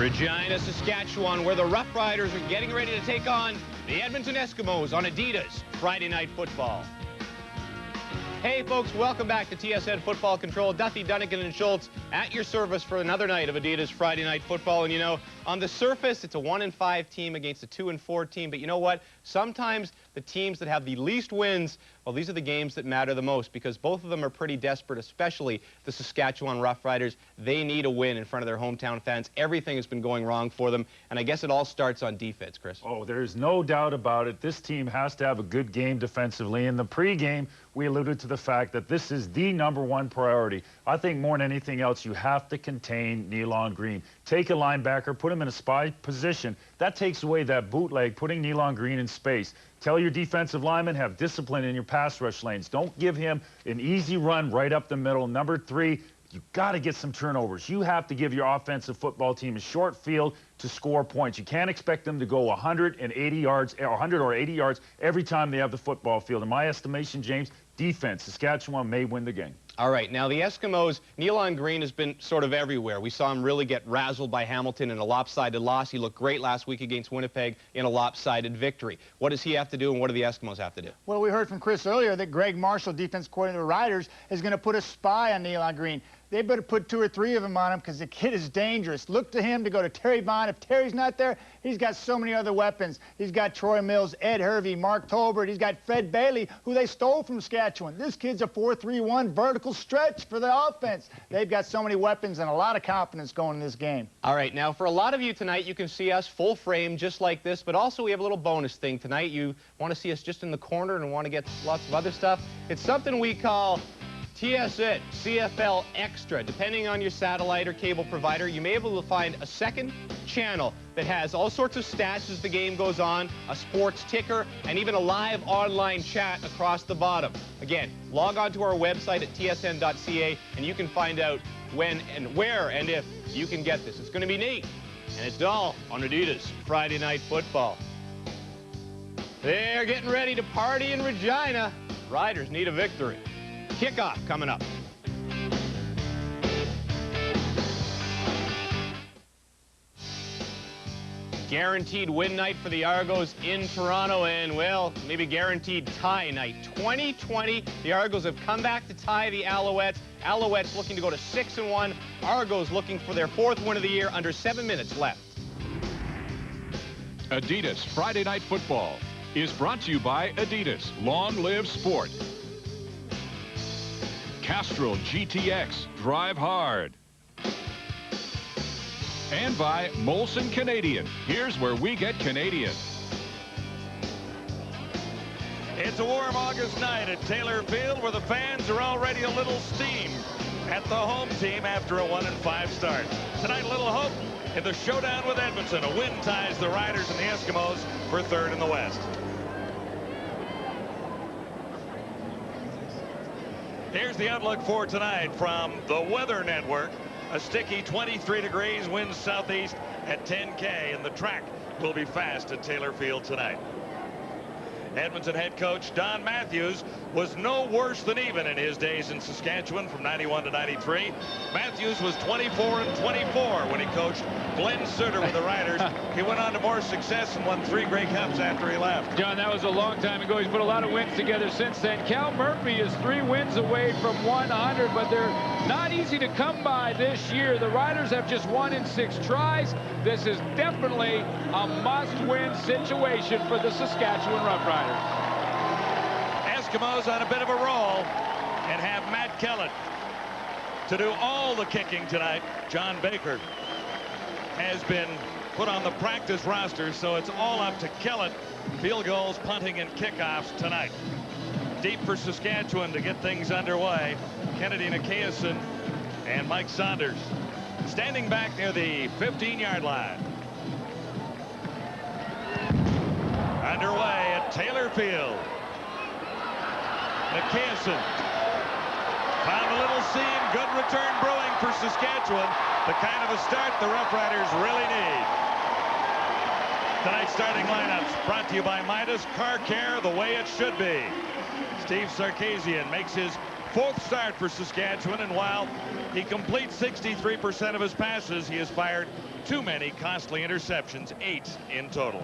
Regina, Saskatchewan, where the Roughriders are getting ready to take on the Edmonton Eskimos on Adidas Friday Night Football. Hey folks, welcome back to TSN Football Control. Duffy, Dunnigan, and Schultz at your service for another night of Adidas Friday Night Football. And you know, on the surface, it's a 1-5 team against a 2-4 team. But you know what? Sometimes the teams that have the least wins, well, these are the games that matter the most because both of them are pretty desperate, especially the Saskatchewan Roughriders. They need a win in front of their hometown fans. Everything has been going wrong for them, and I guess it all starts on defense, Chris. Oh, there's no doubt about it. This team has to have a good game defensively. In the pregame, we alluded to the fact that this is the #1 priority. I think more than anything else, you have to contain Nealon Green. Take a linebacker, put him in a spy position. That takes away that bootleg, putting Nealon Green in space. Tell your defensive linemen, have discipline in your pass rush lanes. Don't give him an easy run right up the middle. Number 3, you've got to get some turnovers. You have to give your offensive football team a short field to score points. You can't expect them to go 180 yards or 100 or 80 yards every time they have the football field. In my estimation, James, defense, Saskatchewan may win the game. All right, now the Eskimos, Nealon Green has been sort of everywhere. We saw him really get razzled by Hamilton in a lopsided loss. He looked great last week against Winnipeg in a lopsided victory. What does he have to do, and what do the Eskimos have to do? Well, we heard from Chris earlier that Greg Marshall, defense coordinator of the Riders, is going to put a spy on Nealon Green. They better put 2 or 3 of them on him because the kid is dangerous. Look to him to go to Terry Bond. If Terry's not there, he's got so many other weapons. He's got Troy Mills, Ed Hervey, Mark Tolbert. He's got Fred Bailey, who they stole from Saskatchewan. This kid's a 4-3-1 vertical stretch for the offense. They've got so many weapons and a lot of confidence going in this game. All right, now for a lot of you tonight, you can see us full frame just like this, but also we have a little bonus thing tonight. You want to see us just in the corner and want to get lots of other stuff. It's something we call TSN, CFL Extra. Depending on your satellite or cable provider, you may be able to find a second channel that has all sorts of stats as the game goes on, a sports ticker, and even a live online chat across the bottom. Again, log on to our website at tsn.ca, and you can find out when and where and if you can get this. It's going to be neat, and it's all on Adidas Friday Night Football. They're getting ready to party in Regina. Riders need a victory. Kickoff coming up. Guaranteed win night for the Argos in Toronto, and, well, maybe guaranteed tie night. 2020, the Argos have come back to tie the Alouettes. Alouettes looking to go to 6-1. Argos looking for their 4th win of the year, under 7 minutes left. Adidas Friday Night Football is brought to you by Adidas. Long live sport. Castrol GTX, drive hard. And by Molson Canadian. Here's where we get Canadian. It's a warm August night at Taylor Field where the fans are already a little steamed at the home team after a 1-5 start. Tonight, a little hope in the showdown with Edmonton. A win ties the Riders and the Eskimos for 3rd in the West. Here's the outlook for tonight from the Weather Network. A sticky 23 degrees, winds southeast at 10K, and the track will be fast at Taylor Field tonight. Edmonton head coach Don Matthews was no worse than even in his days in Saskatchewan from 91 to 93. Matthews was 24-24 when he coached Glenn Sutter with the Riders. He went on to more success and won 3 Grey Cups after he left. John, that was a long time ago. He's put a lot of wins together since then. Cal Murphy is 3 wins away from 100, but they're not easy to come by this year. The Riders have just won in 6 tries. This is definitely a must-win situation for the Saskatchewan Roughriders. Eskimos on a bit of a roll and have Matt Kellett to do all the kicking tonight. John Baker has been put on the practice roster, so it's all up to Kellett. Field goals, punting, and kickoffs tonight. Deep for Saskatchewan to get things underway. Kennedy Nikiasen and Mike Saunders standing back near the 15-yard line. Underway at Taylor Field. Nikiasen found a little seam. Good return brewing for Saskatchewan. The kind of a start the Roughriders really need. Tonight's starting lineups brought to you by Midas Car Care, the way it should be. Steve Sarkisian makes his fourth start for Saskatchewan, and while he completes 63% of his passes, he has fired too many costly interceptions, 8 in total.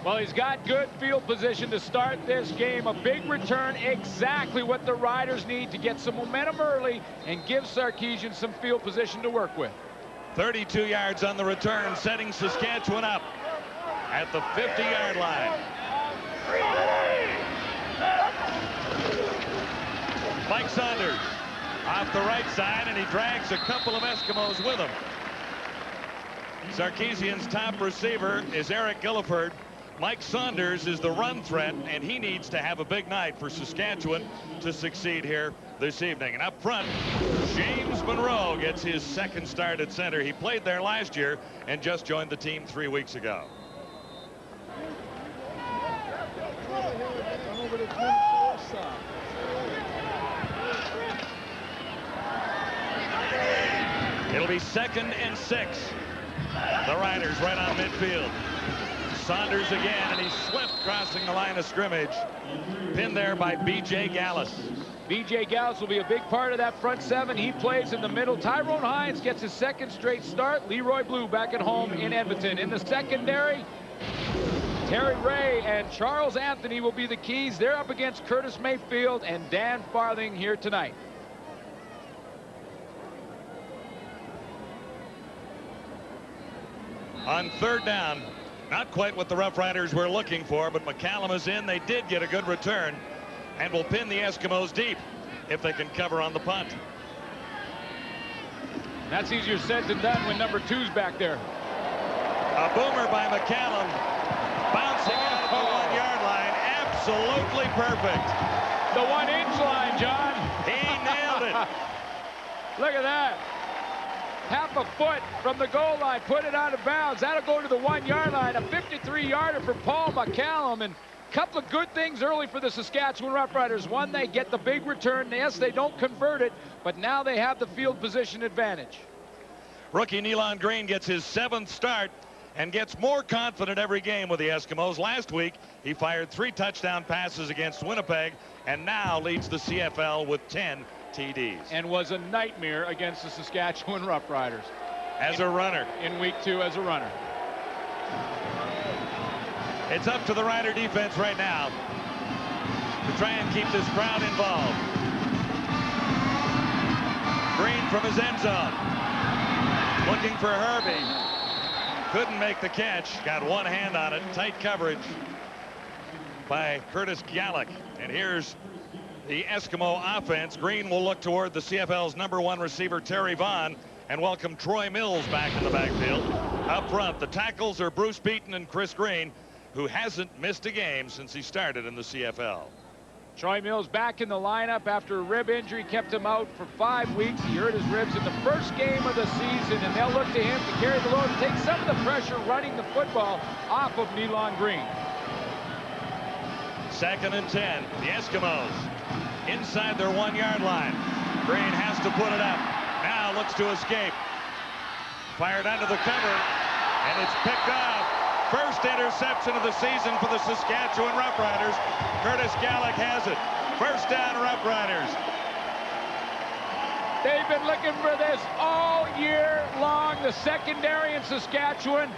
Well, he's got good field position to start this game. A big return, exactly what the Riders need to get some momentum early and give Sarkisian some field position to work with. 32 yards on the return, setting Saskatchewan up at the 50-yard line. Mike Saunders off the right side, and he drags a couple of Eskimos with him. Sarkisian's top receiver is Eric Gilliford. Mike Saunders is the run threat, and he needs to have a big night for Saskatchewan to succeed here this evening. And up front, James Monroe gets his second start at center. He played there last year and just joined the team 3 weeks ago. It'll be 2nd and 6. The Riders right on midfield. Saunders again, and he's swift crossing the line of scrimmage. Pinned there by B.J. Gallus. B.J. Gallus will be a big part of that front seven. He plays in the middle. Tyrone Hines gets his second straight start. Leroy Blue back at home in Edmonton. In the secondary, Terry Ray and Charles Anthony will be the keys. They're up against Curtis Mayfield and Dan Farthing here tonight. On third down, not quite what the Roughriders were looking for, but McCallum is in. They did get a good return and will pin the Eskimos deep if they can cover on the punt. That's easier said than done when number 2's back there. A boomer by McCallum, bouncing out of the 1-yard line. Absolutely perfect. The 1-inch line, John. He nailed it. Look at that. Half a foot from the goal line, put it out of bounds. That'll go to the 1-yard line. A 53-yarder for Paul McCallum. And a couple of good things early for the Saskatchewan Roughriders. One, they get the big return. Yes, they don't convert it, but now they have the field position advantage. Rookie Nealon Green gets his 7th start and gets more confident every game with the Eskimos. Last week, he fired 3 touchdown passes against Winnipeg and now leads the CFL with 10 TDs. And was a nightmare against the Saskatchewan Roughriders. As a runner. In week 2 as a runner. It's up to the Rider defense right now to try and keep this crowd involved. Green from his end zone. Looking for Herbie. Couldn't make the catch. Got one hand on it. Tight coverage by Curtis Gallick. And here's the Eskimo offense. Green will look toward the CFL's #1 receiver, Terry Vaughn, and welcome Troy Mills back in the backfield. Up front, the tackles are Bruce Beaton and Chris Green, who hasn't missed a game since he started in the CFL. Troy Mills back in the lineup after a rib injury, kept him out for 5 weeks. He hurt his ribs in the first game of the season, and they'll look to him to carry the load and take some of the pressure running the football off of Nealon Green. 2nd and 10. The Eskimos inside their 1-yard line. Green has to put it up. Now looks to escape. Fired under the cover, and it's picked off. First interception of the season for the Saskatchewan Roughriders. Curtis Gallick has it. First down, Roughriders. They've been looking for this all year long. The secondary in Saskatchewan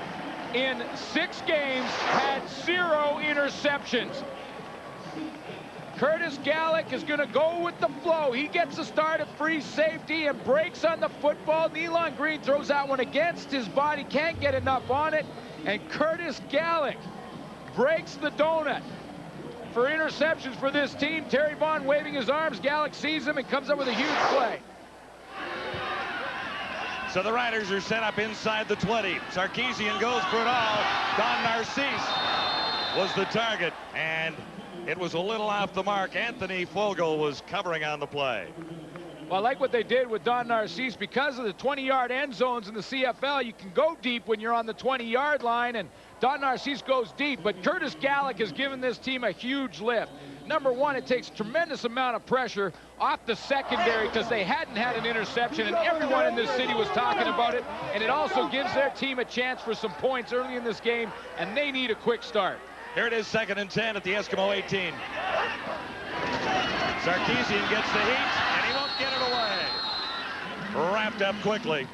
in 6 games had 0 interceptions. Curtis Gallick is going to go with the flow. He gets a start at free safety and breaks on the football. Nealon Green throws that one against his body, can't get enough on it. And Curtis Gallick breaks the donut for interceptions for this team. Terry Vaughn waving his arms. Gallick sees him and comes up with a huge play. So the Riders are set up inside the 20. Sarkisian goes for it all. Don Narcisse was the target, and it was a little off the mark. Anthony Fogel was covering on the play. Well, I like what they did with Don Narcisse. Because of the 20-yard end zones in the CFL, you can go deep when you're on the 20-yard line, and Don Narcisse goes deep. But Curtis Gallick has given this team a huge lift. Number one, it takes a tremendous amount of pressure off the secondary because they hadn't had an interception, and everyone in this city was talking about it. And it also gives their team a chance for some points early in this game, and they need a quick start. Here it is, 2nd and 10 at the Eskimo 18. Sarkisian gets the heat, and he won't get it away. Wrapped up quickly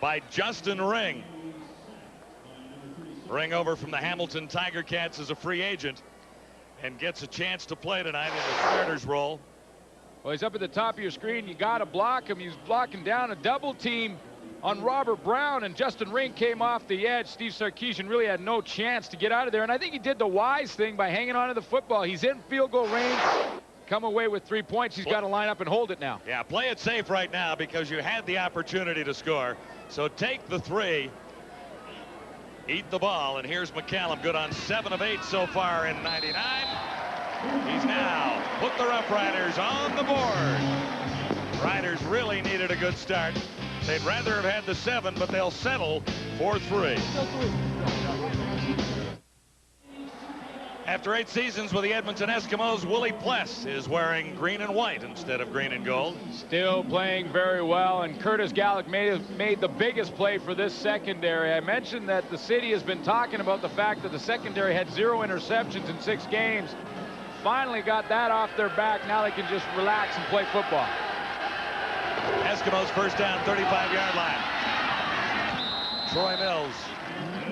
by Justin Ring. Ring over from the Hamilton Tiger Cats as a free agent and gets a chance to play tonight in the starter's role. Well, he's up at the top of your screen. You got to block him. He's blocking down a double team on Robert Brown, and Justin Ring came off the edge. Steve Sarkisian really had no chance to get out of there, and I think he did the wise thing by hanging on to the football. He's in field goal range. Come away with 3 points. He's got to line up and hold it now. Yeah, play it safe right now because you had the opportunity to score. So take the 3. Eat the ball, and here's McCallum, good on 7 of 8 so far in 99. He's now put the Roughriders on the board. Riders really needed a good start. They'd rather have had the 7, but they'll settle for 3. After 8 seasons with the Edmonton Eskimos, Willie Pless is wearing green and white instead of green and gold. Still playing very well, and Curtis Gallick made the biggest play for this secondary. I mentioned that the city has been talking about the fact that the secondary had 0 interceptions in 6 games. Finally got that off their back. Now they can just relax and play football. Eskimos first down, 35-yard line. Troy Mills,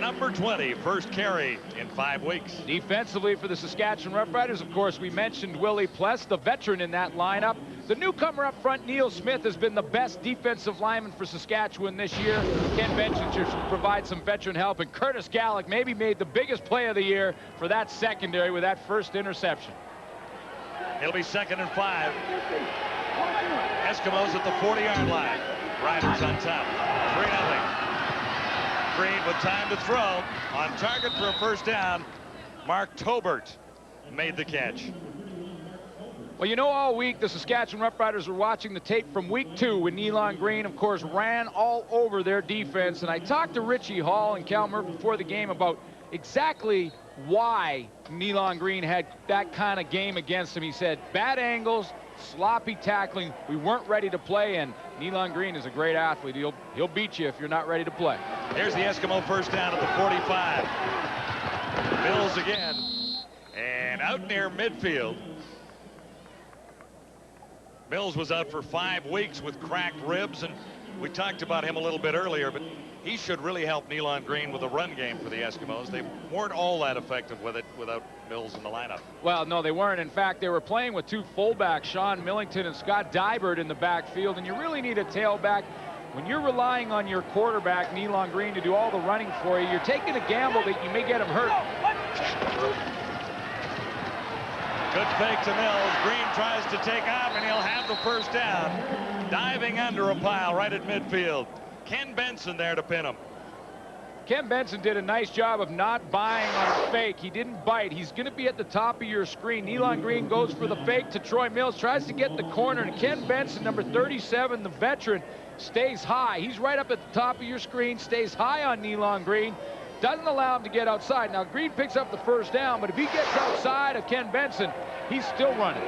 number 20, first carry in 5 weeks. Defensively for the Saskatchewan Roughriders, of course, we mentioned Willie Pless, the veteran in that lineup. The newcomer up front, Neil Smith, has been the best defensive lineman for Saskatchewan this year. Ken Benson should provide some veteran help, and Curtis Gallick maybe made the biggest play of the year for that secondary with that first interception. It'll be 2nd and 5. Eskimos at the 40-yard line. Riders on top. 3-0. Green with time to throw. On target for a first down. Mark Tobert made the catch. Well, you know, all week the Saskatchewan Roughriders were watching the tape from week 2 when Nealon Green, of course, ran all over their defense. And I talked to Richie Hall and Cal Murphy before the game about exactly why Nealon Green had that kind of game against him. He said, bad angles, sloppy tackling, we weren't ready to play, and Nealon Green is a great athlete. He'll beat you if you're not ready to play. Here's the Eskimo first down at the 45. Mills again, and out near midfield. Mills was out for 5 weeks with cracked ribs, and we talked about him a little bit earlier, but he should really help Nealon Green with a run game for the Eskimos. They weren't all that effective with it without Mills in the lineup. Well, no, they weren't. In fact, they were playing with 2 fullbacks, Sean Millington and Scott Dybert, in the backfield, and you really need a tailback. When you're relying on your quarterback, Nealon Green, to do all the running for you, you're taking a gamble that you may get him hurt. Good fake to Mills. Green tries to take off, and he'll have the first down. Diving under a pile right at midfield. Ken Benson there to pin him. Ken Benson did a nice job of not buying on a fake. He didn't bite. He's going to be at the top of your screen. Nealon Green goes for the fake to Troy Mills, tries to get the corner, and Ken Benson, number 37, the veteran, stays high. He's right up at the top of your screen, stays high on Nealon Green, doesn't allow him to get outside. Now, Green picks up the first down, but if he gets outside of Ken Benson, he's still running.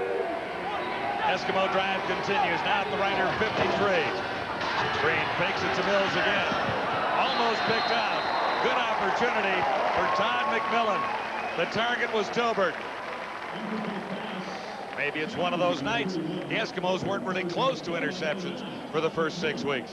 Eskimo drive continues. Now at the Rider 53. Green fakes it to Mills again. Almost picked out. Good opportunity for Todd McMillan. The target was Tobert. Maybe it's one of those nights. The Eskimos weren't really close to interceptions for the first 6 weeks.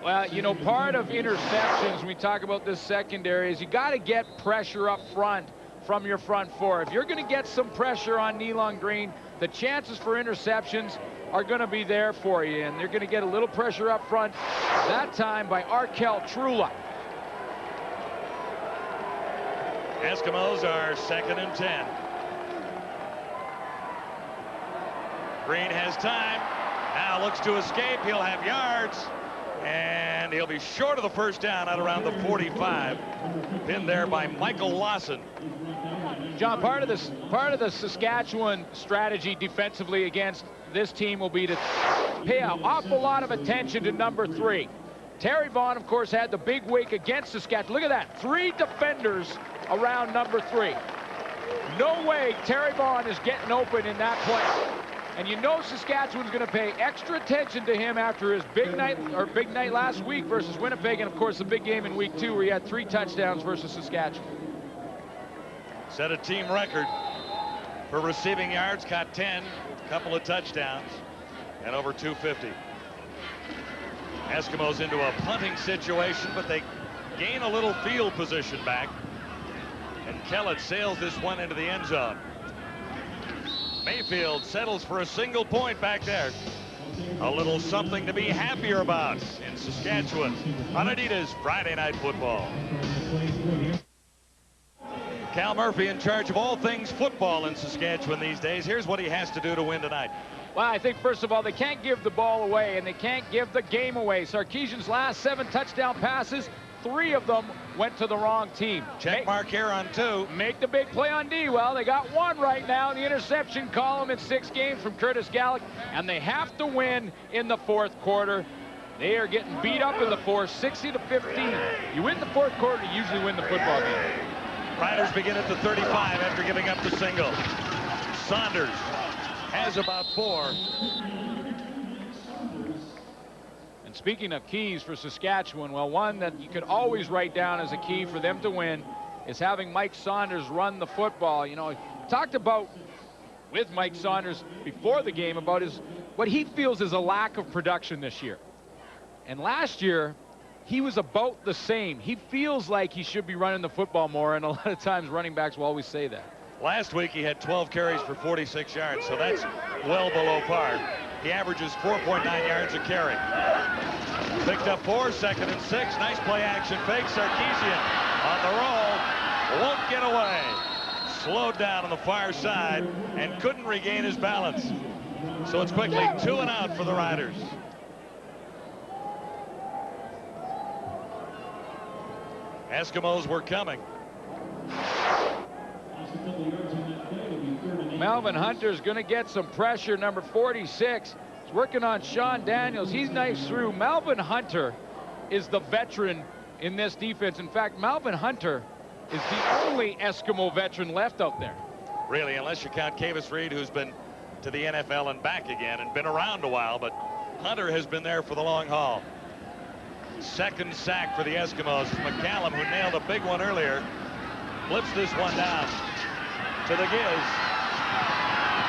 Well, you know, part of interceptions when we talk about this secondary is you got to get pressure up front from your front four. If you're going to get some pressure on Nealon Green, the chances for interceptions are going to be there for you, and they're going to get a little pressure up front, that time by Arkel Trula. Eskimos are 2nd and 10. Green has time. Now looks to escape. He'll have yards, and he'll be short of the first down out around the 45. Pinned there by Michael Lawson. John, part of the Saskatchewan strategy defensively against this team will be to pay an awful lot of attention to number 3. Terry Vaughn, of course, had the big week against Saskatchewan. Look at that, 3 defenders around number 3. No way Terry Vaughn is getting open in that play. And you know Saskatchewan's going to pay extra attention to him after his big night last week versus Winnipeg, and of course the big game in week 2 where he had 3 touchdowns versus Saskatchewan. Set a team record. for receiving yards, caught 10, a couple of touchdowns, and over 250. Eskimos into a punting situation, but they gain a little field position back. And Kellett sails this one into the end zone. Mayfield settles for a single point back there. A little something to be happier about in Saskatchewan on Adidas Friday Night Football. Cal Murphy in charge of all things football in Saskatchewan these days. Here's what he has to do to win tonight. Well, I think, first of all, they can't give the ball away, and they can't give the game away. Sarkisian's last 7 touchdown passes, 3 of them went to the wrong team. Check mark here on 2. Make the big play on D. Well, they got 1 right now in the interception column in 6 games from Curtis Gallick, and they have to win in the 4th quarter. They are getting beat up in the 4th, 60-15. You win the 4th quarter, you usually win the football game. Riders begin at the 35 after giving up the single. Saunders has about 4. And speaking of keys for Saskatchewan, well, one that you could always write down as a key for them to win is having Mike Saunders run the football. You know, talked about with Mike Saunders before the game about what he feels is a lack of production this year. And last year, he was about the same. He feels like he should be running the football more, and a lot of times running backs will always say that. Last week he had 12 carries for 46 yards, so that's well below par. He averages 4.9 yards a carry. Picked up 4, 2nd and 6. Nice play action fake. Sarkisian on the roll. Won't get away. Slowed down on the far side and couldn't regain his balance. So it's quickly 2 and out for the Riders. Eskimos were coming. Melvin Hunter's going to get some pressure. Number 46 is working on Sean Daniels. He's knifed through. Melvin Hunter is the veteran in this defense. In fact, Melvin Hunter is the only Eskimo veteran left out there. Really, unless you count Kavis Reed, who's been to the NFL and back again and been around a while, but Hunter has been there for the long haul. 2nd sack for the Eskimos. McCallum, who nailed a big one earlier, flips this one down to the Giz.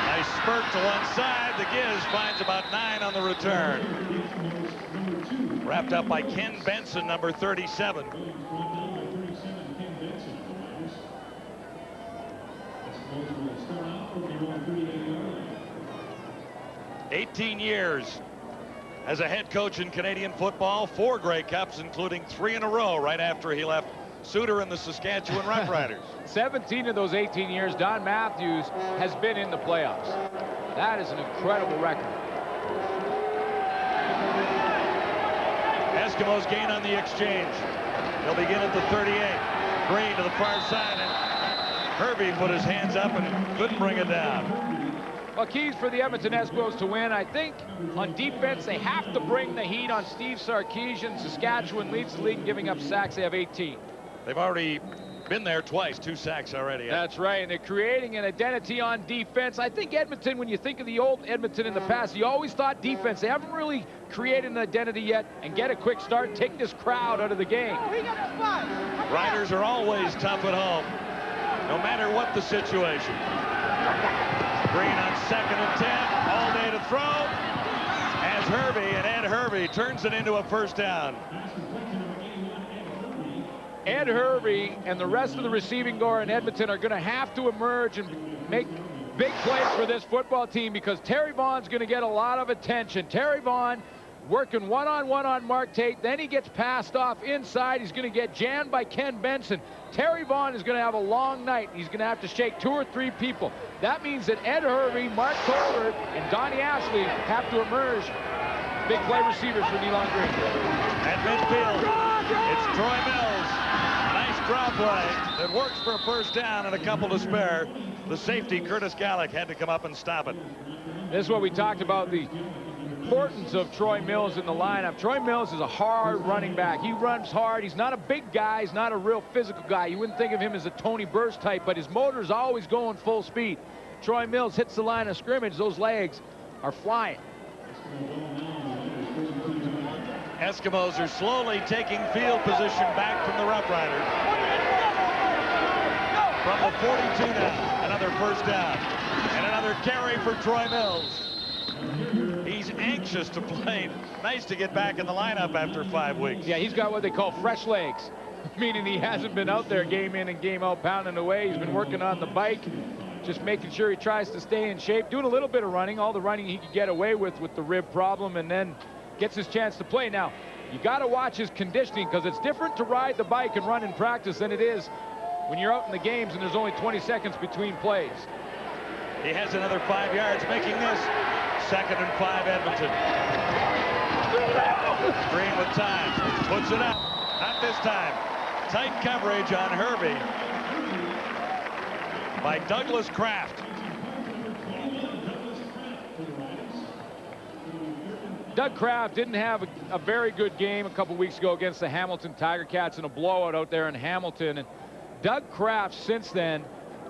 Nice spurt to one side. The Giz finds about 9 on the return. Wrapped up by Ken Benson, number 37. "18 years as a head coach in Canadian football, 4 Grey Cups, including 3 in a row right after he left Suter and the Saskatchewan Roughriders." 17 of those 18 years, Don Matthews has been in the playoffs. That is an incredible record. Eskimos gain on the exchange. They'll begin at the 38. Green to the far side, and Hervey put his hands up and couldn't bring it down. Well, keys for the Edmonton Eskimos to win, I think on defense they have to bring the heat on Steve Sarkisian. Saskatchewan leads the league in giving up sacks. They have 18. They've already been there twice, 2 sacks already. That's right, and they're creating an identity on defense. I think Edmonton, when you think of the old Edmonton in the past, you always thought defense. They haven't really created an identity yet, and get a quick start, take this crowd out of the game. Riders are always tough at home, no matter what the situation. Green on 2nd and 10, all day to throw. As Hervey, and Ed Hervey turns it into a 1st down. Ed Hervey and the rest of the receiving corps in Edmonton are going to have to emerge and make big plays for this football team, because Terry Vaughn's going to get a lot of attention. Terry Vaughn working one-on-one on Mark Tate. Then he gets passed off inside. He's going to get jammed by Ken Benson. Terry Vaughn is going to have a long night. He's going to have to shake 2 or 3 people. That means that Ed Hervey, Mark Tolbert, and Donnie Ashley have to emerge. Big play receivers for Nealon Green. At midfield, it's Troy Mills. Nice draw play that works for a 1st down and a couple to spare. The safety, Curtis Gallick, had to come up and stop it. This is what we talked about, the importance of Troy Mills in the lineup. Troy Mills is a hard running back. He runs hard. He's not a big guy. He's not a real physical guy. You wouldn't think of him as a Tony Burst type, but his motor's always going full speed. Troy Mills hits the line of scrimmage. Those legs are flying. Eskimos are slowly taking field position back from the Roughriders. From the 42 now, another 1st down. Another carry for Troy Mills. He's anxious to play. Nice to get back in the lineup after 5 weeks. Yeah, he's got what they call fresh legs, meaning he hasn't been out there game in and game out pounding away. He's been working on the bike, just making sure he tries to stay in shape, doing a little bit of running, all the running he could get away with the rib problem, and then gets his chance to play. Now, you got to watch his conditioning, because it's different to ride the bike and run in practice than it is when you're out in the games and there's only 20 seconds between plays. He has another 5 yards, making this 2nd and 5 Edmonton. Green with time, puts it up. Not this time. Tight coverage on Herbie by Douglas Kraft. Doug Kraft didn't have a very good game a couple weeks ago against the Hamilton Tiger Cats in a blowout out there in Hamilton. And Doug Kraft since then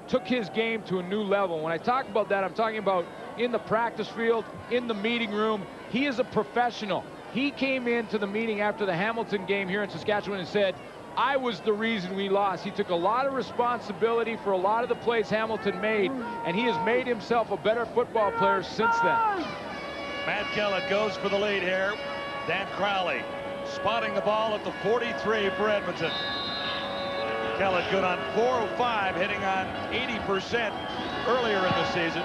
took his game to a new level. When I talk about that, I'm talking about in the practice field, in the meeting room. He is a professional. He came into the meeting after the Hamilton game here in Saskatchewan and said, I was the reason we lost. He took a lot of responsibility for a lot of the plays Hamilton made, and he has made himself a better football player since then. Matt Kellett goes for the lead here. Dan Crowley spotting the ball at the 43 for Edmonton. Kellett good on 4 of 5, hitting on 80% earlier in the season.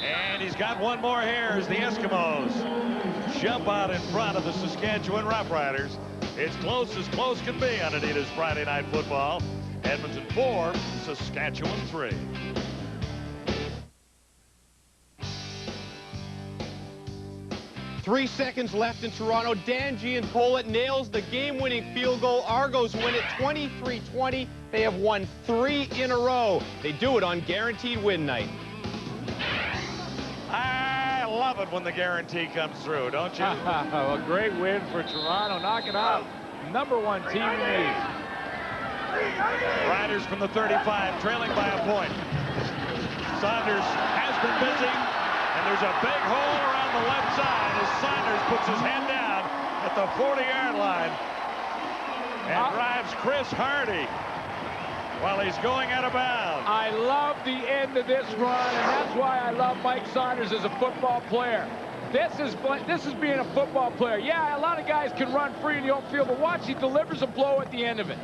And he's got one more here as the Eskimos jump out in front of the Saskatchewan Roughriders. It's close as close can be on Adidas Friday Night Football. Edmonton 4, Saskatchewan 3. Three seconds left in Toronto. Dan Gianpola nails the game-winning field goal. Argos win it 23-20. They have won 3 in a row. They do it on guaranteed win night. I love it when the guarantee comes through, don't you? A great win for Toronto, knocking out #1 team in the East. Riders from the 35, trailing by a point. Saunders has been busy, and there's a big hole around the left side as Saunders puts his head down at the 40-yard line and drives Chris Hardy while he's going out of bounds. I love the end of this run, and that's why I love Mike Saunders as a football player. This is being a football player. Yeah, a lot of guys can run free in the open field, but watch, he delivers a blow at the end of it.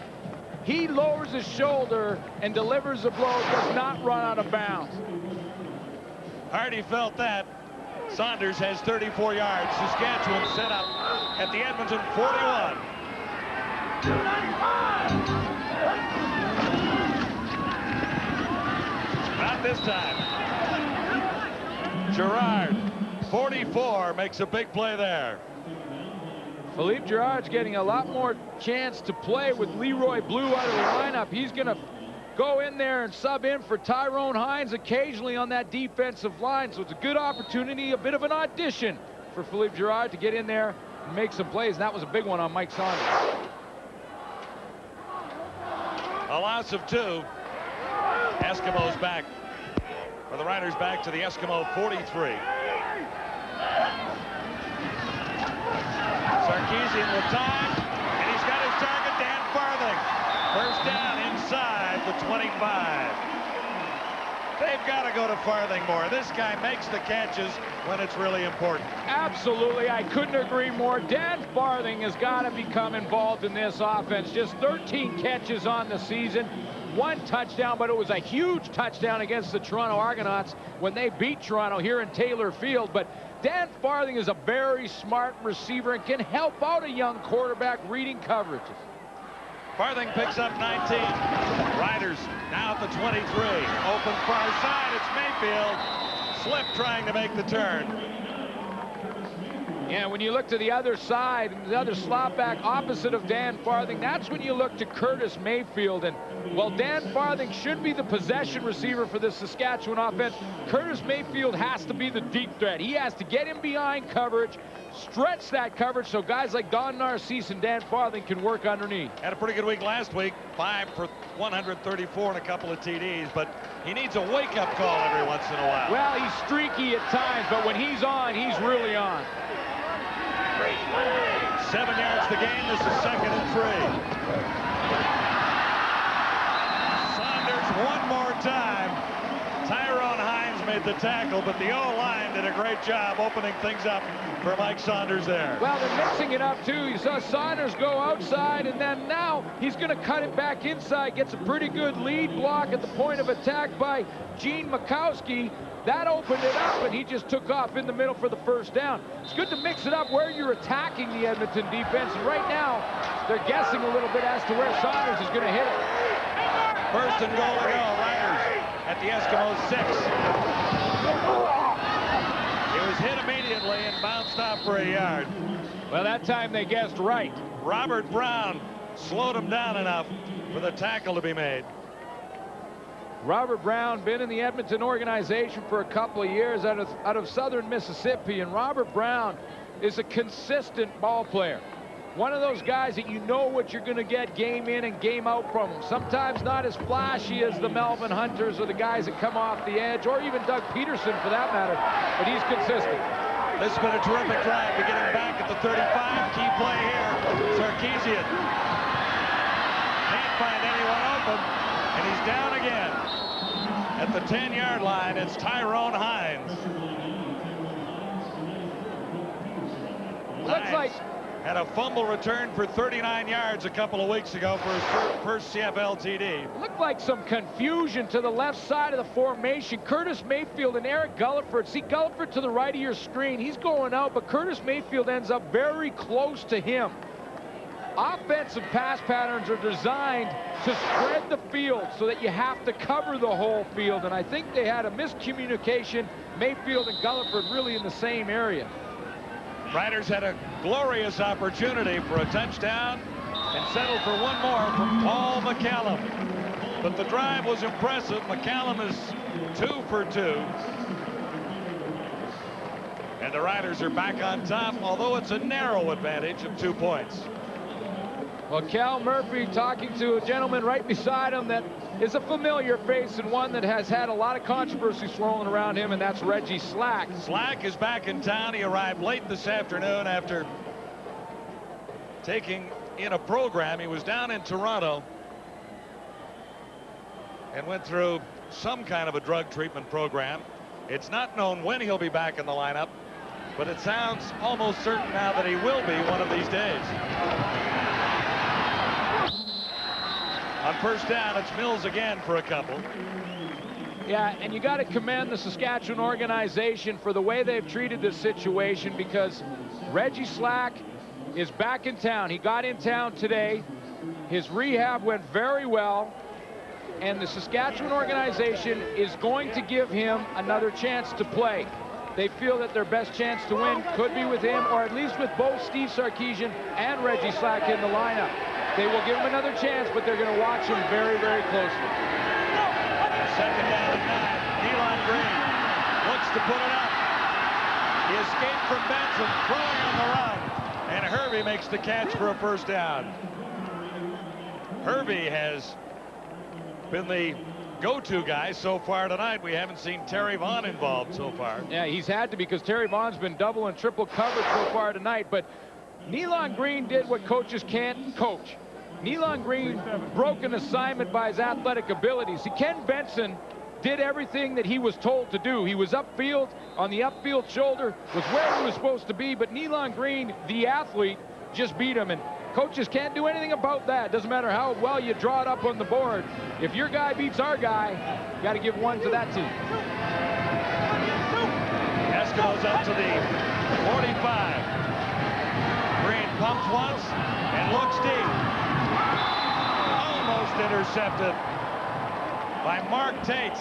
He lowers his shoulder and delivers a blow, does not run out of bounds. Hardy felt that. Saunders has 34 yards. Saskatchewan set up at the Edmonton 41. Not this time. Gerard, 44, makes a big play there. Philippe Gerard's getting a lot more chance to play with Leroy Blue out of the lineup. He's going to go in there and sub in for Tyrone Hines occasionally on that defensive line. So it's a good opportunity, a bit of an audition for Philippe Gerard to get in there and make some plays. And that was a big one on Mike Saunders. A loss of 2. Eskimos back. Or the Riders back to the Eskimo 43. Sarkisian with time, and he's got his target, Dan Farthing. First down inside the 25. They've got to go to Farthing more. This guy makes the catches when it's really important. Absolutely, I couldn't agree more. Dan Farthing has got to become involved in this offense. Just 13 catches on the season. 1 touchdown, but it was a huge touchdown against the Toronto Argonauts when they beat Toronto here in Taylor Field. But Dan Farthing is a very smart receiver and can help out a young quarterback reading coverages. Farthing picks up 19. Riders now at the 23. Open far side, it's Mayfield. Slip trying to make the turn. Yeah, when you look to the other side, the other slot back opposite of Dan Farthing, that's when you look to Curtis Mayfield. And while Dan Farthing should be the possession receiver for the Saskatchewan offense, Curtis Mayfield has to be the deep threat. He has to get him behind coverage, stretch that coverage so guys like Don Narcisse and Dan Farthing can work underneath. Had a pretty good week last week, 5 for 134 and a couple of TDs, but he needs a wake-up call every once in a while. Well, he's streaky at times, but when he's on, he's really on. 7 yards the game. This is 2nd and 3. Saunders one more time Tyrone Hines made the tackle, but the O-line did a great job opening things up for Mike Saunders there. Well, they're mixing it up, too. You saw Saunders go outside, and then now he's going to cut it back inside. Gets a pretty good lead block at the point of attack by Gene Mikowski. That opened it up, and he just took off in the middle for the first down. It's good to mix it up where you're attacking the Edmonton defense. And right now, they're guessing a little bit as to where Saunders is going to hit it. First and goal to go. Riders at the Eskimos 6. It was hit immediately and bounced off for a yard. Well, that time they guessed right. Robert Brown slowed him down enough for the tackle to be made. Robert Brown, been in the Edmonton organization for a couple of years out of southern Mississippi, and Robert Brown is a consistent ball player. One of those guys that you know what you're going to get game in and game out from him. Sometimes not as flashy as the Melvin Hunters or the guys that come off the edge, or even Doug Peterson for that matter, but he's consistent. This has been a terrific drive, beginning back at the 35. Key play here, Sarkisian. Can't find anyone open, and he's down again. At the 10-yard line, it's Tyrone Hines. Looks like had a fumble return for 39 yards a couple of weeks ago for his first CFL TD. Looked like some confusion to the left side of the formation. Curtis Mayfield and Eric Gulliford. See Gulliford to the right of your screen. He's going out, but Curtis Mayfield ends up very close to him. Offensive pass patterns are designed to spread the field so that you have to cover the whole field, and I think they had a miscommunication, Mayfield and Gulliford really in the same area. Riders had a glorious opportunity for a touchdown and settled for one more from Paul McCallum. But the drive was impressive. McCallum is 2 for 2. And the Riders are back on top, although it's a narrow advantage of 2 points. Well, Cal Murphy talking to a gentleman right beside him that is a familiar face and one that has had a lot of controversy swirling around him, and that's Reggie Slack. Slack is back in town. He arrived late this afternoon after taking in a program. He was down in Toronto and went through some kind of a drug treatment program. It's not known when he'll be back in the lineup, but it sounds almost certain now that he will be one of these days. On first down, it's Mills again for a couple. Yeah, and you got to commend the Saskatchewan organization for the way they've treated this situation, because Reggie Slack is back in town. He got in town today. His rehab went very well, and the Saskatchewan organization is going to give him another chance to play. They feel that their best chance to win could be with him, or at least with both Steve Sarkisian and Reggie Slack in the lineup. They will give him another chance, but they're going to watch him very, very closely. Second down and 9. Elon Green looks to put it up. He escaped from Benson, throwing on the run, and Hervey makes the catch for a first down. Hervey has been the go-to guy so far tonight. We haven't seen Terry Vaughn involved so far. Yeah, he's had to, because Terry Vaughn's been double and triple covered so far tonight, but Elon Green did what coaches can't coach. Elon Green broke an assignment by his athletic abilities. See, Ken Benson did everything that he was told to do. He was upfield, on the upfield shoulder, was where he was supposed to be, but Elon Green, the athlete, just beat him, and coaches can't do anything about that. Doesn't matter how well you draw it up on the board. If your guy beats our guy, you got to give one to that team. Eskimos up to the 45. Green pumps once and looks deep. Almost intercepted by Mark Tate.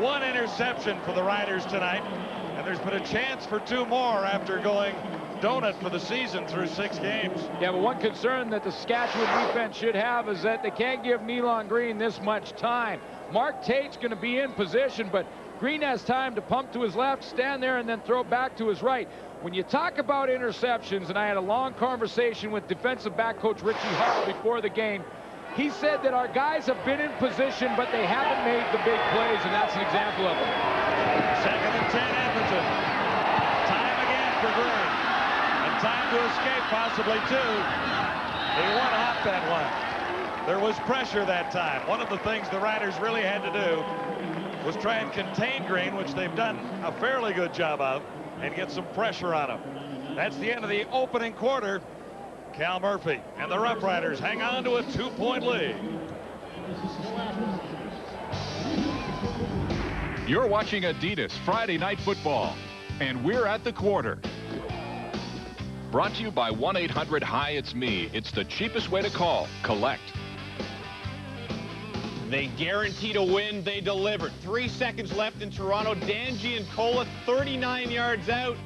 One interception for the Riders tonight, and there's been a chance for 2 more after going donut for the season through 6 games. Yeah, but one concern that the Saskatchewan defense should have is that they can't give Elon Green this much time. Mark Tate's going to be in position, but Green has time to pump to his left, stand there, and then throw back to his right. When you talk about interceptions, and I had a long conversation with defensive back coach Richie Hall before the game, he said that our guys have been in position, but they haven't made the big plays, and that's an example of it. Second and 10, Edmonton. Time again for Green. And time to escape, possibly 2. He one-hopped that one. There was pressure that time. One of the things the Riders really had to do was try and contain Green, which they've done a fairly good job of, and get some pressure on him. That's the end of the opening quarter. Cal Murphy and the Roughriders hang on to a 2-point lead. You're watching Adidas Friday Night Football, and we're at the quarter. Brought to you by 1-800-HI It's Me. It's the cheapest way to call. Collect. They guaranteed a win. They delivered. 3 seconds left in Toronto. Dan Giancola, 39 yards out.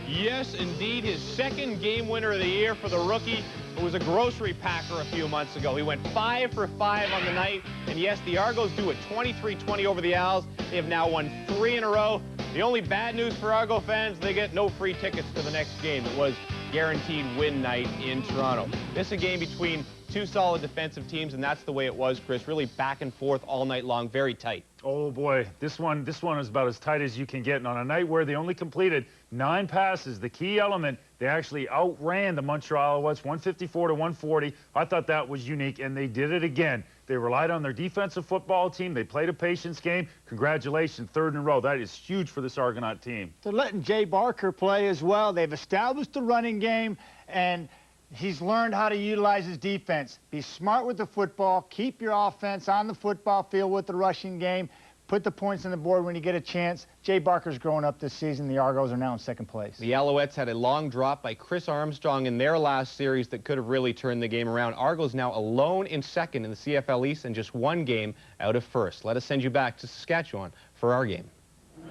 Yes, indeed, his second game winner of the year for the rookie, who was a grocery packer a few months ago. He went 5 for 5 on the night. And yes, the Argos do a 23-20 over the Owls. They have now won 3 in a row. The only bad news for Argo fans, they get no free tickets to the next game. It was guaranteed win night in Toronto. This is a game between two solid defensive teams, and that's the way it was, Chris. Really back and forth all night long, very tight. Oh boy, this one is about as tight as you can get. And on a night where they only completed 9 passes, the key element, they actually outran the Montreal Alouettes 154 to 140. I thought that was unique, and they did it again. They relied on their defensive football team. They played a patience game. Congratulations, 3rd in a row. That is huge for this Argonaut team. They're letting Jay Barker play as well. They've established the running game, and he's learned how to utilize his defense. Be smart with the football. Keep your offense on the football field with the rushing game. Put the points on the board when you get a chance. Jay Barker's growing up this season. The Argos are now in 2nd place. The Alouettes had a long drop by Chris Armstrong in their last series that could have really turned the game around. Argos now alone in 2nd in the CFL East and just 1 game out of 1st. Let us send you back to Saskatchewan for our game.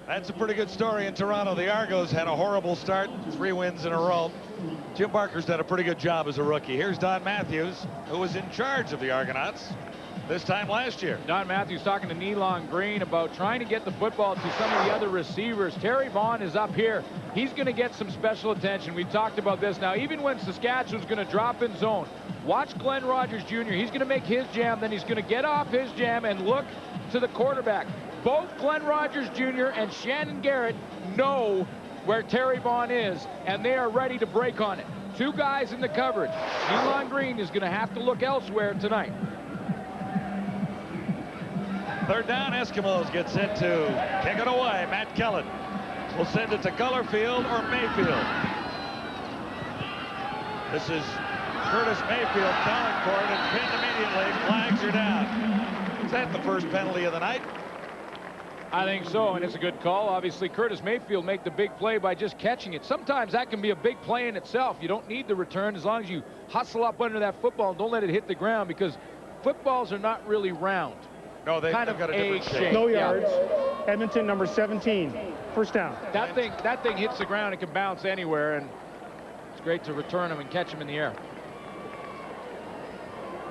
That's a pretty good story in Toronto. The Argos had a horrible start, 3 wins in a row. Jim Barker's done a pretty good job as a rookie. Here's Don Matthews, who was in charge of the Argonauts this time last year. Don Matthews talking to Nealon Green about trying to get the football to some of the other receivers. Terry Vaughn is up here. He's going to get some special attention. We've talked about this now. Even when Saskatchewan's going to drop in zone, watch Glenn Rogers Jr. He's going to make his jam, then he's going to get off his jam and look to the quarterback. Both Glenn Rogers Jr. and Shannon Garrett know where Terry Vaughn is, and they are ready to break on it. 2 guys in the coverage. Nealon Green is going to have to look elsewhere tonight. 3rd down, Eskimos get set to kick it away. Matt Kellen will send it to Gullerfield or Mayfield. This is Curtis Mayfield calling for it and pinned immediately. Flags are down. Is that the first penalty of the night? I think so, and it's a good call. Obviously, Curtis Mayfield made the big play by just catching it. Sometimes that can be a big play in itself. You don't need the return as long as you hustle up under that football and don't let it hit the ground, because footballs are not really round. No, they've kind of got a different shape. No yards. Yeah. Edmonton, number 17. 1st down. That thing hits the ground. It can bounce anywhere, and it's great to return them and catch them in the air.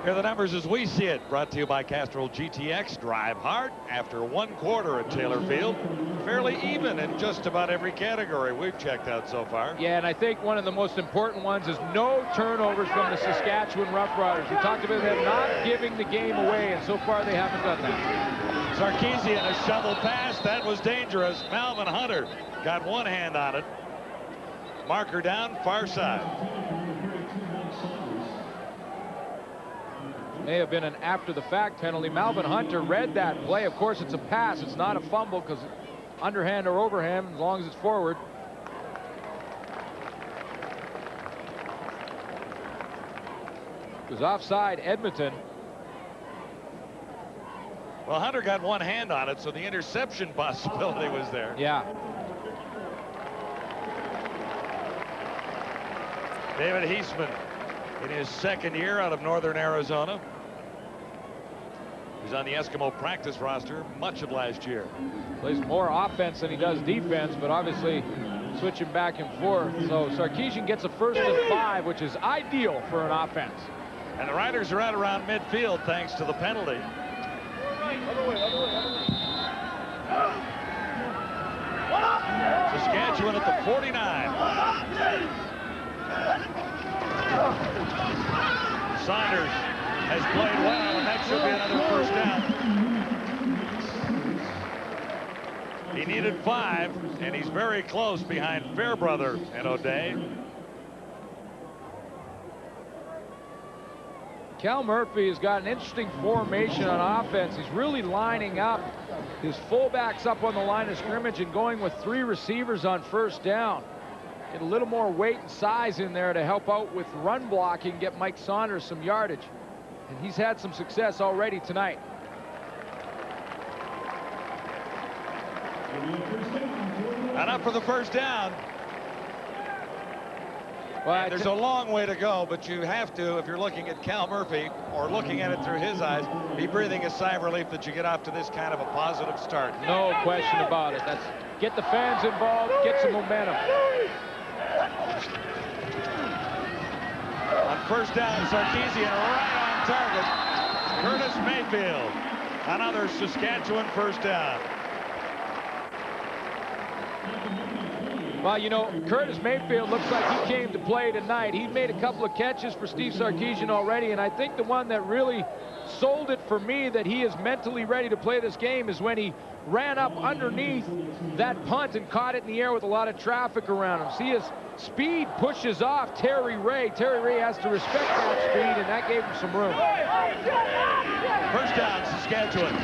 Here are the numbers as we see it, brought to you by Castrol GTX. Drive hard after 1 quarter at Taylor Field. Fairly even in just about every category we've checked out so far. Yeah, and I think one of the most important ones is no turnovers from the Saskatchewan Roughriders. We talked about them not giving the game away, and so far they haven't done that. Sarkisian, a shovel pass. That was dangerous. Malvin Hunter got 1 hand on it. Marker down, far side. May have been an after-the-fact penalty. Malvin Hunter read that play. Of course, it's a pass. It's not a fumble because underhand or overhand, as long as it's forward. It was offside, Edmonton. Well, Hunter got 1 hand on it, so the interception possibility was there. Yeah. David Heisman in his 2nd year out of Northern Arizona. He's on the Eskimo practice roster much of last year. Plays more offense than he does defense, but obviously switching back and forth. So Sarkisian gets a 1st and 5, which is ideal for an offense. And the Riders are out around midfield thanks to the penalty. Saskatchewan at the 49. Saunders has played well, and that should be another 1st down. He needed 5, and he's very close behind Fairbrother and O'Day. Cal Murphy has got an interesting formation on offense. He's really lining up his fullbacks up on the line of scrimmage and going with 3 receivers on first down. Get a little more weight and size in there to help out with run blocking, get Mike Saunders some yardage. And he's had some success already tonight. And up for the first down. Well, There's a long way to go, but you have to, if you're looking at Cal Murphy or looking at it through his eyes, be breathing a sigh of relief that you get off to this kind of a positive start. No question about it. That's get the fans involved, get some momentum. On first down, Sarkisian right on target. Curtis Mayfield. Another Saskatchewan first down. Well, you know, Curtis Mayfield looks like he came to play tonight. He made a couple of catches for Steve Sarkisian already, and I think the one that really sold it for me that he is mentally ready to play this game is when he ran up underneath that punt and caught it in the air with a lot of traffic around him. See, his speed pushes off Terry Ray. Terry Ray has to respect that speed, and that gave him some room. First down, Saskatchewan.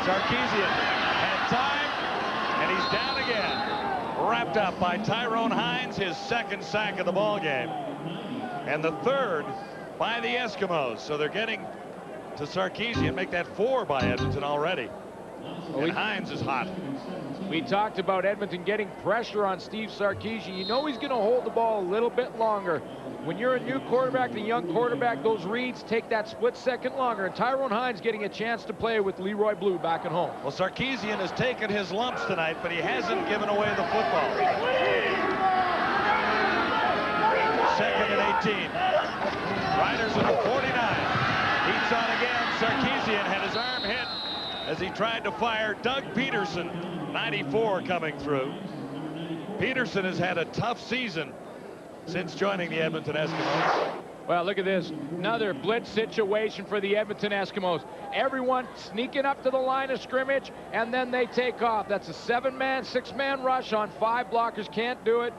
Sarkisian had time, and he's down again. Wrapped up by Tyrone Hines, his second sack of the ball game, and the third by the Eskimos. So they're getting to Sarkisian, make that 4 by Edmonton already. And Hines is hot. We talked about Edmonton getting pressure on Steve Sarkisian. You know he's going to hold the ball a little bit longer. When you're a new quarterback, the young quarterback, those reads take that split second longer. And Tyrone Hines getting a chance to play with Leroy Blue back at home. Well, Sarkisian has taken his lumps tonight, but he hasn't given away the football. Second and 18. Riders at the 49. Heats on again. Sarkisian had his arm hit as he tried to fire. Doug Peterson, 94, coming through. Peterson has had a tough season since joining the Edmonton Eskimos. Well, look at this. Another blitz situation for the Edmonton Eskimos. Everyone sneaking up to the line of scrimmage, and then they take off. That's a 7-man, 6-man rush on 5 blockers. Can't do it.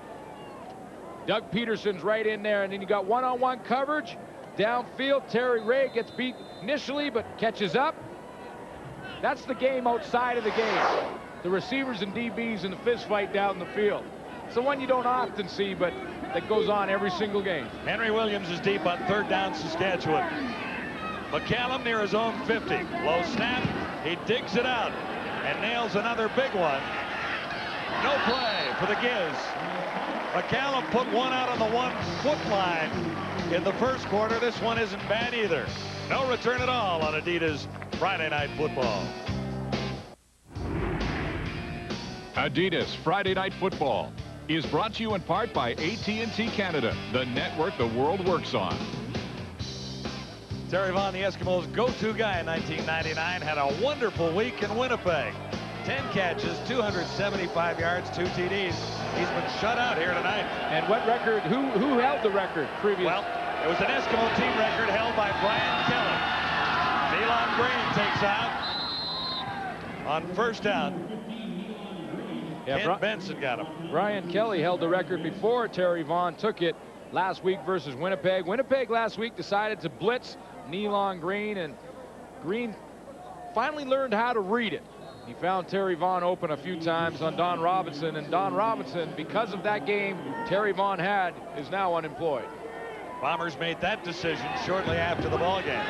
Doug Peterson's right in there, and then you got one-on-one coverage. Downfield, Terry Ray gets beat initially, but catches up. That's the game outside of the game. The receivers and DBs in the fist fight down the field. It's the one you don't often see, but that goes on every single game. Henry Williams is deep on third down, Saskatchewan. McCallum near his own 50. Low snap. He digs it out and nails another big one. No play for the Giz. McCallum put one out on the 1-foot line in the first quarter. This one isn't bad either. No return at all on Adidas Friday Night Football. Adidas Friday Night Football is brought to you in part by AT&T Canada, the network the world works on. Terry Vaughn, the Eskimos' go-to guy in 1999, had a wonderful week in Winnipeg. 10 catches, 275 yards, 2 TDs. He's been shut out here tonight. And what record? Who held the record previous? Well, it was an Eskimo team record held by Brian Kelly. Nealon Green takes out on first down. Yeah, Ken Benson got him. Brian Kelly held the record before Terry Vaughn took it last week versus Winnipeg. Winnipeg last week decided to blitz Nealon Green, and Green finally learned how to read it. He found Terry Vaughn open a few times on Don Robinson, and Don Robinson, because of that game Terry Vaughn had, is now unemployed. Bombers made that decision shortly after the ball game.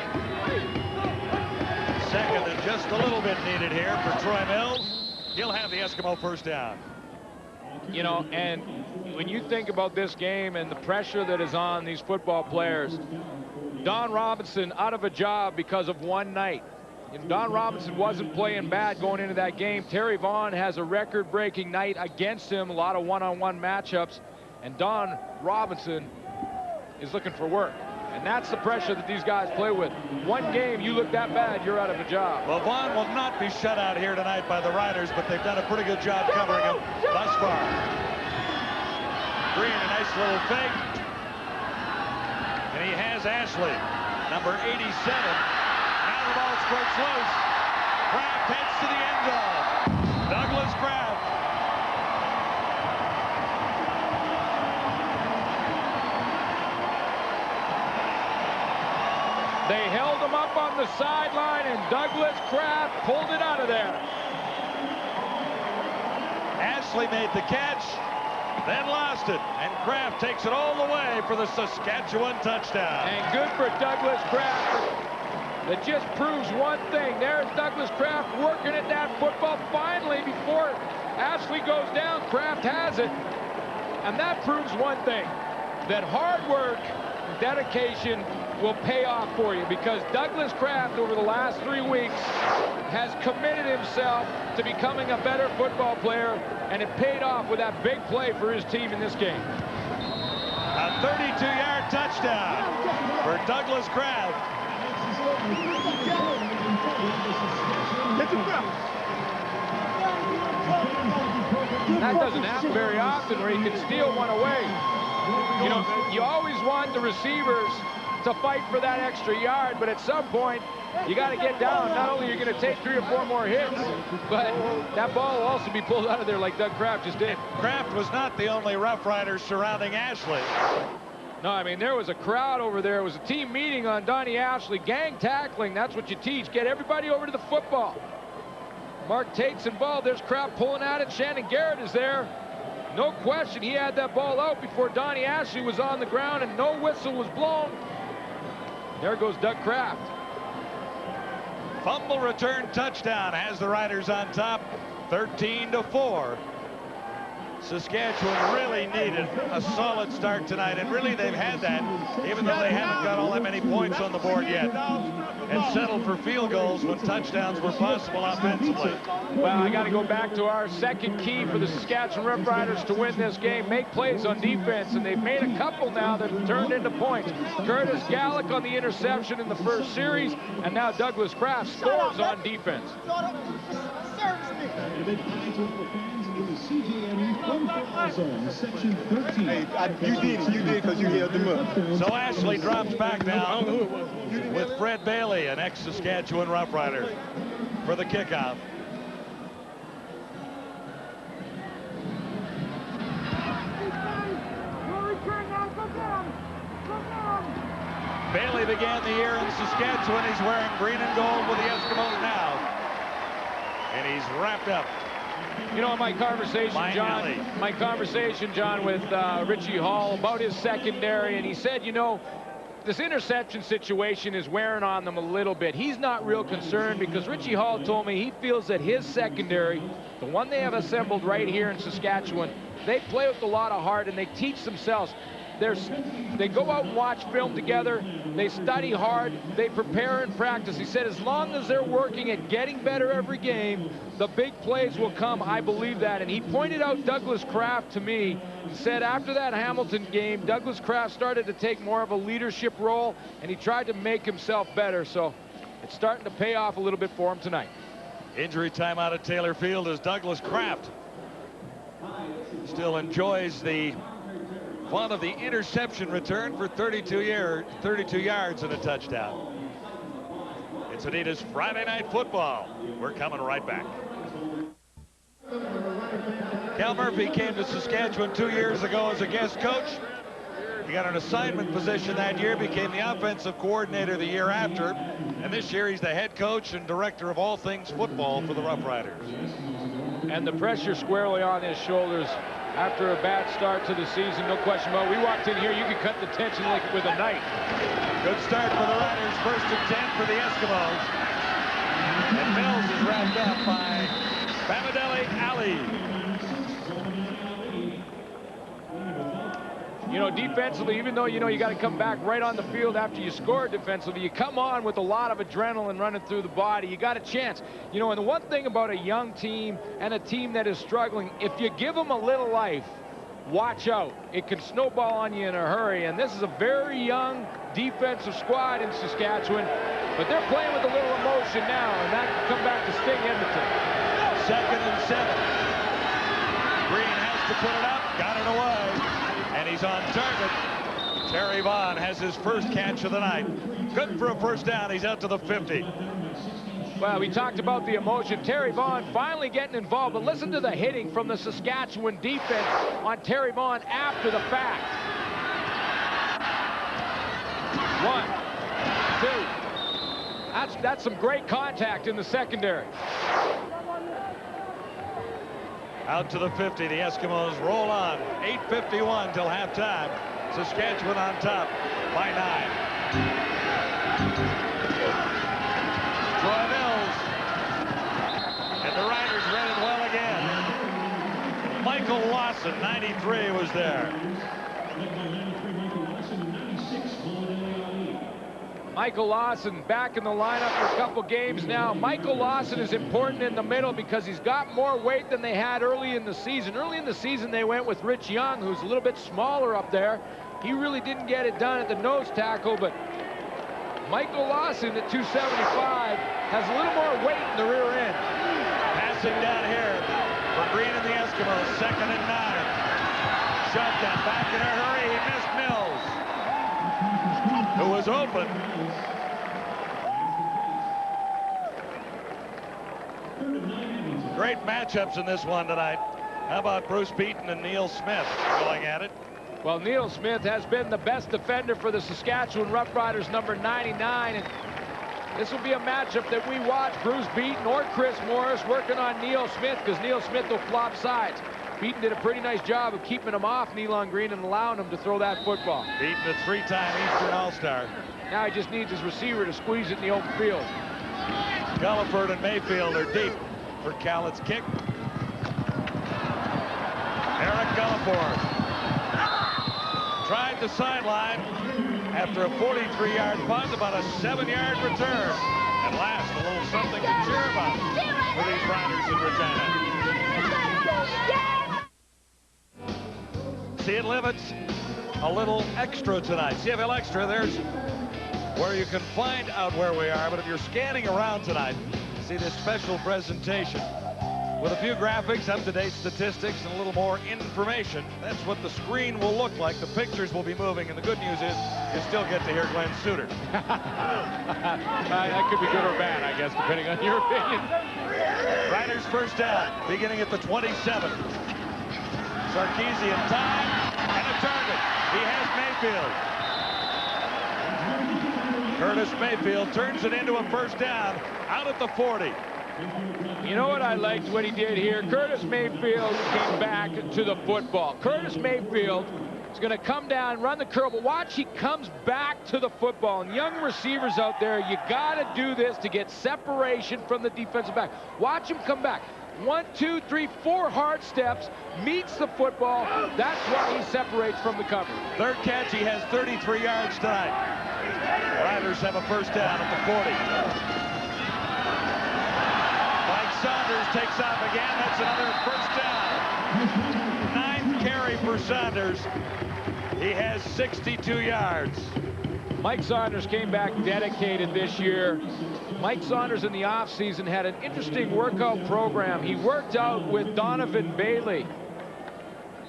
Second and just a little bit needed here for Troy Mills. He'll have the Eskimo first down. You know, and when you think about this game and the pressure that is on these football players, Don Robinson out of a job because of one night. And Don Robinson wasn't playing bad going into that game. Terry Vaughn has a record-breaking night against him, a lot of one-on-one matchups, and Don Robinson is looking for work. And that's the pressure that these guys play with. One game, you look that bad, you're out of a job. Well, Vaughn will not be shut out here tonight by the Riders, but they've done a pretty good job covering him thus far. Green, a nice little fake. And he has Ashley, number 87. Now the ball squirts loose. Kraft heads to the end zone. Douglas Kraft. him up on the sideline, and Douglas Kraft pulled it out of there. Ashley made the catch, then lost it, and Kraft takes it all the way for the Saskatchewan touchdown. And good for Douglas Kraft. That just proves one thing. There's Douglas Kraft working at that football. Finally, before Ashley goes down, Kraft has it. And that proves one thing, that hard work, dedication will pay off for you, because Douglas Kraft over the last 3 weeks has committed himself to becoming a better football player, and it paid off with that big play for his team in this game. A 32-yard touchdown for Douglas Kraft. That doesn't happen very often where he can steal one away. You know, you always want the receivers to fight for that extra yard, but at some point, you got to get down. Not only are you going to take 3 or 4 more hits, but that ball will also be pulled out of there like Doug Kraft just did. Kraft was not the only Rough Rider surrounding Ashley. No, I mean, there was a crowd over there. It was a team meeting on Donnie Ashley. Gang tackling, that's what you teach. Get everybody over to the football. Mark Tate's involved. There's Kraft pulling at it. Shannon Garrett is there. No question, he had that ball out before Donnie Ashley was on the ground, and no whistle was blown. There goes Doug Kraft. Fumble return touchdown has the Riders on top, 13-4. Saskatchewan really needed a solid start tonight, and really they've had that, even though they haven't got all that many points on the board yet, and settled for field goals when touchdowns were possible offensively. Well, I got to go back to our second key for the Saskatchewan Roughriders to win this game. Make plays on defense, and they've made a couple now that have turned into points. Curtis Gallick on the interception in the first series, and now Douglas Kraft scores on defense. You did because you held them up. So Ashley drops back now with Fred Bailey, an ex-Saskatchewan Roughrider, for the kickoff. Bailey began the year in Saskatchewan. He's wearing green and gold with the Eskimos now. And he's wrapped up. You know, my conversation, John, with Richie Hall about his secondary, and he said, you know, this interception situation is wearing on them a little bit. He's not real concerned because Richie Hall told me he feels that his secondary, the one they have assembled right here in Saskatchewan, they play with a lot of heart and they teach themselves. They go out and watch film together. They study hard. They prepare and practice. He said as long as they're working at getting better every game, the big plays will come. I believe that. And he pointed out Douglas Kraft to me. He said after that Hamilton game, Douglas Kraft started to take more of a leadership role, and he tried to make himself better. So it's starting to pay off a little bit for him tonight. Injury time out at Taylor Field as Douglas Kraft still enjoys the fun of the interception return for 32 yards and a touchdown. It's Adidas Friday Night Football. We're coming right back. Cal Murphy came to Saskatchewan 2 years ago as a guest coach. He got an assignment position that year, became the offensive coordinator the year after, and this year he's the head coach and director of all things football for the Roughriders. And the pressure squarely on his shoulders after a bad start to the season, no question about it. We walked in here, you could cut the tension like with a knife. Good start for the Riders, 1st and 10 for the Eskimos. And Mills is wrapped up by Bamadelli Ali. You know, defensively, even though you know you got to come back right on the field after you score defensively, you come on with a lot of adrenaline running through the body. You got a chance. You know, and the one thing about a young team and a team that is struggling, if you give them a little life, watch out. It can snowball on you in a hurry. And this is a very young defensive squad in Saskatchewan, but they're playing with a little emotion now, and that can come back to sting Edmonton. 2nd and 7. Green has to put it up, got it away. And he's on target. Terry Vaughn has his first catch of the night. Good for a first down. He's out to the 50. Well, we talked about the emotion. Terry Vaughn finally getting involved, but listen to the hitting from the Saskatchewan defense on Terry Vaughn after the fact. 1, 2, That's some great contact in the secondary. Out to the 50. The Eskimos roll on. 8:51 till halftime. Saskatchewan on top by 9. Troy Mills. And the Riders read it well again. Michael Lawson, 93, was there. Michael Lawson back in the lineup for a couple games now. Michael Lawson is important in the middle because he's got more weight than they had early in the season. Early in the season, they went with Rich Young, who's a little bit smaller up there. He really didn't get it done at the nose tackle, but Michael Lawson at 275 has a little more weight in the rear end. Passing down here for Green and the Eskimos. 2nd and 9. Shotgun back in a hurry. He missed Mills, who was open. Great matchups in this one tonight. How about Bruce Beaton and Neil Smith going at it? Well, Neil Smith has been the best defender for the Saskatchewan Roughriders, number 99. And this will be a matchup that we watch Bruce Beaton or Chris Morris working on Neil Smith, because Neil Smith will flop sides. Beaton did a pretty nice job of keeping him off Nealon Green and allowing him to throw that football. Beaton, a 3-time Eastern All-Star. Now he just needs his receiver to squeeze it in the open field. Gulliford and Mayfield are deep for Callett's kick. Eric Gulliford tried the sideline after a 43-yard punt, about a 7-yard return. And last, a little something to cheer about for these Riders in Regina. See it, Livets, a little extra tonight. CFL Extra, there's where you can find out where we are. But if you're scanning around tonight, see this special presentation with a few graphics, up-to-date statistics, and a little more information. That's what the screen will look like. The pictures will be moving, and the good news is you still get to hear Glenn Suter. That could be good or bad, I guess, depending on your opinion. Riders first down, beginning at the 27. Sarkisian time, and a target. He has Mayfield. Curtis Mayfield turns it into a first down out at the 40. You know what I liked what he did here? Curtis Mayfield came back to the football. Curtis Mayfield is going to come down, run the curl, but watch, he comes back to the football. And young receivers out there, you got to do this to get separation from the defensive back. Watch him come back. 1, 2, 3, 4 hard steps, meets the football. That's why he separates from the cover. Third catch, he has 33 yards tonight. Riders have a first down at the 40. Mike Saunders takes off again. That's another first down. 9th carry for Saunders. He has 62 yards. Mike Saunders came back dedicated this year. Mike Saunders in the offseason had an interesting workout program. He worked out with Donovan Bailey.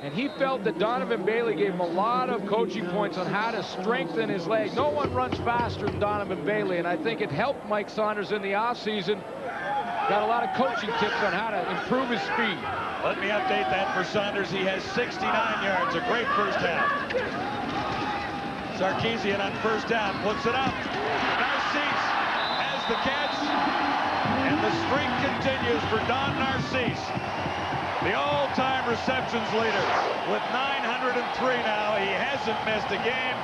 And he felt that Donovan Bailey gave him a lot of coaching points on how to strengthen his leg. No one runs faster than Donovan Bailey, and I think it helped Mike Saunders in the offseason. Got a lot of coaching tips on how to improve his speed. Let me update that for Saunders. He has 69 yards, a great first half. Sarkisian on first down, puts it up. Narcisse has the catch, and the streak continues for Don Narcisse, the all-time receptions leader with 903 now. He hasn't missed a game,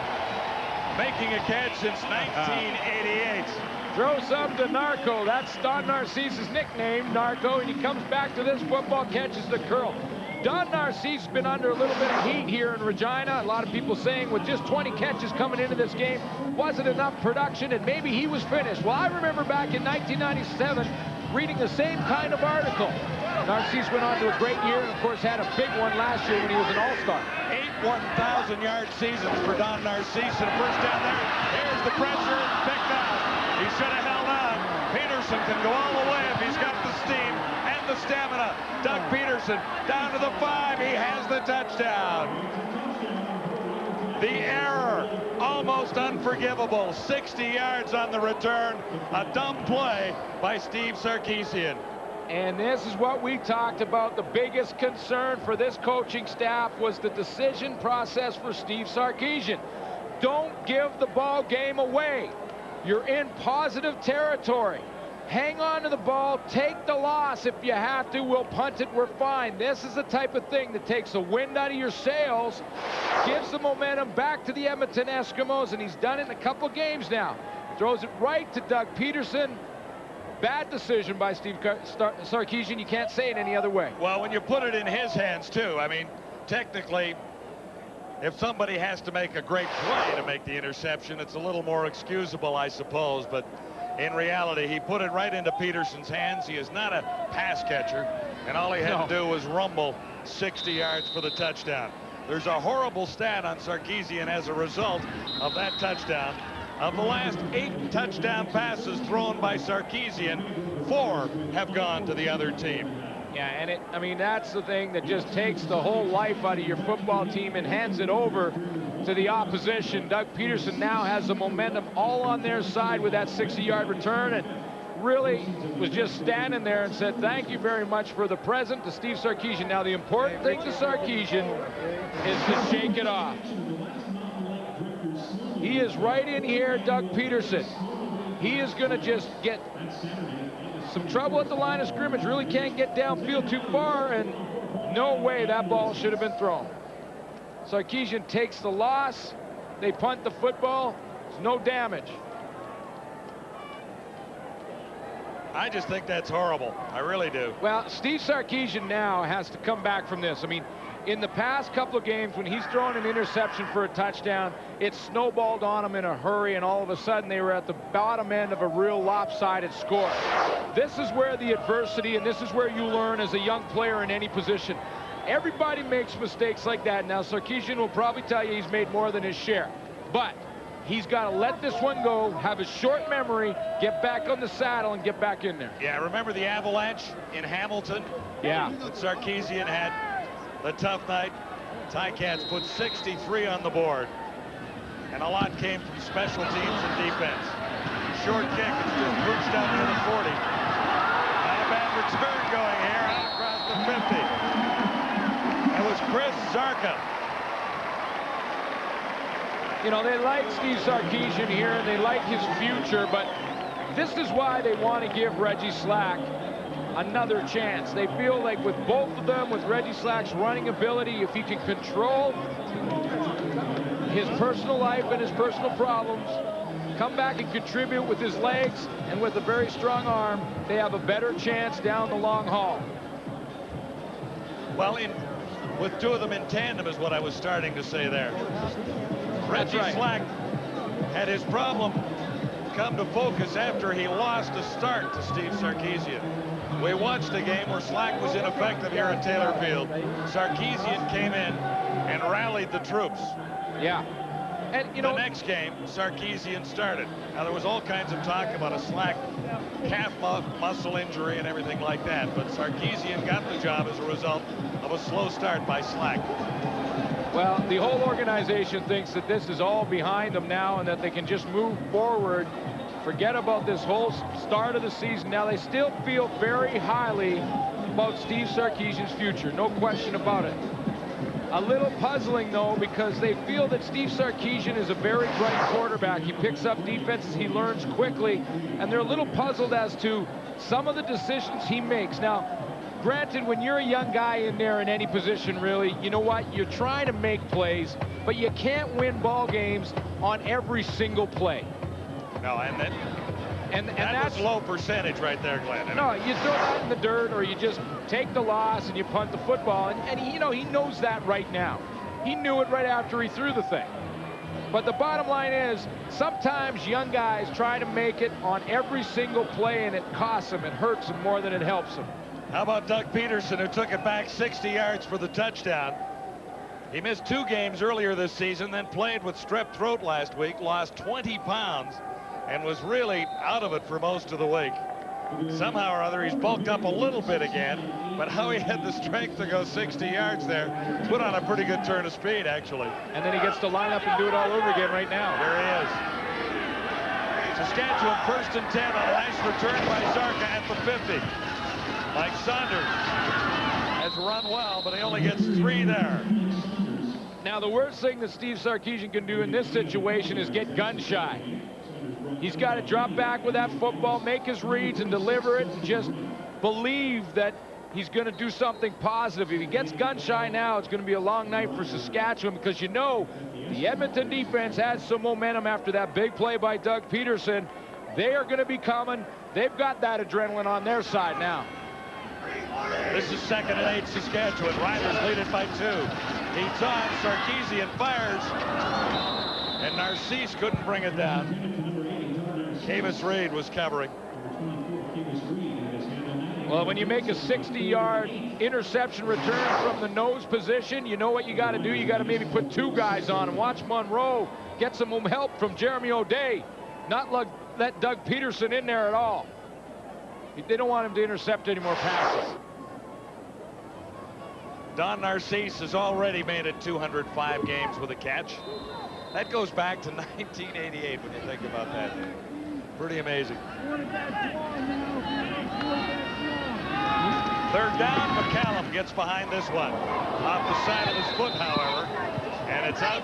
making a catch since 1988. Throw some to Narco. That's Don Narcisse's nickname, Narco, and he comes back to this football, catches the curl. Don Narcisse has been under a little bit of heat here in Regina. A lot of people saying with just 20 catches coming into this game, wasn't enough production, and maybe he was finished. Well, I remember back in 1997 reading the same kind of article. Narcisse went on to a great year, and of course had a big one last year when he was an all-star. 8 1,000-yard seasons for Don Narcisse, and a first down there. Here's the pressure, picked out. He should have held on. Peterson can go all the way if he's got the steam and the stamina. Doug Peterson down to the 5. He has the touchdown. The error, almost unforgivable. 60 yards on the return. A dumb play by Steve Sarkisian. And this is what we talked about. The biggest concern for this coaching staff was the decision process for Steve Sarkisian. Don't give the ball game away. You're in positive territory. Hang on to the ball, take the loss if you have to. We'll punt it, we're fine. This is the type of thing that takes the wind out of your sails, gives the momentum back to the Edmonton Eskimos, and he's done it in a couple games now. Throws it right to Doug Peterson. Bad decision by Steve Sarkisian. You can't say it any other way. Well, when you put it in his hands, too, I mean, technically, if somebody has to make a great play to make the interception, it's a little more excusable, I suppose, but in reality, he put it right into Peterson's hands. He is not a pass catcher, and all he had to do was rumble 60 yards for the touchdown. There's a horrible stat on Sarkisian as a result of that touchdown. Of the last 8 touchdown passes thrown by Sarkisian, 4 have gone to the other team. Yeah, and I mean, that's the thing that just takes the whole life out of your football team and hands it over to the opposition. Doug Peterson now has the momentum all on their side with that 60-yard return, and really was just standing there and said, thank you very much for the present to Steve Sarkisian. Now, the important thing to Sarkisian is to shake it off. He is right in here, Doug Peterson. He is going to just get some trouble at the line of scrimmage. Really can't get downfield too far, and no way that ball should have been thrown. Sarkisian takes the loss. They punt the football. There's no damage. I just think that's horrible. I really do. Well, Steve Sarkisian now has to come back from this. I mean, in the past couple of games, when he's thrown an interception for a touchdown, it snowballed on him in a hurry, and all of a sudden they were at the bottom end of a real lopsided score. This is where the adversity, and this is where you learn as a young player in any position. Everybody makes mistakes like that. Now, Sarkisian will probably tell you he's made more than his share, but he's got to let this one go, have a short memory, get back on the saddle, and get back in there. Yeah, remember the avalanche in Hamilton? Yeah. That Sarkisian had the tough night. Ticats put 63 on the board, and a lot came from special teams and defense. Short kick, it's just pooched out near the 40. Not a bad return going here, out across the 50. That was Chris Zarka. You know, they like Steve Sarkisian here, and they like his future, but this is why they want to give Reggie Slack another chance. They feel like with both of them, with Reggie Slack's running ability, if he can control his personal life and his personal problems, come back and contribute with his legs and with a very strong arm, they have a better chance down the long haul. Well, with 2 of them in tandem is what I was starting to say there. Reggie Slack had his problem come to focus after he lost a start to Steve Sarkisian. We watched the game where Slack was ineffective here at Taylor Field. Sarkisian came in and rallied the troops. Yeah. And, you know, the next game, Sarkisian started. Now, there was all kinds of talk about a Slack calf muscle injury and everything like that, but Sarkisian got the job as a result of a slow start by Slack. Well, the whole organization thinks that this is all behind them now and that they can just move forward, forget about this whole start of the season. Now, they still feel very highly about Steve Sarkisian's future, no question about it. A little puzzling, though, because they feel that Steve Sarkisian is a very bright quarterback. He picks up defenses, he learns quickly, and they're a little puzzled as to some of the decisions he makes. Now, granted, when you're a young guy in there in any position, really, you know what? You're trying to make plays, but you can't win ball games on every single play. No, and that's low percentage right there, Glenn. No, you throw that in the dirt, or you just take the loss and you punt the football. And he, you know, he knows that right now. He knew it right after he threw the thing. But the bottom line is, sometimes young guys try to make it on every single play, and it costs them. It hurts them more than it helps them. How about Doug Peterson, who took it back 60 yards for the touchdown? He missed 2 games earlier this season, then played with strep throat last week, lost 20 pounds, and was really out of it for most of the week. Somehow or other, he's bulked up a little bit again, but how he had the strength to go 60 yards there, put on a pretty good turn of speed, actually. And then he gets to line up and do it all over again right now. There he is. Saskatchewan 1st and 10 on a nice return by Zarka at the 50. Mike Saunders has run well, but he only gets 3 there. Now, the worst thing that Steve Sarkisian can do in this situation is get gun shy. He's got to drop back with that football, make his reads and deliver it, and just believe that he's going to do something positive. If he gets gun shy now, it's going to be a long night for Saskatchewan, because you know the Edmonton defense has some momentum after that big play by Doug Peterson. They are going to be coming. They've got that adrenaline on their side now. This is 2nd and 8 Saskatchewan. Riders lead it by 2. He's on. Sarkisian fires. And Narcisse couldn't bring it down. Kavis Reed was covering. Well, when you make a 60-yard interception return from the nose position, you know what you got to do. You got to maybe put 2 guys on and watch Monroe get some help from Jeremy O'Day. Not let Doug Peterson in there at all. They don't want him to intercept any more passes. Don Narcisse has already made it 205 games with a catch. That goes back to 1988 when you think about that. Pretty amazing. 3rd down, McCallum gets behind this one. Off the side of his foot, however. And it's out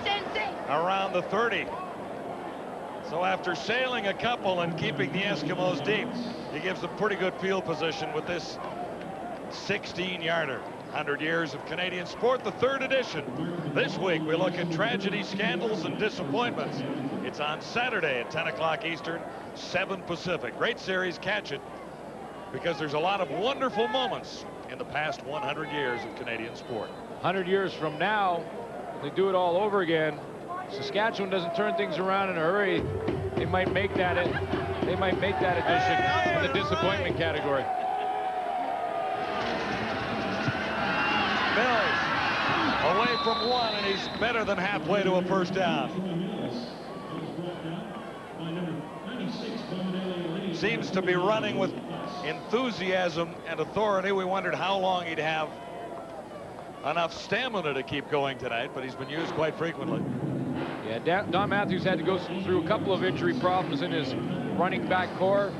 around the 30. So after sailing a couple and keeping the Eskimos deep, he gives them pretty good field position with this 16-yarder. 100 years of Canadian sport, the 3rd edition. This week we look at tragedy, scandals, and disappointments. It's on Saturday at 10 o'clock Eastern, 7 Pacific. Great series, catch it, because there's a lot of wonderful moments in the past 100 years of Canadian sport. 100 years from now, they do it all over again. Saskatchewan doesn't turn things around in a hurry. They might make that addition in the disappointment category. Mills away from 1, and he's better than halfway to a 1st down. Seems to be running with enthusiasm and authority. We wondered how long he'd have enough stamina to keep going tonight, but he's been used quite frequently. Yeah, Don Matthews had to go through a couple of injury problems in his running back core.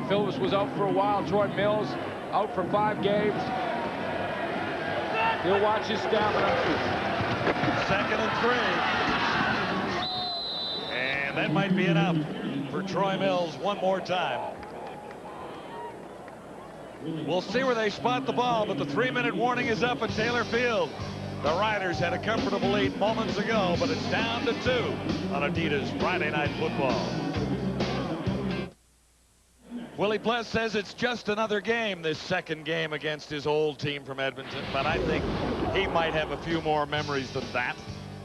Phillips was out for a while. Troy Mills out for 5 games. He'll watch his stamina. 2nd and 3. And that might be enough for Troy Mills one more time. We'll see where they spot the ball, but the 3-minute warning is up at Taylor Field. The Riders had a comfortable lead moments ago, but it's down to 2 on Adidas Friday Night Football. Willie Pless says it's just another game, this 2nd game against his old team from Edmonton, but I think he might have a few more memories than that.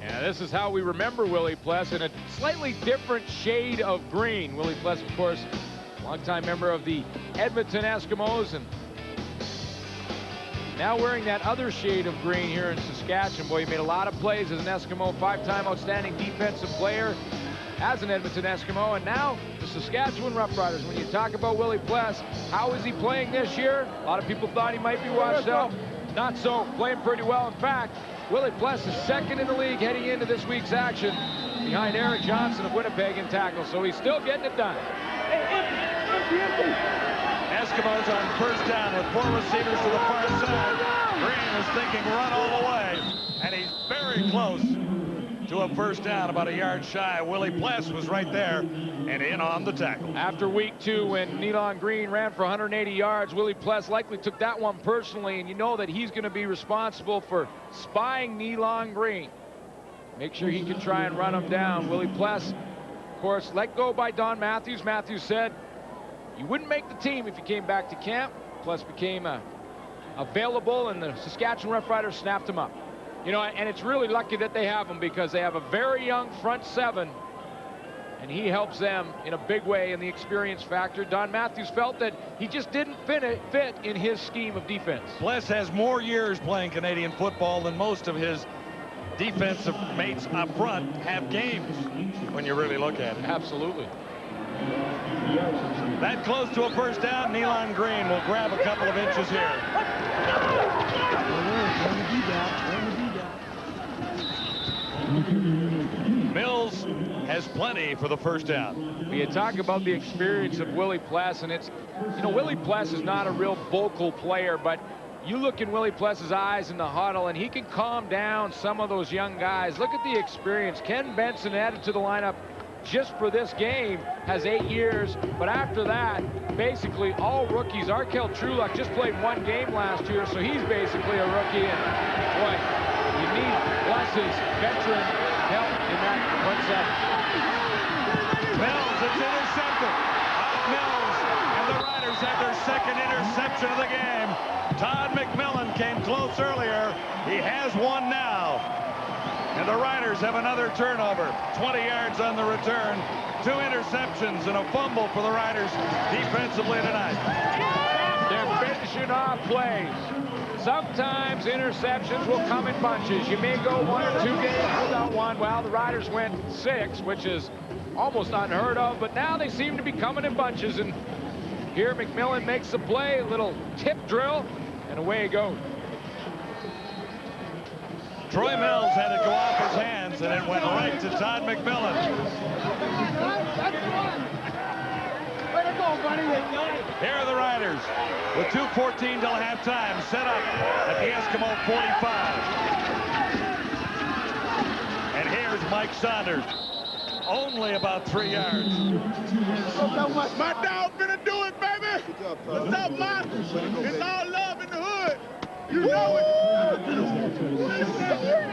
Yeah, this is how we remember Willie Pless, in a slightly different shade of green. Willie Pless, of course, longtime member of the Edmonton Eskimos, and now wearing that other shade of green here in Saskatchewan. Boy, he made a lot of plays as an Eskimo, 5-time outstanding defensive player as an Edmonton Eskimo, and now the Saskatchewan Roughriders. When you talk about Willie Pless, how is he playing this year? A lot of people thought he might be washed out. Not so, playing pretty well. In fact, Willie Pless is 2nd in the league heading into this week's action, behind Aaron Johnson of Winnipeg in tackles, so he's still getting it done. Eskimos on 1st down with 4 receivers to the far side. Green is thinking run all the way, and he's very close to a 1st down, about a yard shy. Willie Pless was right there and in on the tackle. After week 2, when Nealon Green ran for 180 yards, Willie Pless likely took that one personally, and you know that he's going to be responsible for spying Nealon Green. Make sure he can try and run him down. Willie Pless, of course, let go by Don Matthews. Matthews said you wouldn't make the team if you came back to camp. Pless became available, and the Saskatchewan Roughriders snapped him up. You know, and it's really lucky that they have him, because they have a very young front 7, and he helps them in a big way in the experience factor. Don Matthews felt that he just didn't fit in his scheme of defense. Pless has more years playing Canadian football than most of his defensive mates up front have games, when you really look at it. Absolutely. That close to a 1st down. Nealon Green will grab a couple of inches here. Mills has plenty for the 1st down. You talk about the experience of Willie Pless, and it's, you know, Willie Pless is not a real vocal player, but you look in Willie Pless's eyes in the huddle, and he can calm down some of those young guys. Look at the experience. Ken Benson added to the lineup just for this game has 8 years. But after that, basically all rookies. Arkell Truelock just played 1 game last year, so he's basically a rookie. And boy, you need Bless's veteran help in that 1 second. Mills, it's intercepted. Out Mills, and the Riders have their 2nd interception of the game. Todd McMillan came close earlier. He has 1 now. And the Riders have another turnover. 20 yards on the return. 2 interceptions and a fumble for the Riders defensively tonight. They're finishing off plays. Sometimes interceptions will come in bunches. You may go 1 or 2 games without one. Well, the Riders went 6, which is almost unheard of, but now they seem to be coming in bunches. And here McMillan makes the play, a little tip drill, and away it goes. Troy Mills had it go off his hands, and it went right to Todd McMillan. Here are the Riders with 2:14 till halftime, set up at the Eskimo 45. And here's Mike Saunders, only about 3 yards. My dog finna do it, baby. What's up, man? It's all love in the hood. You know it.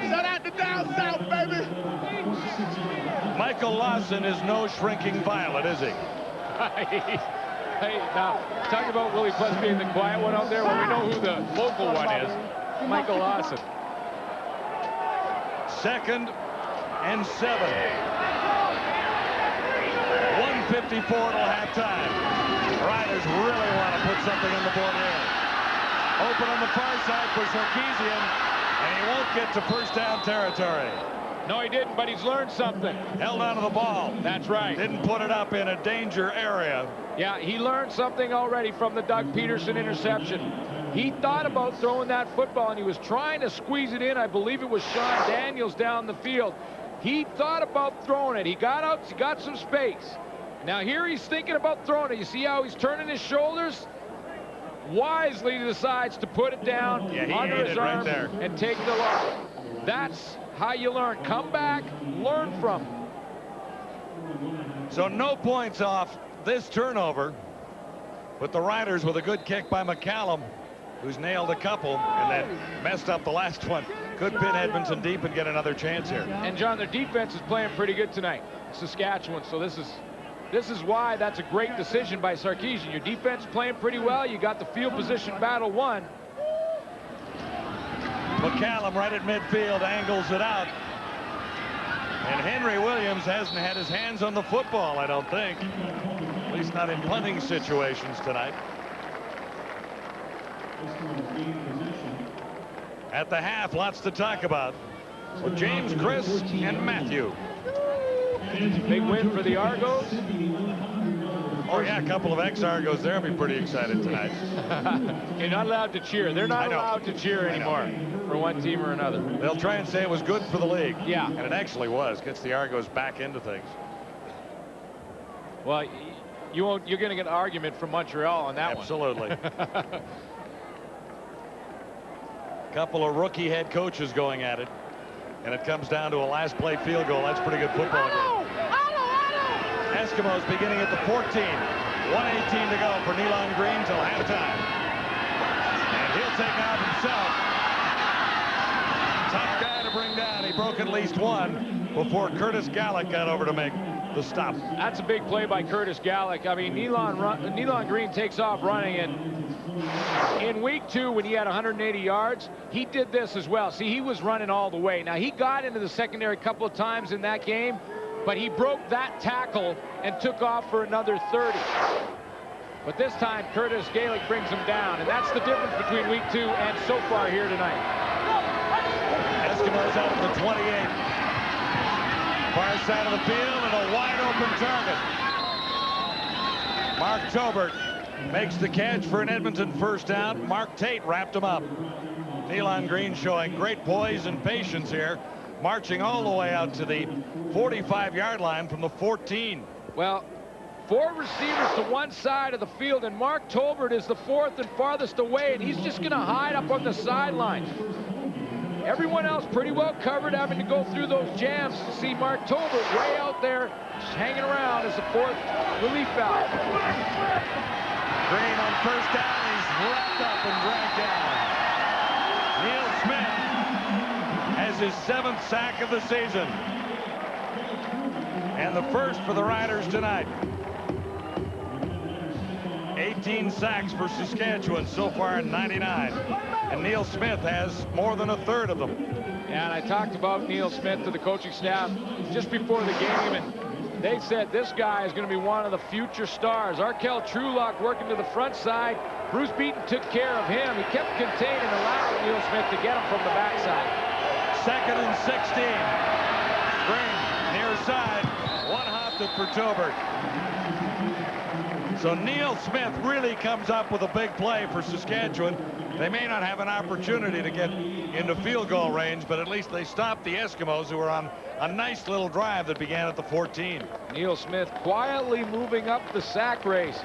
Shout out to down south, baby. Michael Lawson is no shrinking violet, is he? Hey, now, talking about Willie Plus being the quiet one out there, well, we know who the local one is. Michael Lawson. 2nd and 7. 1:54 till halftime. Riders really want to put something on the board here. Open on the far side for Sarkisian, and he won't get to first down territory. No, he didn't, but he's learned something. Held onto the ball. That's right. Didn't put it up in a danger area. Yeah, he learned something already from the Doug Peterson interception. He thought about throwing that football, and he was trying to squeeze it in. I believe it was Sean Daniels down the field. He thought about throwing it. He got out, he got some space. Now here he's thinking about throwing it. You see how he's turning his shoulders? Wisely decides to put it down under his arm and take the loss. That's how you learn. Come back, learn from it. So no points off this turnover, but the Riders with a good kick by McCallum, who's nailed a couple and then messed up the last one. Could pin Edmonton deep and get another chance here. And John, their defense is playing pretty good tonight, Saskatchewan. So this is why that's a great decision by Sarkisian. Your defense is playing pretty well. You got the field position battle won. McCallum right at midfield angles it out. And Henry Williams hasn't had his hands on the football, I don't think. At least not in punting situations tonight. At the half, lots to talk about with James, Chris, and Matthew. Big win for the Argos. Oh, yeah, a couple of ex-Argos there will be pretty excited tonight. You're not allowed to cheer. They're not allowed to cheer anymore for one team or another. They'll try and say it was good for the league. Yeah. And it actually was. Gets the Argos back into things. Well, you're going to get an argument from Montreal on that Absolutely. Couple of rookie head coaches going at it. And it comes down to a last play field goal. That's pretty good football game. Eskimos beginning at the 14. 1:18 to go for Nealon Green till halftime. And he'll take out himself. Tough guy to bring down. He broke at least one before Curtis Gallick got over to make the stop. That's a big play by Curtis Gallick. I mean, Nealon Green takes off running, and in week 2 when he had 180 yards, he did this as well. See, he was running all the way. Now, he got into the secondary a couple of times in that game, but he broke that tackle and took off for another 30. But this time, Curtis Gallick brings him down, and that's the difference between week 2 and so far here tonight. Eskimos out of the 28. Far side of the field and a wide open target. Mark Tobert makes the catch for an Edmonton first down. Mark Tate wrapped him up. Nealon Green showing great poise and patience here, marching all the way out to the 45-yard line from the 14. Well, 4 receivers to one side of the field, and Mark Tolbert is the 4th and farthest away, and he's just going to hide up on the sideline. Everyone else pretty well covered, having to go through those jams to see Mark Tolbert way out there, just hanging around as the fourth relief valve. Green on first down. He's wrapped up and dragged down. Neil Smith has his 7th sack of the season. And the first for the Riders tonight. 18 sacks for Saskatchewan so far in 99. And Neil Smith has more than a third of them. And I talked about Neil Smith to the coaching staff just before the game, and they said this guy is going to be one of the future stars. Arkel Trulock working to the front side. Bruce Beaton took care of him. He kept contained and allowed Neil Smith to get him from the backside. 2nd and 16. Green near side. One hopped it for Tolbert. So Neil Smith really comes up with a big play for Saskatchewan. They may not have an opportunity to get into field goal range, but at least they stopped the Eskimos, who were on a nice little drive that began at the 14. Neil Smith quietly moving up the sack race.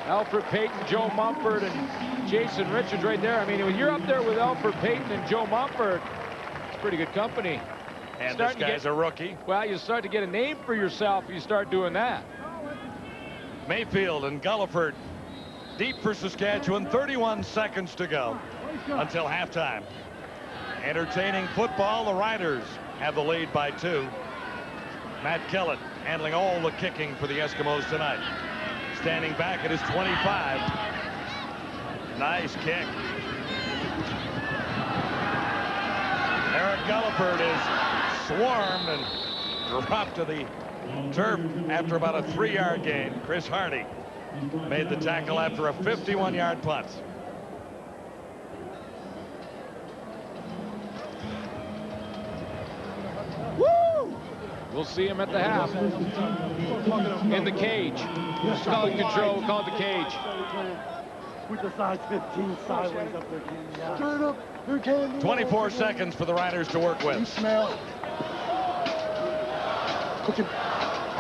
Alfred Payton, Joe Mumford, and Jason Richards right there. I mean, when you're up there with Alfred Payton and Joe Mumford, it's pretty good company. And this guy's a rookie. Well, you start to get a name for yourself if you start doing that. Mayfield and Gulliford deep for Saskatchewan. 31 seconds to go until halftime. Entertaining football. The Riders have the lead by 2. Matt Kellett handling all the kicking for the Eskimos tonight. Standing back at his 25. Nice kick. Eric Gulliford is swarmed and dropped to the turf after about a 3-yard gain. Chris Hardy made the tackle after a 51-yard punt. Woo! We'll see him at the half. In the cage. Skull control, we'll call it the cage. With the size 15 sideways up there, yeah. Straight up, there can 24 seconds for the Riders to work with. You smell. Cook him.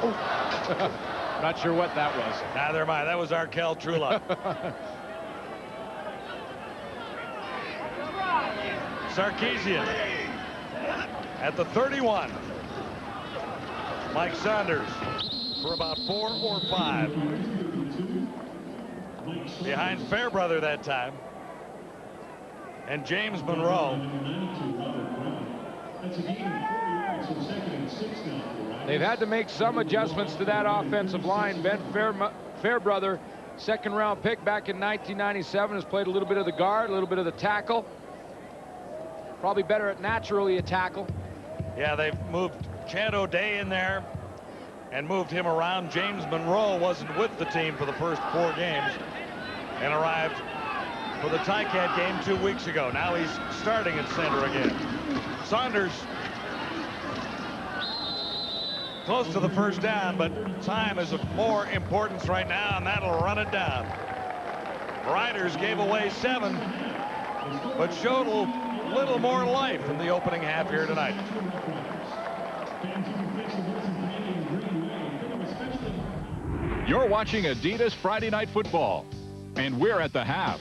Oh. Not sure what that was. Neither am I. That was Arkel Trulock. Sarkisian at the 31. Mike Saunders for about 4 or 5. Behind Fairbrother that time. And James Monroe. They've had to make some adjustments to that offensive line. Ben Fairbrother, 2nd-round pick back in 1997, has played a little bit of the guard, a little bit of the tackle. Probably better at naturally a tackle. Yeah, they've moved Chad O'Day in there and moved him around. James Monroe wasn't with the team for the first 4 games and arrived for the Ticat game 2 weeks ago. Now he's starting at center again. Saunders close to the first down, but time is of more importance right now, and that'll run it down. Riders gave away 7, but showed a little more life in the opening half here tonight. You're watching Adidas Friday Night Football, and we're at the half.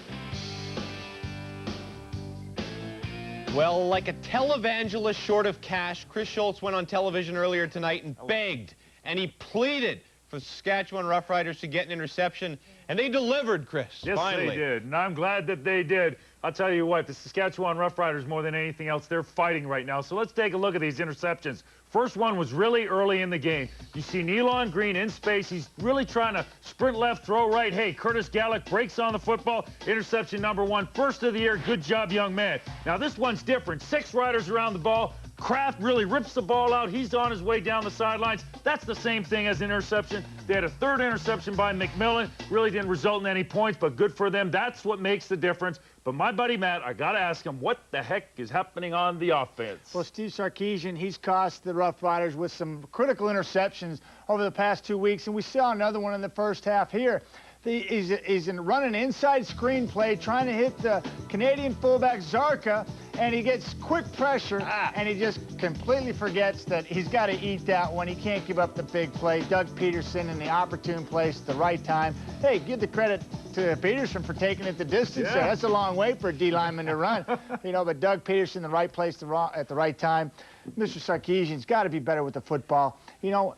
Well, like a televangelist short of cash, Chris Schultz went on television earlier tonight and begged and he pleaded for the Saskatchewan Roughriders to get an interception, and they delivered, Chris. Yes, finally. they did, and I'm glad that they did. I'll tell you what, the Saskatchewan Roughriders, more than anything else, they're fighting right now. So let's take a look at these interceptions. First one was really early in the game. You see Neilon Green in space. He's really trying to sprint left, throw right. Hey, Curtis Gallick breaks on the football. Interception number 1. First of the year. Good job, young man. Now, this one's different. 6 riders around the ball. Kraft really rips the ball out. He's on his way down the sidelines. That's the same thing as an interception. They had a 3rd interception by McMillan. Really didn't result in any points, but good for them. That's what makes the difference. But my buddy Matt, I got to ask him, what the heck is happening on the offense? Well, Steve Sarkisian, he's cost the Roughriders with some critical interceptions over the past 2 weeks, and we saw another one in the first half here. He's running inside screen play, trying to hit the Canadian fullback Zarka, and he gets quick pressure, and he just completely forgets that he's got to eat that one. He can't give up the big play. Doug Peterson in the opportune place at the right time. Hey, give the credit to Peterson for taking it the distance. Yeah. That's a long way for a D lineman to run. You know, but Doug Peterson in the right place at the right time. Mr. Sarkisian's got to be better with the football. You know,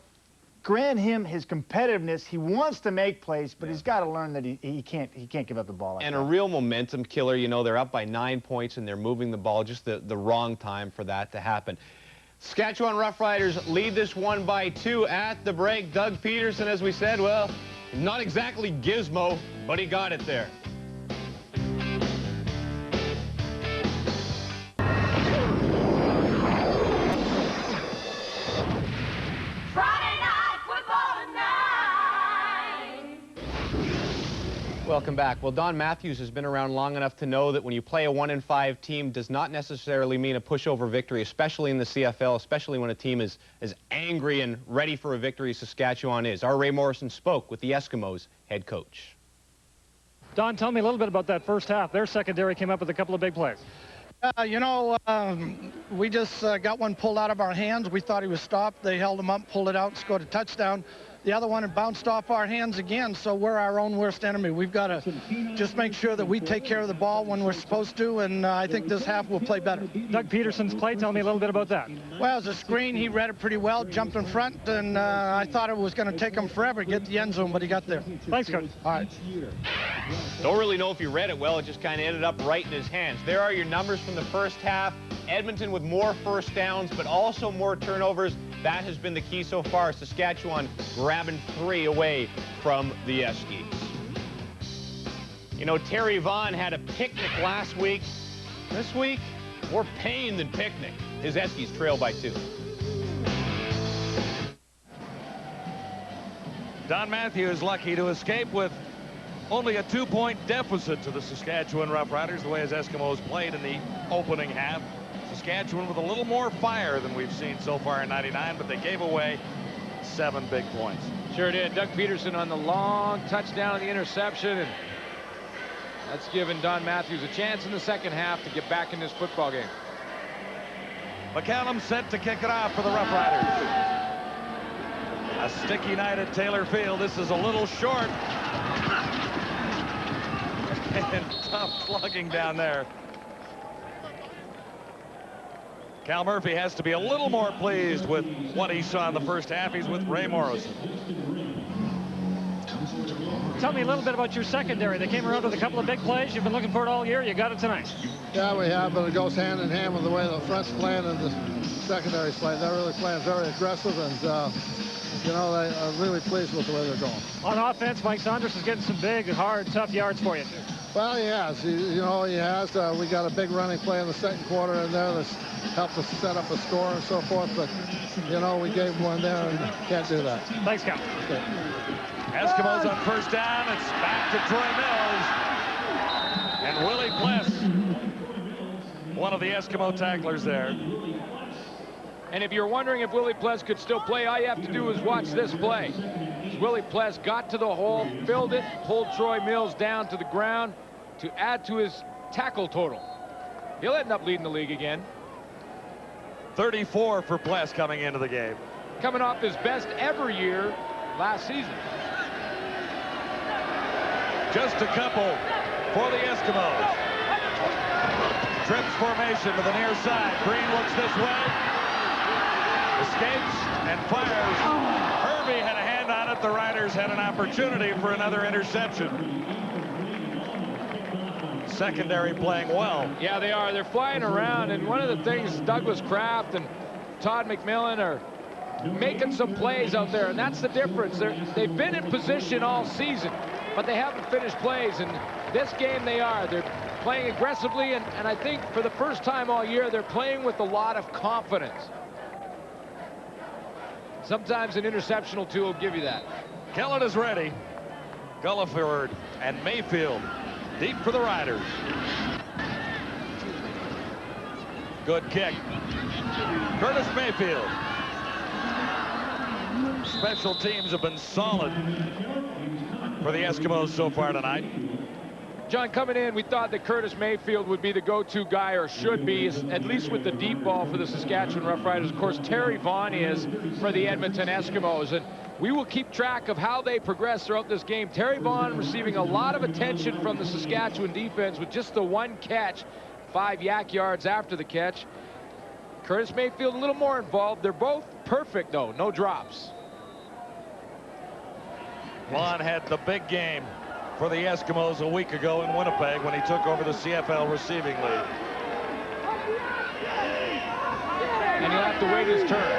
grant him his competitiveness. He wants to make plays, but he's got to learn that he can't give up the ball like and that. A real momentum killer. You know, they're up by 9 points and they're moving the ball, just the wrong time for that to happen. Saskatchewan Roughriders lead this one by 2 at the break. Doug Peterson, as we said, well, not exactly gizmo, but he got it there. Welcome back. Well, Don Matthews has been around long enough to know that when you play a 1-5 team does not necessarily mean a pushover victory, especially in the CFL, especially when a team is as angry and ready for a victory as Saskatchewan is. Our Ray Morrison spoke with the Eskimos head coach. Don, tell me a little bit about that first half. Their secondary came up with a couple of big plays. We just got one pulled out of our hands. We thought he was stopped. They held him up, pulled it out, scored a touchdown. The other one had bounced off our hands again, so we're our own worst enemy. We've got to just make sure that we take care of the ball when we're supposed to, and I think this half will play better. Doug Peterson's play, tell me a little bit about that. Well, as a screen, he read it pretty well, jumped in front, and I thought it was going to take him forever to get to the end zone, but he got there. Thanks, Coach. All right. Don't really know if he read it well. It just kind of ended up right in his hands. There are your numbers from the first half. Edmonton with more first downs, but also more turnovers. That has been the key so far. Saskatchewan grabbing 3 away from the Eskies. You know, Terry Vaughn had a picnic last week. This week, more pain than picnic. His Eskies trail by 2. Don Matthews lucky to escape with only a 2-point deficit to the Saskatchewan Roughriders, the way his Eskimos played in the opening half. Saskatchewan with a little more fire than we've seen so far in 99, but they gave away 7 big points. Sure did. Doug Peterson on the long touchdown and the interception, and that's given Don Matthews a chance in the second half to get back in this football game. McCallum set to kick it off for the Roughriders. A sticky night at Taylor Field. This is a little short. And tough slugging down there. Cal Murphy has to be a little more pleased with what he saw in the first half. He's with Ray Morrison. Tell me a little bit about your secondary. They came around with a couple of big plays. You've been looking for it all year. You got it tonight. Yeah, we have, but it goes hand in hand with the way the front's playing and the secondary's playing. They're really playing very aggressive, and you know, I'm really pleased with the way they're going. On offense, Mike Saunders is getting some big, hard, tough yards for you. Well, he has. You know, he has. We got a big running play in the second quarter in there that's helped us set up a score and so forth, but, you know, we gave him one there and can't do that. Thanks, Cal. Okay. Eskimos on first down. It's back to Troy Mills. And Willie Pless, one of the Eskimo tacklers there. And if you're wondering if Willie Pless could still play, all you have to do is watch this play. Willie Pless got to the hole, filled it, pulled Troy Mills down to the ground to add to his tackle total. He'll end up leading the league again. 34 for Pless coming into the game. Coming off his best ever year last season. Just a couple for the Eskimos. Trips formation to the near side. Green looks this way. Escapes and fires. Hervey had a hand on it. The Riders had an opportunity for another interception. Secondary playing well. Yeah, they are. They're flying around, and one of the things Douglas Kraft and Todd McMillan are making some plays out there, and that's the difference. They've been in position all season, but they haven't finished plays, and this game they are. They're playing aggressively, and I think for the first time all year, they're playing with a lot of confidence. Sometimes an interception or two will give you that. Kellen is ready. Gulliford and Mayfield deep for the Riders. Good kick. Curtis Mayfield. Special teams have been solid. for the Eskimos so far tonight. John, coming in, we thought that Curtis Mayfield would be the go-to guy, or should be, at least with the deep ball for the Saskatchewan Roughriders. Of course, Terry Vaughn is for the Edmonton Eskimos, and we will keep track of how they progress throughout this game. Terry Vaughn receiving a lot of attention from the Saskatchewan defense with just the one catch, 5 yak yards after the catch. Curtis Mayfield a little more involved. They're both perfect, though, no drops. Vaughn had the big game for the Eskimos a week ago in Winnipeg when he took over the CFL receiving lead. And he'll have to wait his turn.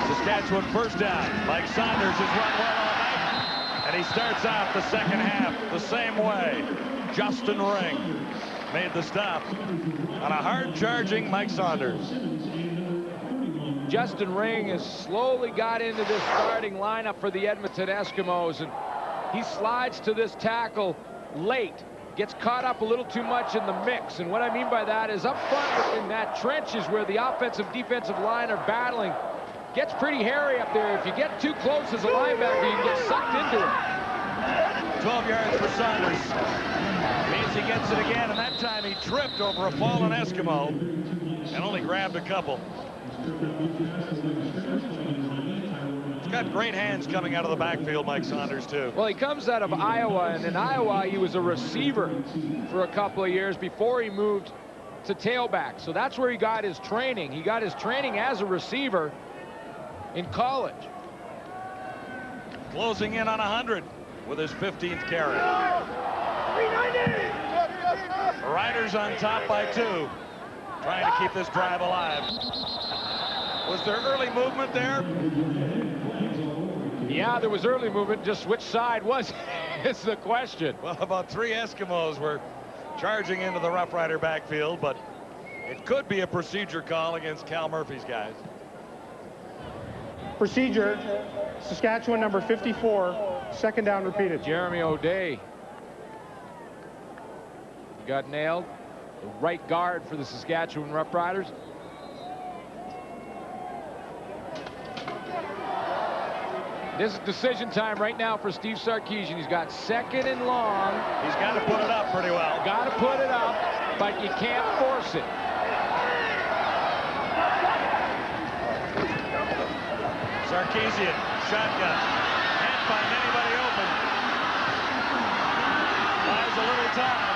Saskatchewan first down. Mike Saunders has run well all night, and he starts out the second half the same way. Justin Ring made the stop on a hard-charging Mike Saunders. Justin Ring has slowly got into this starting lineup for the Edmonton Eskimos, and he slides to this tackle late, gets caught up a little too much in the mix. And what I mean by that is up front in that trenches where the offensive defensive line are battling, gets pretty hairy up there. If you get too close as a linebacker, you can get sucked into it. 12 yards for Saunders. Means he gets it again, and that time he tripped over a fallen Eskimo and only grabbed a couple. He's got great hands coming out of the backfield, Mike Saunders, too. Well, he comes out of Iowa, and in Iowa he was a receiver for a couple of years before he moved to tailback. So that's where he got his training. He got his training as a receiver in college. Closing in on 100 with his 15th carry. The Riders on top by 2, trying to keep this drive alive. Was there early movement there? Yeah, there was early movement. Just which side was it's the question. Well, about 3 Eskimos were charging into the Rough Rider backfield, but it could be a procedure call against Cal Murphy's guys. Procedure, Saskatchewan number 54, second down repeated. Jeremy O'Day got nailed. The right guard for the Saskatchewan Roughriders. This is decision time right now for Steve Sarkisian. He's got second and long. He's got to put it up pretty well. Got to put it up, but you can't force it. Sarkisian, shotgun. Can't find anybody open. Buys a little time.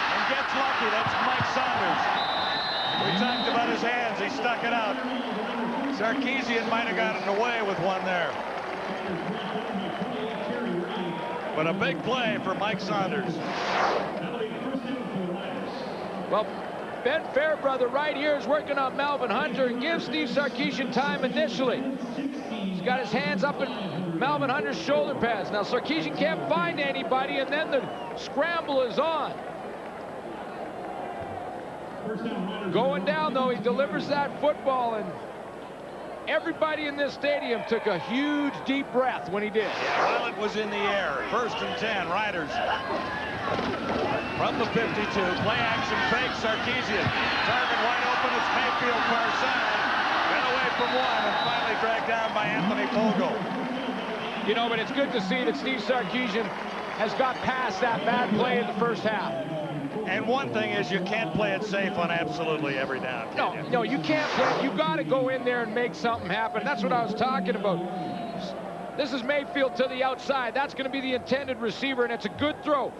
And gets lucky. That's Mike Saunders. We talked about his hands. He stuck it out. Sarkisian might have gotten away with one there. But a big play for Mike Saunders. Well, Ben Fairbrother right here is working on Melvin Hunter and gives Steve Sarkisian time initially. He's got his hands up in Melvin Hunter's shoulder pads. Now Sarkisian can't find anybody, and then the scramble is on. Going down, though, he delivers that football, and everybody in this stadium took a huge, deep breath when he did. Yeah, while it was in the air. 1st and 10, Riders. From the 52, play action fake, Sarkisian. Target wide open, it's Mayfield far side. Got away from one and finally dragged down by Anthony Fogle. You know, but it's good to see that Steve Sarkisian has got past that bad play in the first half. And one thing is you can't play it safe on absolutely every down. No, you can't play. You got to go in there and make something happen. That's what I was talking about. This is Mayfield to the outside. That's going to be the intended receiver, and it's a good throw.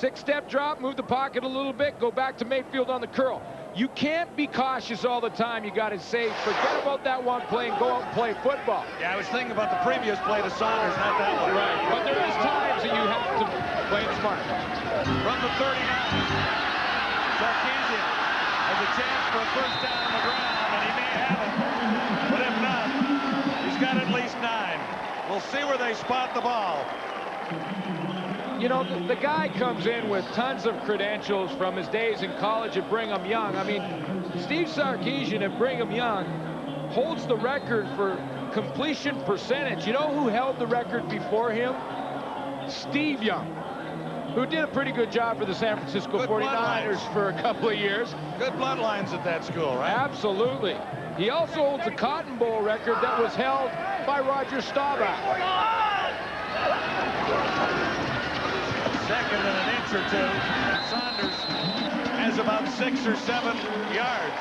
6-step drop, move the pocket a little bit, go back to Mayfield on the curl. You can't be cautious all the time. You got to say, forget about that one play and go out and play football. Yeah, I was thinking about the previous play to Saunders, not that one. Right, but there is times that you have to play it smart. From the 39, Sarkisian has a chance for a first down on the ground, and he may have it. But if not, he's got at least 9. We'll see where they spot the ball. You know, the guy comes in with tons of credentials from his days in college at Brigham Young. I mean, Steve Sarkisian at Brigham Young holds the record for completion percentage. You know who held the record before him? Steve Young. who did a pretty good job for the San Francisco 49ers for a couple of years. Good bloodlines at that school, right? Absolutely. He also holds a Cotton Bowl record that was held by Roger Staubach. Second and an inch or two. And Saunders has about 6 or 7 yards.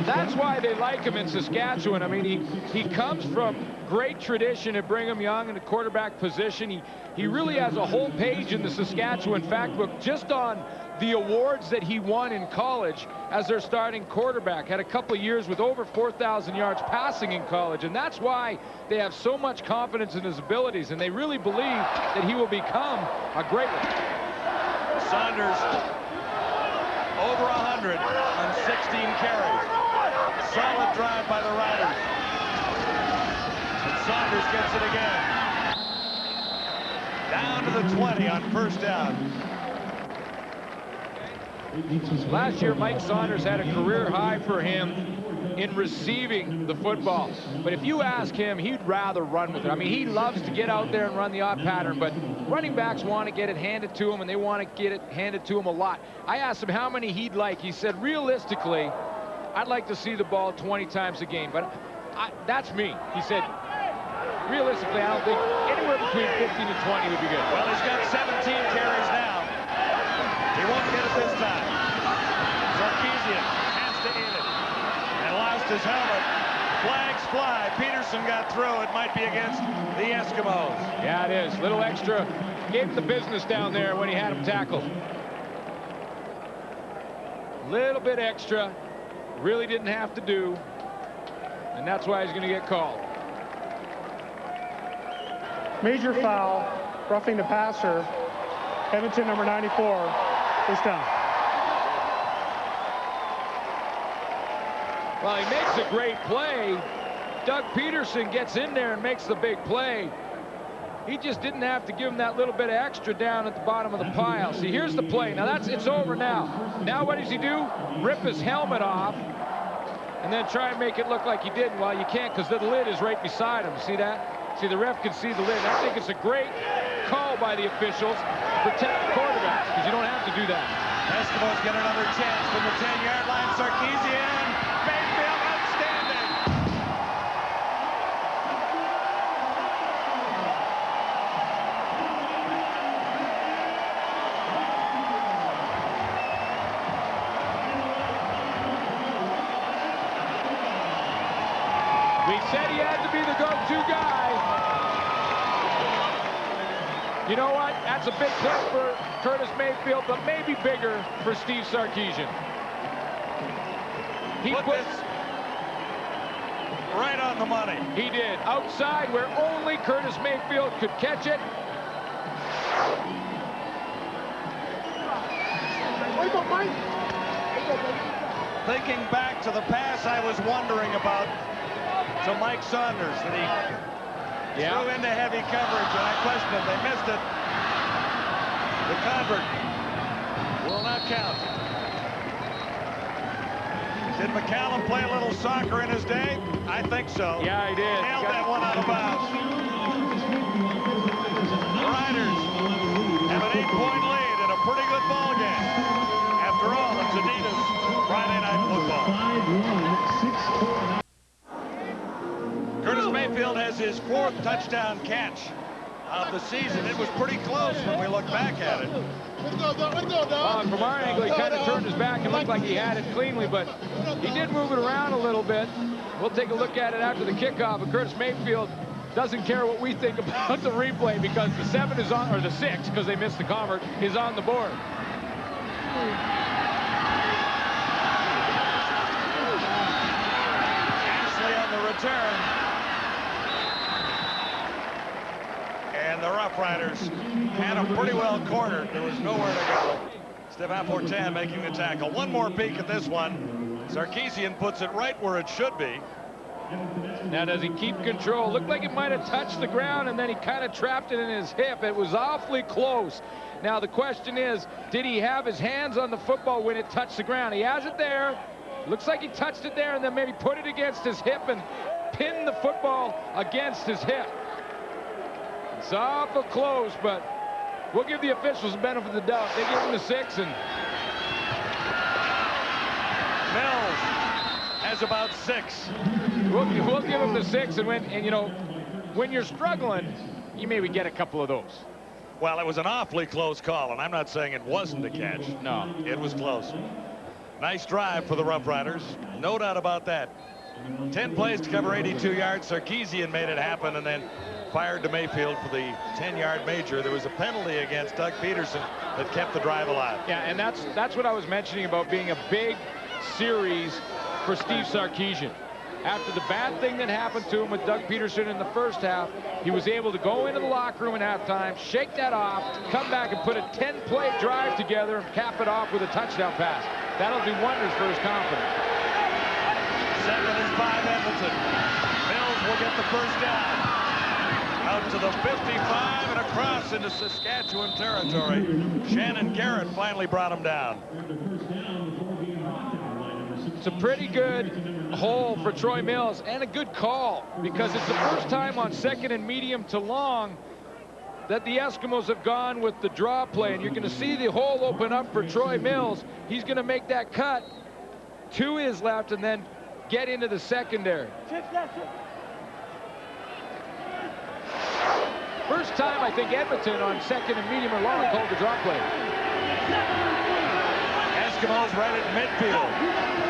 That's why they like him in Saskatchewan. I mean, he comes from great tradition at Brigham Young in the quarterback position. He really has a whole page in the Saskatchewan fact book just on the awards that he won in college as their starting quarterback. Had a couple of years with over 4,000 yards passing in college, and that's why they have so much confidence in his abilities, and they really believe that he will become a great one. Saunders over 100 on 16 carries. Solid drive by the Riders. And Saunders gets it again. Down to the 20 on first down. Last year, Mike Saunders had a career high for him in receiving the football. But if you ask him, he'd rather run with it. I mean, he loves to get out there and run the odd pattern, but running backs want to get it handed to him, and they want to get it handed to him a lot. I asked him how many he'd like. He said, realistically, I'd like to see the ball 20 times a game, but that's me. He said, realistically, I don't think anywhere between 15 and 20 would be good. Well, he's got 17 carries now. He won't get it this time. Sarkisian has to eat it and lost his helmet. Flags fly. Peterson got through. It might be against the Eskimos. Yeah, it is. Little extra. Gave him the business down there when he had him tackled. Little bit extra. Really didn't have to do. And that's why he's going to get called. Major foul, roughing the passer. Edmonton, number 94, is down. Well, he makes a great play. Doug Peterson gets in there and makes the big play. He just didn't have to give him that little bit of extra down at the bottom of the pile. See, here's the play. Now it's over now. Now what does he do? Rip his helmet off and then try and make it look like he didn't. Well, you can't because the lid is right beside him. See that? See, the ref can see the lid. I think it's a great call by the officials to protect the quarterbacks because you don't have to do that. Eskimos get another chance from the 10-yard line. Sarkisian. Mayfield, outstanding. We said he had to be the go-to guy. You know what? That's a big play for Curtis Mayfield, but maybe bigger for Steve Sarkisian. He put this right on the money. He did. Outside where only Curtis Mayfield could catch it. Thinking back to the pass I was wondering about to Mike Saunders that he threw into heavy coverage, and I questioned it. They missed it. The convert will not count. Did McCallum play a little soccer in his day? I think so. Yeah, he did. Nailed that one out of bounds. The Riders have an 8-point lead in a pretty good ball game. After all, it's Adidas Friday Night Football. Curtis Mayfield has his 4th touchdown catch of the season. It was pretty close when we look back at it. Well, from our angle, he kind of turned his back and looked like he had it cleanly, but he did move it around a little bit. We'll take a look at it after the kickoff, but Curtis Mayfield doesn't care what we think about the replay because the 7 is on, or the 6, because they missed the convert, is on the board. Ashley on the return. And the Roughriders had him pretty well cornered. There was nowhere to go. Stephane Fortin making the tackle. One more peek at this one. Sarkisian puts it right where it should be. Now, does he keep control? Looked like it might have touched the ground, and then he kind of trapped it in his hip. It was awfully close. Now, the question is, did he have his hands on the football when it touched the ground? He has it there. Looks like he touched it there and then maybe put it against his hip and pinned the football against his hip. It's awful close, but We'll give the officials the benefit of the doubt. They give him the 6, and Mills has about 6. we'll give him the 6, and you know, when you're struggling, you maybe get a couple of those. Well, it was an awfully close call, and I'm not saying it wasn't a catch. No. It was close. Nice drive for the Roughriders. No doubt about that. 10 plays to cover 82 yards. Sarkisian made it happen and then fired to Mayfield for the 10-yard major. There was a penalty against Doug Peterson that kept the drive alive. Yeah, and that's what I was mentioning about being a big series for Steve Sarkisian. After the bad thing that happened to him with Doug Peterson in the first half, he was able to go into the locker room at halftime, shake that off, come back and put a 10-play drive together and cap it off with a touchdown pass. That'll do wonders for his confidence. 2nd and 5 Edmonton. Mills will get the first down. Out to the 55 and across into Saskatchewan territory. Shannon Garrett finally brought him down. It's a pretty good hole for Troy Mills and a good call, because it's the first time on 2nd and medium to long that the Eskimos have gone with the draw play, and you're going to see the hole open up for Troy Mills. He's going to make that cut to his left and then get into the secondary. First time, I think, Edmonton on 2nd and medium or long called the draw play. Eskimos right at midfield.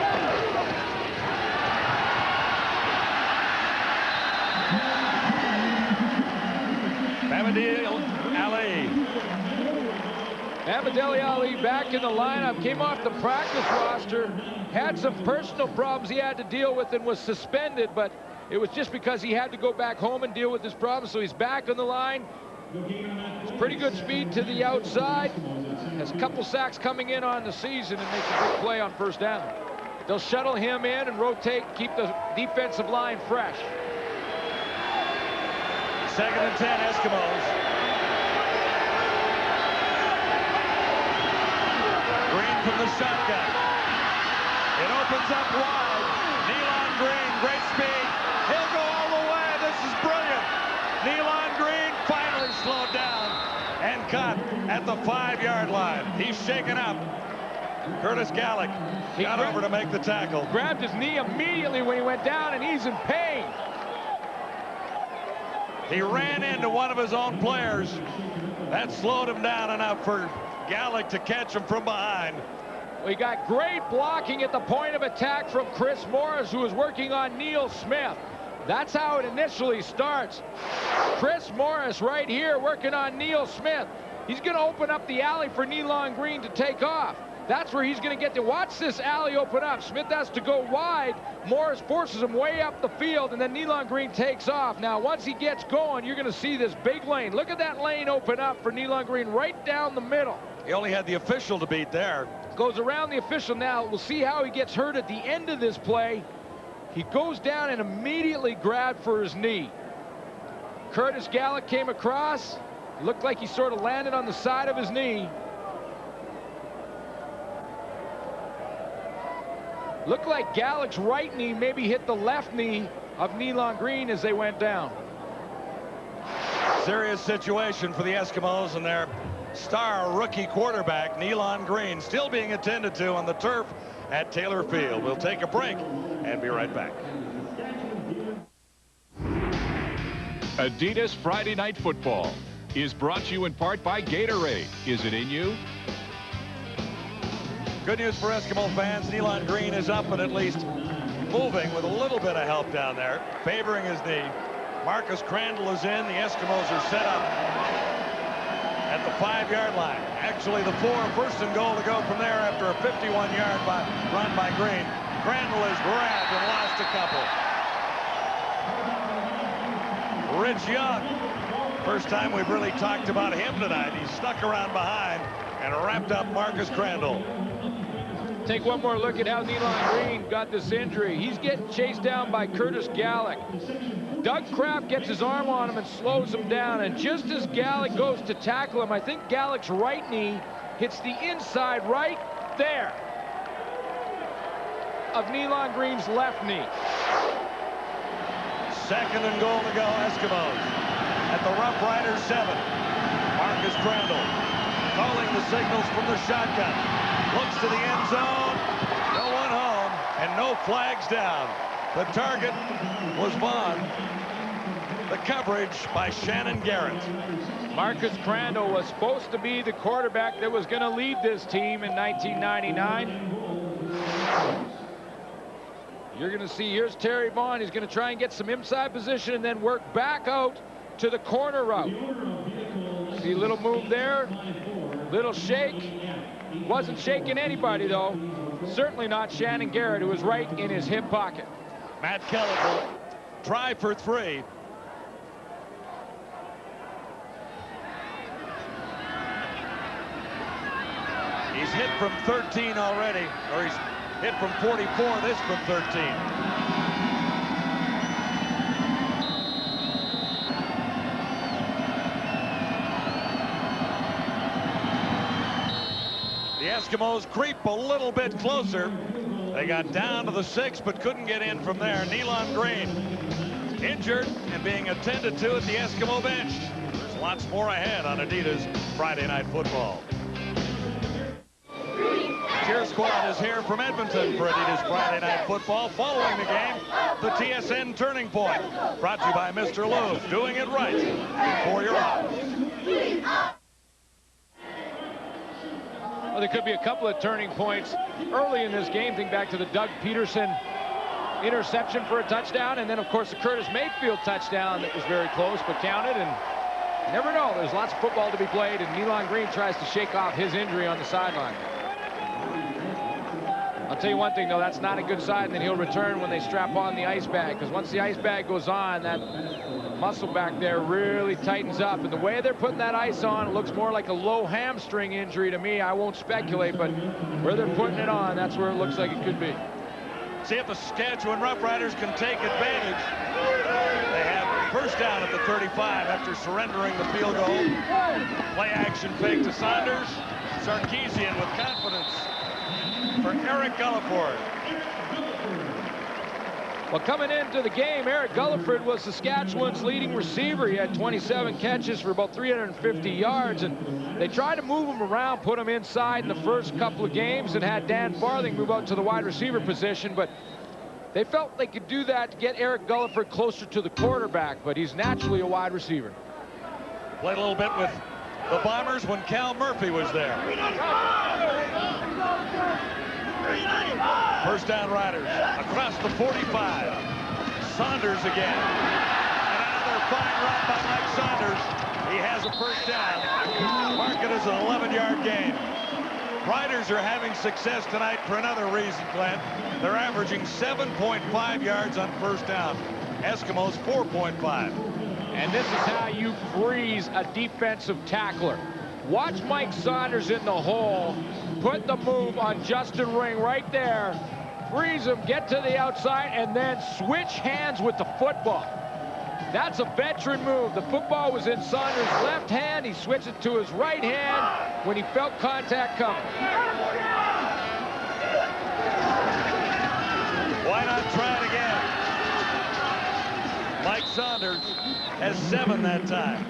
Abdel Ali back in the lineup, came off the practice roster, had some personal problems he had to deal with and was suspended, but it was just because he had to go back home and deal with his problems, so he's back on the line. It's pretty good speed to the outside. Has a couple sacks coming in on the season and makes a big play on first down. They'll shuttle him in and rotate, keep the defensive line fresh. 2nd and 10 Eskimos. Green from the shotgun. It opens up wide. Nealon Green, great speed. He'll go all the way. This is brilliant. Nealon Green finally slowed down and caught at the 5-yard line. He's shaken up. Curtis Gallick got over to make the tackle. Grabbed his knee immediately when he went down, and he's in pain. He ran into one of his own players. That slowed him down enough for Gallick to catch him from behind. We got great blocking at the point of attack from Chris Morris, who was working on Neil Smith. That's how it initially starts. Chris Morris right here working on Neil Smith. He's going to open up the alley for Nealon Green to take off. That's where he's going to get to. Watch this alley open up. Smith has to go wide. Morris forces him way up the field, and then Nealon Green takes off. Now, once he gets going, you're going to see this big lane. Look at that lane open up for Nealon Green right down the middle. He only had the official to beat there. Goes around the official now. We'll see how he gets hurt at the end of this play. He goes down and immediately grabbed for his knee. Curtis Gallick came across. Looked like he sort of landed on the side of his knee. Looked like Gallick's right knee maybe hit the left knee of Nealon Green as they went down. Serious situation for the Eskimos and their star rookie quarterback, Nealon Green, still being attended to on the turf at Taylor Field. We'll take a break and be right back. Adidas Friday Night Football is brought to you in part by Gatorade. Is it in you? Good news for Eskimo fans. Nealon Green is up and at least moving with a little bit of help down there, favoring his knee. Marcus Crandall is in. The Eskimos are set up at the 5-yard line. Actually, the 4, first and goal to go from there after a 51-yard run by Green. Crandall is grabbed and lost a couple. Rich Young, first time we've really talked about him tonight. He snuck around behind and wrapped up Marcus Crandall. Take one more look at how Nealon Green got this injury. He's getting chased down by Curtis Gallick. Doug Kraft gets his arm on him and slows him down, and just as Gallick goes to tackle him, I think Gallick's right knee hits the inside right there of Nealon Green's left knee. 2nd and goal to go, Eskimos at the Roughriders 7. Marcus Crandall calling the signals from the shotgun. Looks to the end zone. No one home and no flags down. The target was Vaughn. The coverage by Shannon Garrett. Marcus Crandall was supposed to be the quarterback that was going to lead this team in 1999. You're going to see, here's Terry Vaughn. He's going to try and get some inside position and then work back out to the corner route. See a little move there, little shake. Wasn't shaking anybody, though. Certainly not Shannon Garrett, who was right in his hip pocket. Matt Kellett will try for 3. He's hit from 13 already, or he's hit from 44, this from 13. The Eskimos creep a little bit closer. They got down to the 6, but couldn't get in from there. Nealon Green injured and being attended to at the Eskimo bench. There's lots more ahead on Adidas Friday Night Football. Cheer Squad is here from Edmonton for Adidas Friday Night Football. Following the game, the TSN Turning Point. Brought to you by Mr. Lou. Doing it right before you're out. Well, there could be a couple of turning points early in this game. Think back to the Doug Peterson interception for a touchdown, and then, of course, the Curtis Mayfield touchdown that was very close but counted. And you never know. There's lots of football to be played, and Nealon Green tries to shake off his injury on the sideline. I'll tell you one thing, though, that's not a good sign that he'll return when they strap on the ice bag, because once the ice bag goes on, that muscle back there really tightens up. And the way they're putting that ice on, it looks more like a low hamstring injury to me. I won't speculate, but where they're putting it on, that's where it looks like it could be. See if the Saskatchewan Roughriders can take advantage. They have first down at the 35 after surrendering the field goal. Play action fake to Saunders. Sarkisian with confidence for Eric Gulliford. Well, coming into the game, Eric Gulliford was Saskatchewan's leading receiver. He had 27 catches for about 350 yards, and they tried to move him around, put him inside in the first couple of games, and had Dan Farthing move out to the wide receiver position, but they felt they could do that to get Eric Gulliford closer to the quarterback, but he's naturally a wide receiver. Played a little bit with the Bombers when Cal Murphy was there. First down, Riders across the 45. Saunders again. And another fine run by Mike Saunders. He has a first down. Mark it as an 11-yard gain. Riders are having success tonight for another reason, Glenn. They're averaging 7.5 yards on first down. Eskimos 4.5. And this is how you freeze a defensive tackler. Watch Mike Saunders in the hole. Put the move on Justin Ring right there. Freeze him, get to the outside, and then switch hands with the football. That's a veteran move. The football was in Saunders' left hand. He switched it to his right hand when he felt contact coming. Why not try it again? Mike Saunders has 7 that time.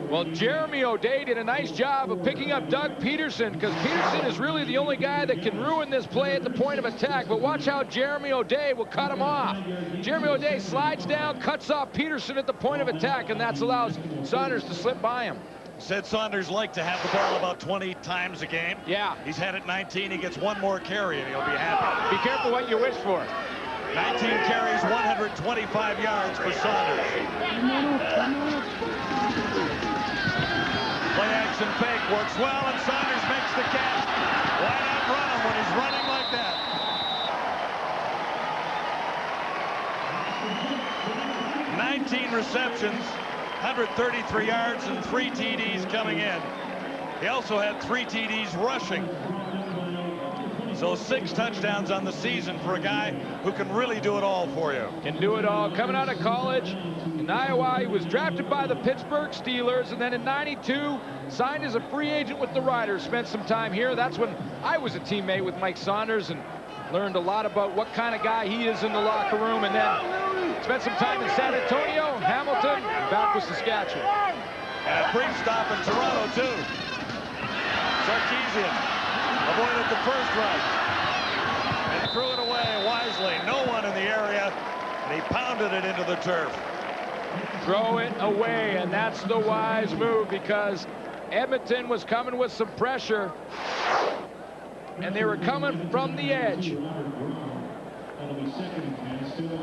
Well, Jeremy O'Day did a nice job of picking up Doug Peterson, because Peterson is really the only guy that can ruin this play at the point of attack. But watch how Jeremy O'Day will cut him off. Jeremy O'Day slides down, cuts off Peterson at the point of attack, and that allows Saunders to slip by him. Said Saunders liked to have the ball about 20 times a game. Yeah. He's had it 19. He gets one more carry, and he'll be happy. Be careful what you wish for. 19 carries, 125 yards for Saunders. Play action fake works well, and Saunders makes the catch. Why not run him when he's running like that? 19 receptions, 133 yards, and 3 TDs coming in. He also had 3 TDs rushing. So 6 touchdowns on the season for a guy who can really do it all for you. Can do it all. Coming out of college in Iowa, he was drafted by the Pittsburgh Steelers, and then in '92 signed as a free agent with the Riders. Spent some time here. That's when I was a teammate with Mike Saunders and learned a lot about what kind of guy he is in the locker room. And then spent some time in San Antonio, Hamilton, and back with Saskatchewan. And a brief stop in Toronto, too. Sarkisian avoided the first rush and threw it away wisely. No one in the area, and he pounded it into the turf. Throw it away, and that's the wise move because Edmonton was coming with some pressure, and they were coming from the edge.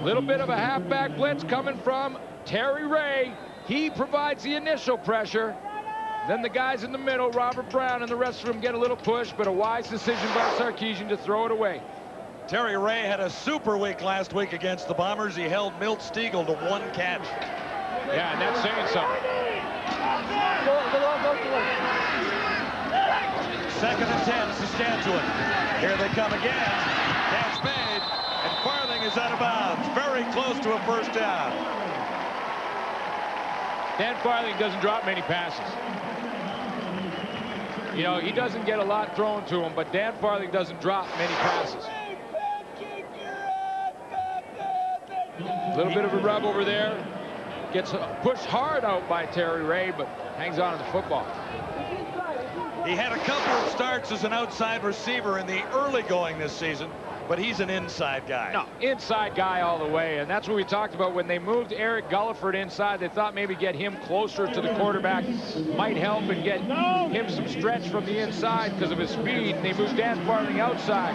Little bit of a halfback blitz coming from Terry Ray. He provides the initial pressure. Then the guys in the middle, Robert Brown and the rest of them, get a little push, but a wise decision by Sarkisian to throw it away. Terry Ray had a super week last week against the Bombers. He held Milt Stiegel to 1 catch. Yeah, and that's saying something. 2nd and 10, Saskatchewan. Here they come again. Catch made, and Farthing is out of bounds. Very close to a first down. Dan Farthing doesn't drop many passes. You know, he doesn't get a lot thrown to him, but Dan Farthing doesn't drop many passes. A little bit of a rub over there. Gets pushed hard out by Terry Ray, but hangs on to the football. He had a couple of starts as an outside receiver in the early going this season, but he's an inside guy. No, inside guy all the way, and that's what we talked about when they moved Eric Gulliford inside. They thought maybe get him closer to the quarterback might help and get him some stretch from the inside because of his speed, and they moved Dan Farthing outside.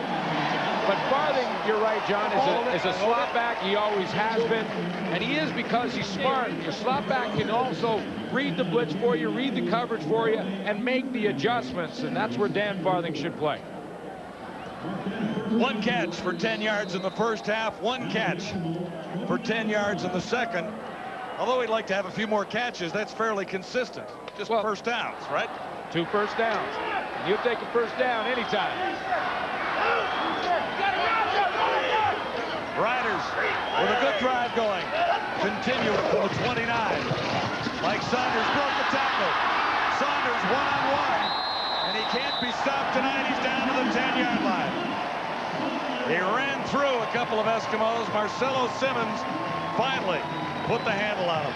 But Farthing, you're right, John, is a slot back. He always has been, and he is because he's smart. Your slot back can also read the blitz for you, read the coverage for you, and make the adjustments, and that's where Dan Farthing should play. 1 catch for 10 yards in the first half, 1 catch for 10 yards in the second. Although he'd like to have a few more catches, that's fairly consistent. Just first downs, right? 2 first downs. You'll take a first down anytime. Riders with a good drive going. Continuing from the 29. Mike Saunders broke the tackle. Saunders one-on-one. And he can't be stopped tonight. He's down to the 10-yard line. He ran through a couple of Eskimos. Marcelo Simmons finally put the handle on him.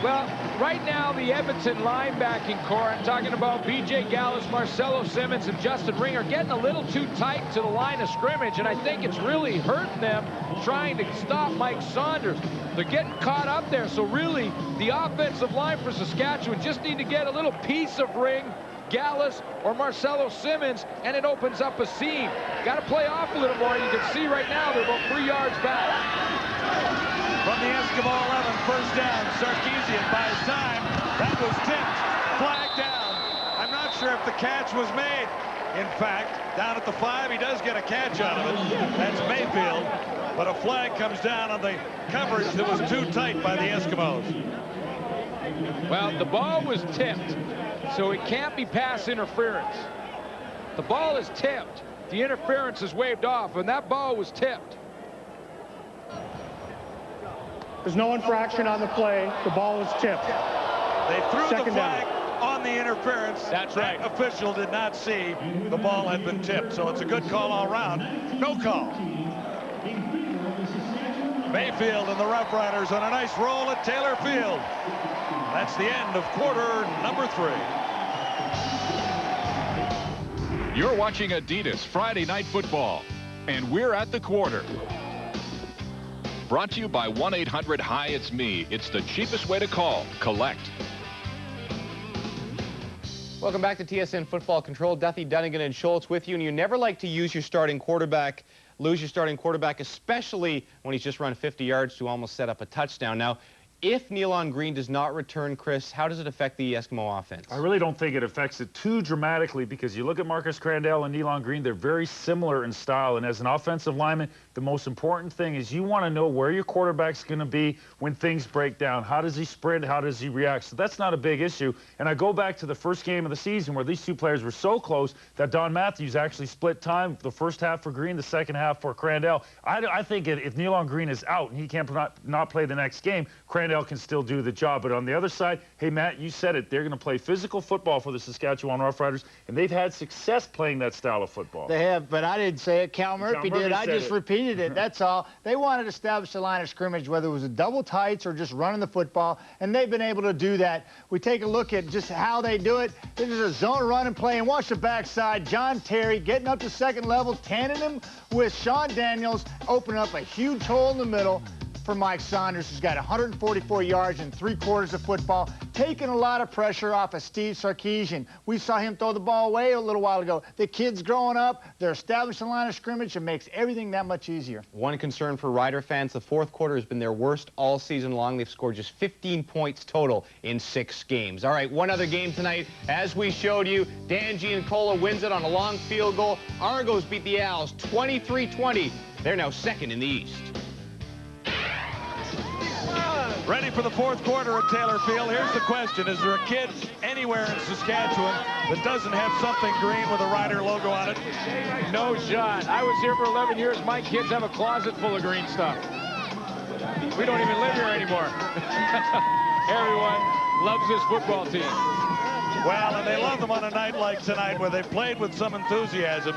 Well, right now, the Edmonton linebacking core, I'm talking about B.J. Gallus, Marcelo Simmons, and Justin Ring, are getting a little too tight to the line of scrimmage, and I think it's really hurting them trying to stop Mike Saunders. They're getting caught up there, so really, the offensive line for Saskatchewan just need to get a little piece of Ring, Gallus, or Marcelo Simmons, and it opens up a seam. Got to play off a little more. You can see right now they're about 3 yards back. From the Eskimo 11, first down. Sarkisian buys time. That was tipped. Flag down. I'm not sure if the catch was made. In fact, down at the 5, he does get a catch out of it. That's Mayfield. But a flag comes down on the coverage that was too tight by the Eskimos. Well, the ball was tipped, so it can't be pass interference. The ball is tipped. The interference is waved off, and that ball was tipped. There's no infraction on the play. The ball was tipped. They threw Second the flag down. on the interference. That's right. That official did not see the ball had been tipped, so it's a good call all around. No call. Mayfield and the Roughriders on a nice roll at Taylor Field. That's the end of quarter number 3. You're watching Adidas Friday Night Football, and we're at the quarter. Brought to you by 1-800-HI-IT'S-ME. It's the cheapest way to call. Collect. Welcome back to TSN Football Control. Duffy, Dunnigan, and Schultz with you. And you never like to use your starting quarterback, lose your starting quarterback, especially when he's just run 50 yards to almost set up a touchdown. Now, if Nealon Green does not return, Chris, how does it affect the Eskimo offense? I really don't think it affects it too dramatically because you look at Marcus Crandell and Nealon Green, they're very similar in style. And as an offensive lineman, the most important thing is you want to know where your quarterback's going to be when things break down. How does he sprint? How does he react? So that's not a big issue. And I go back to the first game of the season where these two players were so close that Don Matthews actually split time, the first half for Green, the second half for Crandell. I think if Nealon Green is out and he can't not play the next game, Crandell Darnell can still do the job. But on the other side, hey, Matt, you said it. They're going to play physical football for the Saskatchewan Roughriders, and they've had success playing that style of football. They have, but I didn't say it. Cal Murphy did. I just repeated it. That's all. They wanted to establish a line of scrimmage, whether it was a double tights or just running the football, and they've been able to do that. We take a look at just how they do it. This is a zone run and play, and watch the backside. John Terry getting up to second level, tandem with Sean Daniels, opening up a huge hole in the middle for Mike Saunders, who's got 144 yards and 3/4 of football, taking a lot of pressure off of Steve Sarkisian. We saw him throw the ball away a little while ago. The kid's growing up. They're establishing a line of scrimmage. It makes everything that much easier. One concern for Rider fans, the fourth quarter has been their worst all season long. They've scored just 15 points total in 6 games. All right, one other game tonight. As we showed you, Dan Giancola wins it on a long field goal. Argos beat the Owls 23-20. They're now second in the East. Ready for the fourth quarter at Taylor Field. Here's the question. Is there a kid anywhere in Saskatchewan that doesn't have something green with a Rider logo on it? No shot. I was here for 11 years. My kids have a closet full of green stuff. We don't even live here anymore. Everyone loves this football team. Well, and they love them on a night like tonight where they've played with some enthusiasm.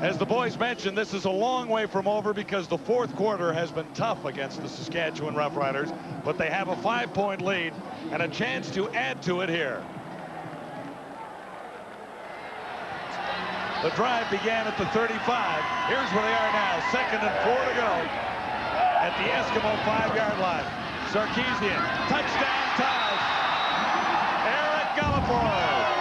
As the boys mentioned, this is a long way from over because the fourth quarter has been tough against the Saskatchewan Roughriders, but they have a 5-point lead and a chance to add to it here. The drive began at the 35. Here's where they are now, 2nd and 4 to go at the Eskimo 5-yard line. Sarkisian, touchdown ties. Eric Galliford.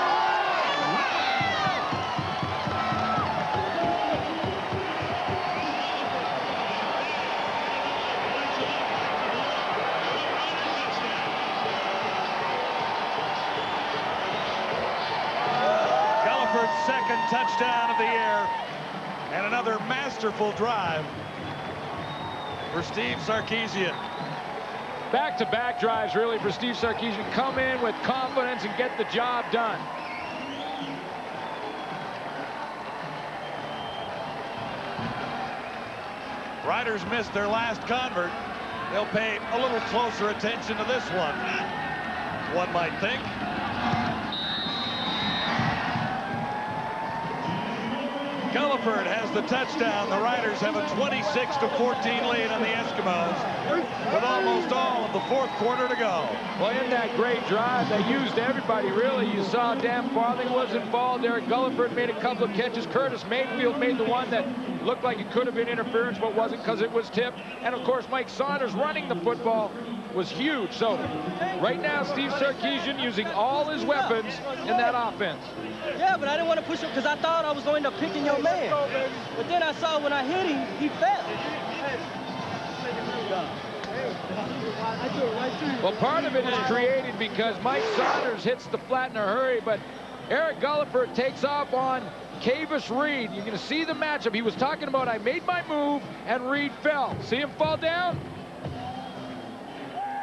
Second touchdown of the year, and another masterful drive for Steve Sarkisian. Back-to-back drives really for Steve Sarkisian. Come in with confidence and get the job done. Riders missed their last convert. They'll pay a little closer attention to this one might think. Gulliford has the touchdown. The Riders have a 26-14 lead on the Eskimos with almost all of the fourth quarter to go. Well, in that great drive, they used everybody, really. You saw Dan Farthing was involved. Eric Gulliford made a couple of catches. Curtis Mayfield made the one that looked like it could have been interference, but wasn't because it was tipped. And, of course, Mike Saunders running the football was huge. So, right now, Steve Sarkisian using all his weapons in that offense. Yeah, but I didn't want to push him because I thought I was going to picking your man. But then I saw when I hit him, he fell. Well, part of it is created because Mike Saunders hits the flat in a hurry, but Eric Gulliford takes off on Cavis Reed. You're going to see the matchup. He was talking about, I made my move, and Reed fell. See him fall down?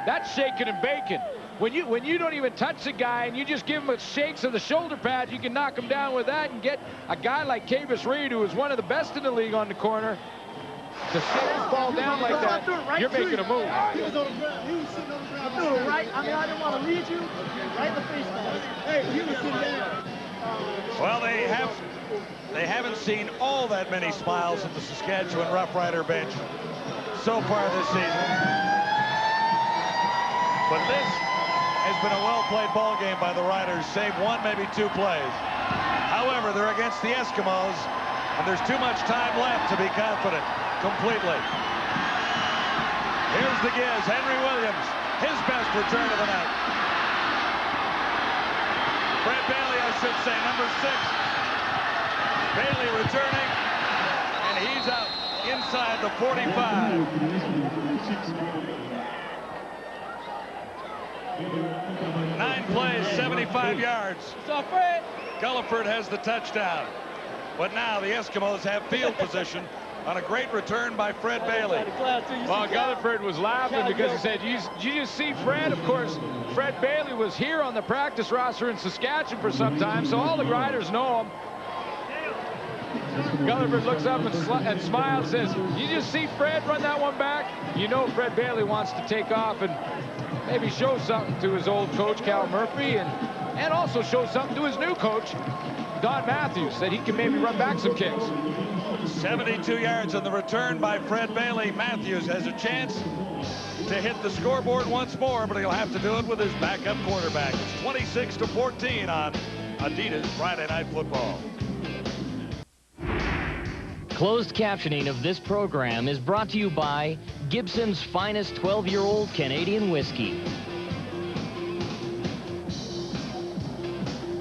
That's shaking and baking. When you don't even touch the guy and you just give him a shakes of the shoulder pads, you can knock him down with that and get a guy like Cavis Reed, who is one of the best in the league on the corner, to see him fall down like that. You're making a move. He was on the ground. He was sitting on the ground. I threw it right. I mean, I didn't want to lead you. Right in the face mask. Hey, he was sitting down. Well, they haven't seen all that many smiles at the Saskatchewan Roughrider bench so far this season. But this has been a well-played ball game by the Riders, save one, maybe two plays. However, they're against the Eskimos, and there's too much time left to be confident completely. Here's the Giz, Henry Williams, his best return of the night. Fred Bailey, I should say, number 6. Bailey returning, and he's out inside the 45. 9 plays, 75 yards. So Fred. Gulliford has the touchdown. But now the Eskimos have field position on a great return by Fred Bailey. Well, Gulliford was laughing because he said, did you just see Fred? Of course, Fred Bailey was here on the practice roster in Saskatchewan for some time, so all the Riders know him. Gulliver looks up and smiles, says, "You just see Fred run that one back?" You know Fred Bailey wants to take off and maybe show something to his old coach, Cal Murphy, and also show something to his new coach, Don Matthews, that he can maybe run back some kicks. 72 yards on the return by Fred Bailey. Matthews has a chance to hit the scoreboard once more, but he'll have to do it with his backup quarterback. It's 26-14 on Adidas Friday Night Football. Closed captioning of this program is brought to you by Gibson's finest 12-year-old Canadian whiskey.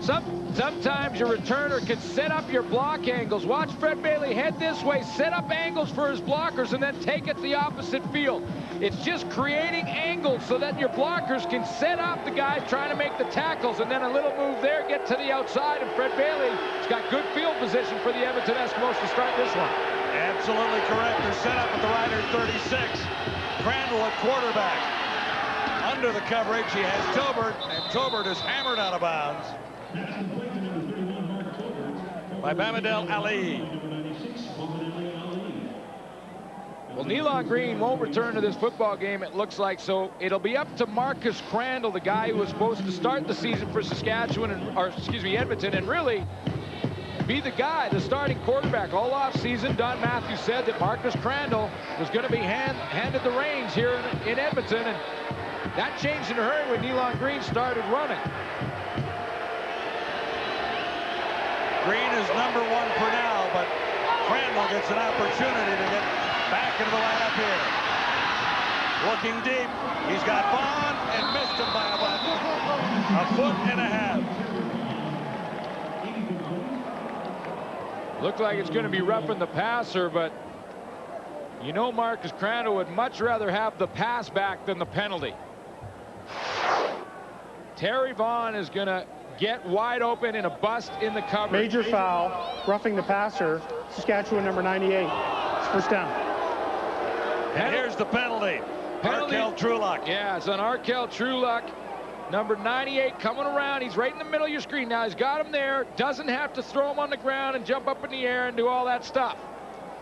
Sometimes your returner can set up your block angles. Watch Fred Bailey head this way, set up angles for his blockers, and then take it to the opposite field. It's just creating angles so that your blockers can set up the guys trying to make the tackles, and then a little move there, get to the outside, and Fred Bailey's got good field position for the Edmonton Eskimos to start this one. Absolutely correct. They're set up at the Rider 36. Crandall at quarterback. Under the coverage, he has Tobert, and Tobert is hammered out of bounds by Bamadel Ali. Well, Nealon Green won't return to this football game, it looks like, so it'll be up to Marcus Crandall, the guy who was supposed to start the season for Saskatchewan, Edmonton, and really be the guy, the starting quarterback. All off-season, Don Matthews said that Marcus Crandall was going to be handed the reins here in Edmonton, and that changed in a hurry when Nealon Green started running. Green is #1 for now, but Crandall gets an opportunity to get back into the lineup here. Looking deep, he's got Vaughn and missed him by about a foot and a half. Looked like it's going to be roughing the passer, but you know Marcus Crandall would much rather have the pass back than the penalty. Terry Vaughn is going to get wide open in a bust in the coverage. Major foul, roughing the passer, Saskatchewan number 98. It's first down. And here's the penalty. Arkell Trulock. Yeah, it's on Arkell Trulock. Number 98 coming around. He's right in the middle of your screen. Now he's got him there. Doesn't have to throw him on the ground and jump up in the air and do all that stuff.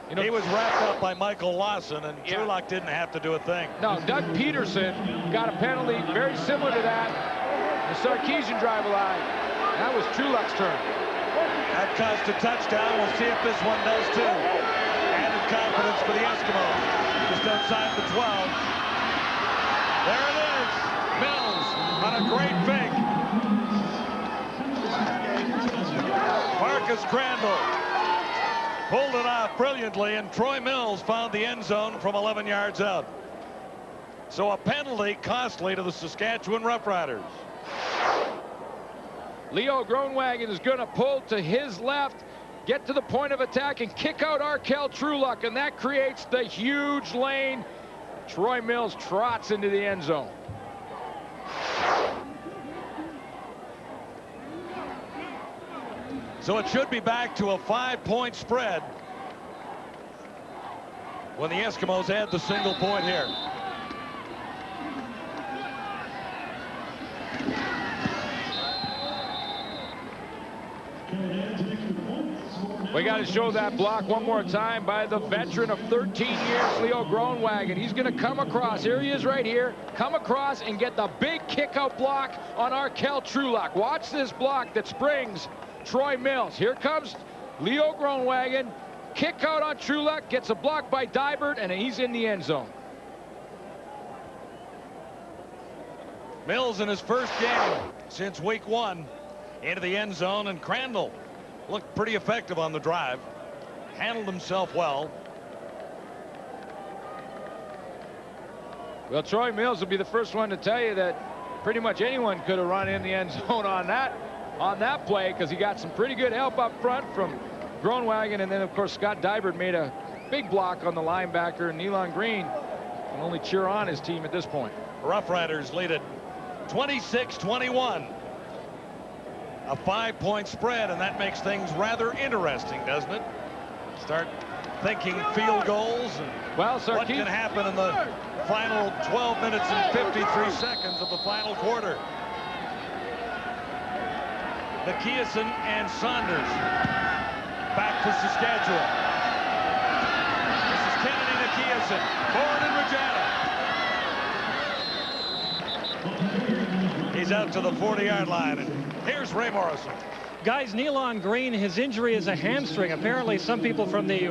You know, he was wrapped up by Michael Lawson, and Trulock didn't have to do a thing. No, Doug Peterson got a penalty very similar to that. The Sarkeesian drive line. That was Trulock's turn. That caused a touchdown. We'll see if this one does too. Added confidence for the Eskimos. Just outside the 12. There it is. Mills on a great fake. Marcus Crandall pulled it off brilliantly, and Troy Mills found the end zone from 11 yards out. So a penalty costly to the Saskatchewan Roughriders. Leo Groenwagen is going to pull to his left, get to the point of attack, and kick out Arkell Trulock, and that creates the huge lane. Troy Mills trots into the end zone. So it should be back to a 5-point spread when the Eskimos add the single point here. We got to show that block one more time by the veteran of 13 years, Leo Groenwagen. He's going to come across. Here he is right here. Come across and get the big kick-out block on Arkell Trulock. Watch this block that springs Troy Mills. Here comes Leo Groenwagen. Kick out on Trulock. Gets a block by Dybert, and he's in the end zone. Mills in his first game since week 1 into the end zone, and Crandall looked pretty effective on the drive. Handled himself well. Well, Troy Mills will be the first one to tell you that pretty much anyone could have run in the end zone on that play, because he got some pretty good help up front from Groenwagen, and then of course Scott Dybert made a big block on the linebacker, and Nealon Green can only cheer on his team at this point. Roughriders lead it 26-21. A 5-point spread, and that makes things rather interesting, doesn't it? Start thinking field goals and what can happen in the final 12 minutes and 53 seconds of the final quarter. McKeison and Saunders. back for Saskatchewan. This is Kennedy Nikiasen, forward and Regina. He's out to the 40-yard line, and here's Ray Morrison. Guys, Nealon Green, his injury is a hamstring. Apparently, some people from the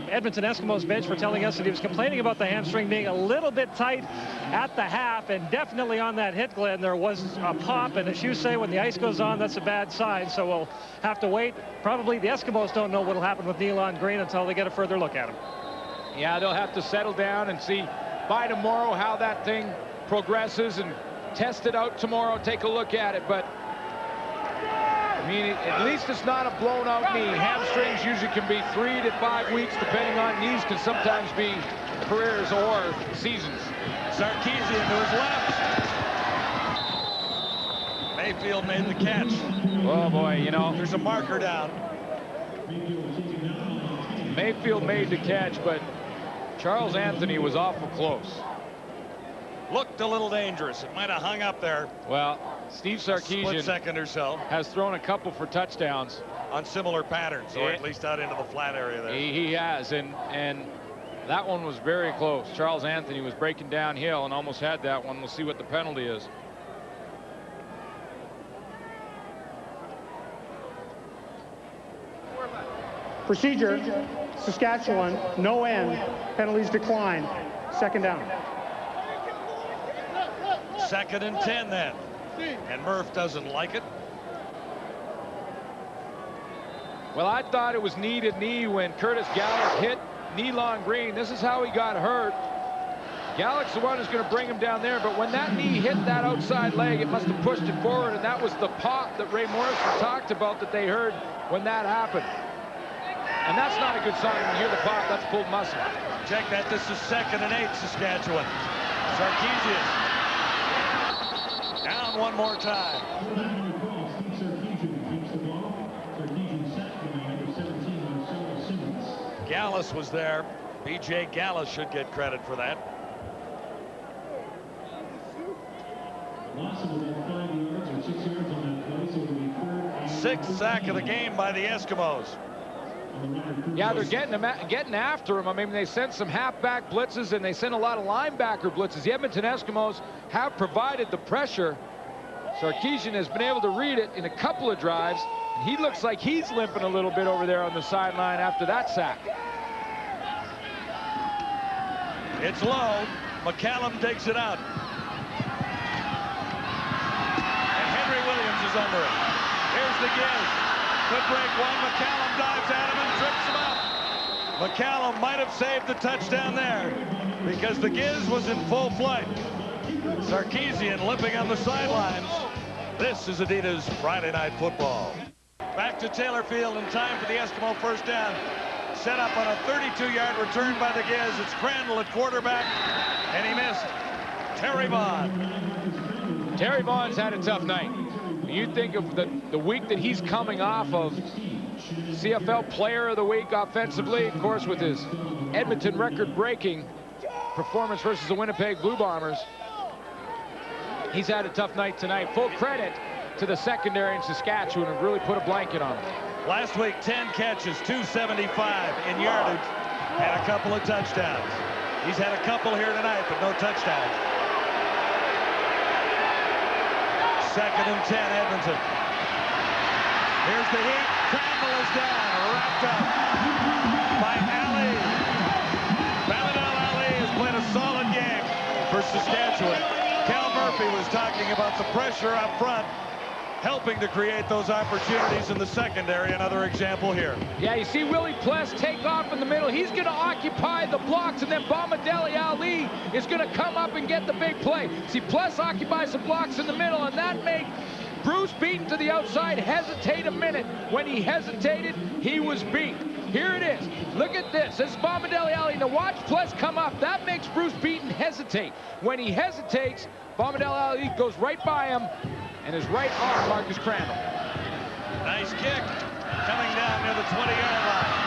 Edmonton Eskimos bench were telling us that he was complaining about the hamstring being a little bit tight at the half, and definitely on that hit, Glenn, there was a pop, and as you say, when the ice goes on, that's a bad sign, so we'll have to wait. Probably the Eskimos don't know what will happen with Nealon Green until they get a further look at him. Yeah, they'll have to settle down and see by tomorrow how that thing progresses and test it out tomorrow, take a look at it, but I mean, at least it's not a blown-out knee. Hamstrings usually can be 3 to 5 weeks, depending on knees, can sometimes be careers or seasons. Sarkisian to his left. Mayfield made the catch. Oh, boy, you know. There's a marker down. Mayfield made the catch, but Charles Anthony was awful close. Looked a little dangerous. It might have hung up there. Well, Steve Sarkisian, split second or so, has thrown a couple for touchdowns on similar patterns, or at least out into the flat area there. He has, and that one was very close. Charles Anthony was breaking downhill and almost had that one. We'll see what the penalty is. Procedure, Saskatchewan, no end, penalties decline, second down. 2nd and 10 then. And Murph doesn't like it. Well, I thought it was knee to knee when Curtis Gallick hit Nealon Green. This is how he got hurt. Gallick's the one who's going to bring him down there, but when that knee hit that outside leg, it must have pushed it forward, and that was the pop that Ray Morrison talked about that they heard when that happened. And that's not a good sign when you hear the pop. That's pulled muscle. Check that. This is 2nd and 8, Saskatchewan. Sarkisian. Down one more time. Gallus was there. B.J. Gallus should get credit for that. Sixth sack of the game by the Eskimos. Yeah, they're getting after him. I mean, they sent some halfback blitzes and they sent a lot of linebacker blitzes. The Edmonton Eskimos have provided the pressure. Sarkisian has been able to read it in a couple of drives, and he looks like he's limping a little bit over there on the sideline after that sack. It's low. McCallum digs it out. And Henry Williams is under it. Here's the give. Could break one. McCallum dives at him and trips him up. McCallum might have saved the touchdown there because the Giz was in full flight. Sarkisian limping on the sidelines. This is Adidas Friday Night Football. Back to Taylor Field in time for the Eskimo first down. Set up on a 32-yard return by the Giz. It's Crandall at quarterback, and he missed. Terry Bond. Terry Bond's had a tough night. You think of the week that he's coming off of, CFL Player of the Week offensively, of course, with his Edmonton record-breaking performance versus the Winnipeg Blue Bombers. He's had a tough night tonight. Full credit to the secondary in Saskatchewan who really put a blanket on him. Last week, 10 catches, 275 in yardage, and a couple of touchdowns. He's had a couple here tonight, but no touchdowns. 2nd and 10, Edmonton. Here's the heat. Crandall is down, wrapped up by Ali. Baladel Ali has played a solid game for Saskatchewan. Cal Murphy was talking about the pressure up front, helping to create those opportunities in the secondary. Another example here. Yeah, you see Willie Pless take off in the middle. He's going to occupy the blocks, and then Bamadeli Ali is going to come up and get the big play. See, Pless occupies the blocks in the middle, and that made Bruce Beaton to the outside hesitate a minute. When he hesitated, he was beat. Here it is. Look at this. This is Bamadeli Ali. Now watch Pless come up. That makes Bruce Beaton hesitate. When he hesitates, Bamadeli Ali goes right by him and is right off Marcus Crandall. Nice kick coming down near the 20-yard line.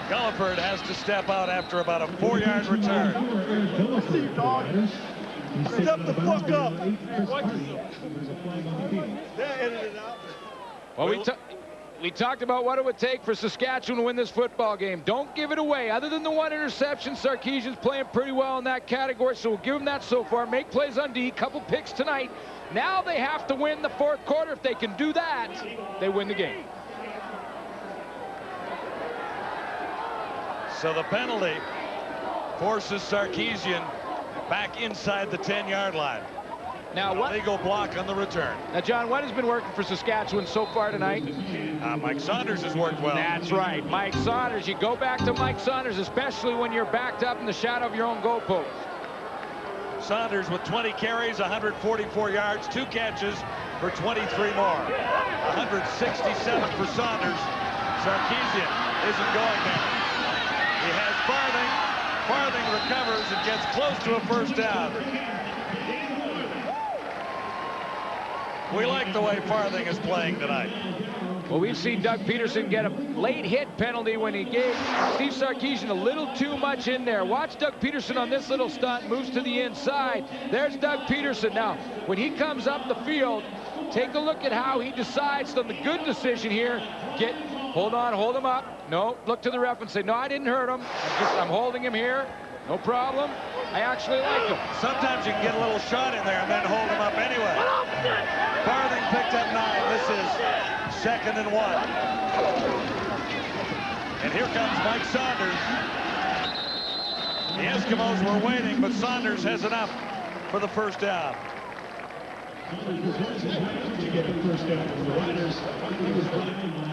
Gulliford has to step out after about a 4-yard return. Step the fuck up. Well, We talked about what it would take for Saskatchewan to win this football game. Don't give it away. Other than the one interception, Sarkisian's playing pretty well in that category, so we'll give him that so far. Make plays on D, couple picks tonight. Now they have to win the fourth quarter. If they can do that, they win the game. So the penalty forces Sarkisian back inside the 10-yard line. Now, what legal block on the return? Now, John, what has been working for Saskatchewan so far tonight? Mike Saunders has worked well. That's right, Mike Saunders. You go back to Mike Saunders, especially when you're backed up in the shadow of your own goalpost. Saunders with 20 carries, 144 yards, 2 catches for 23 more. 167 for Saunders. Sarkisian isn't going there. He has Farthing. Farthing recovers and gets close to a first down. We like the way Farthing is playing tonight. Well, we've seen Doug Peterson get a late hit penalty when he gave Steve Sarkisian a little too much in there. Watch Doug Peterson on this little stunt, moves to the inside. There's Doug Peterson. Now, when he comes up the field, take a look at how he decides on the good decision here. Hold on, hold him up. No, look to the ref and say, no, I didn't hurt him. I'm holding him here. No problem. I actually like him. Sometimes you can get a little shot in there and then hold him up anyway. Farthing picked up 9. This is 2nd and 1. And here comes Mike Saunders. The Eskimos were waiting, but Saunders has enough for the first down.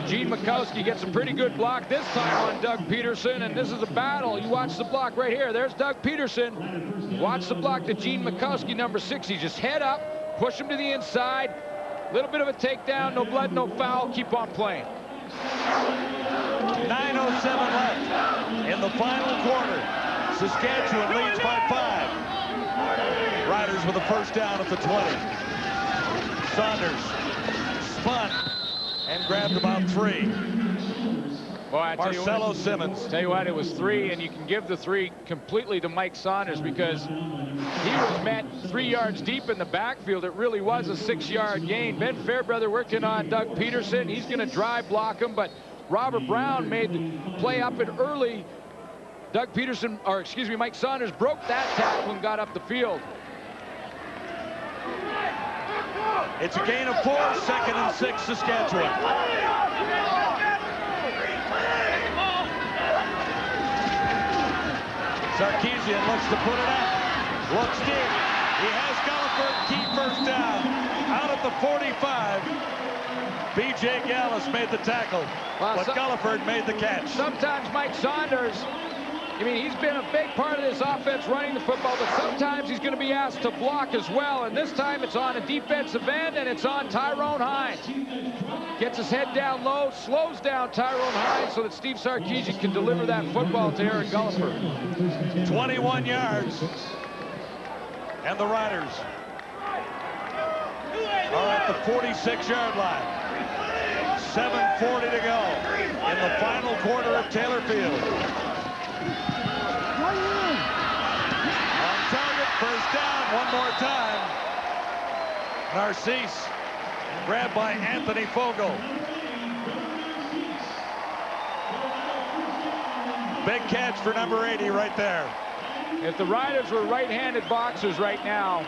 Gene Mikowski gets a pretty good block this time on Doug Peterson, and this is a battle. You watch the block right here. There's Doug Peterson. Watch the block to Gene Mikowski, number 6. He just head up, push him to the inside. A little bit of a takedown, no blood, no foul. Keep on playing. 9:07 left in the final quarter. Saskatchewan leads by 5. Riders with a first down at the 20. Saunders spun and grabbed about 3. Boy, Marcelo Simmons. Tell you what, it was 3, and you can give the 3 completely to Mike Saunders because he was met 3 yards deep in the backfield. It really was a 6-yard gain. Ben Fairbrother working on Doug Peterson. He's going to drive block him, but Robert Brown made the play up it early. Mike Saunders broke that tackle and got up the field. It's a gain of 4, 2nd and 6, Saskatchewan. Sarkisian looks to put it up. Looks deep. He has Galliford. Key first down. Out at the 45. B.J. Gallus made the tackle, but Galliford made the catch. Sometimes Mike Saunders, he's been a big part of this offense running the football, but sometimes he's going to be asked to block as well, and this time it's on a defensive end, and it's on Tyrone Hines. Gets his head down low, slows down Tyrone Hines so that Steve Sarkisian can deliver that football to Eric Galliford. 21 yards, and the Riders are at the 46-yard line. 7:40 to go in the final quarter of Taylor Field. On target, first down, one more time. Narcisse grabbed by Anthony Fogel. Big catch for number 80 right there. If the Riders were right-handed boxers right now,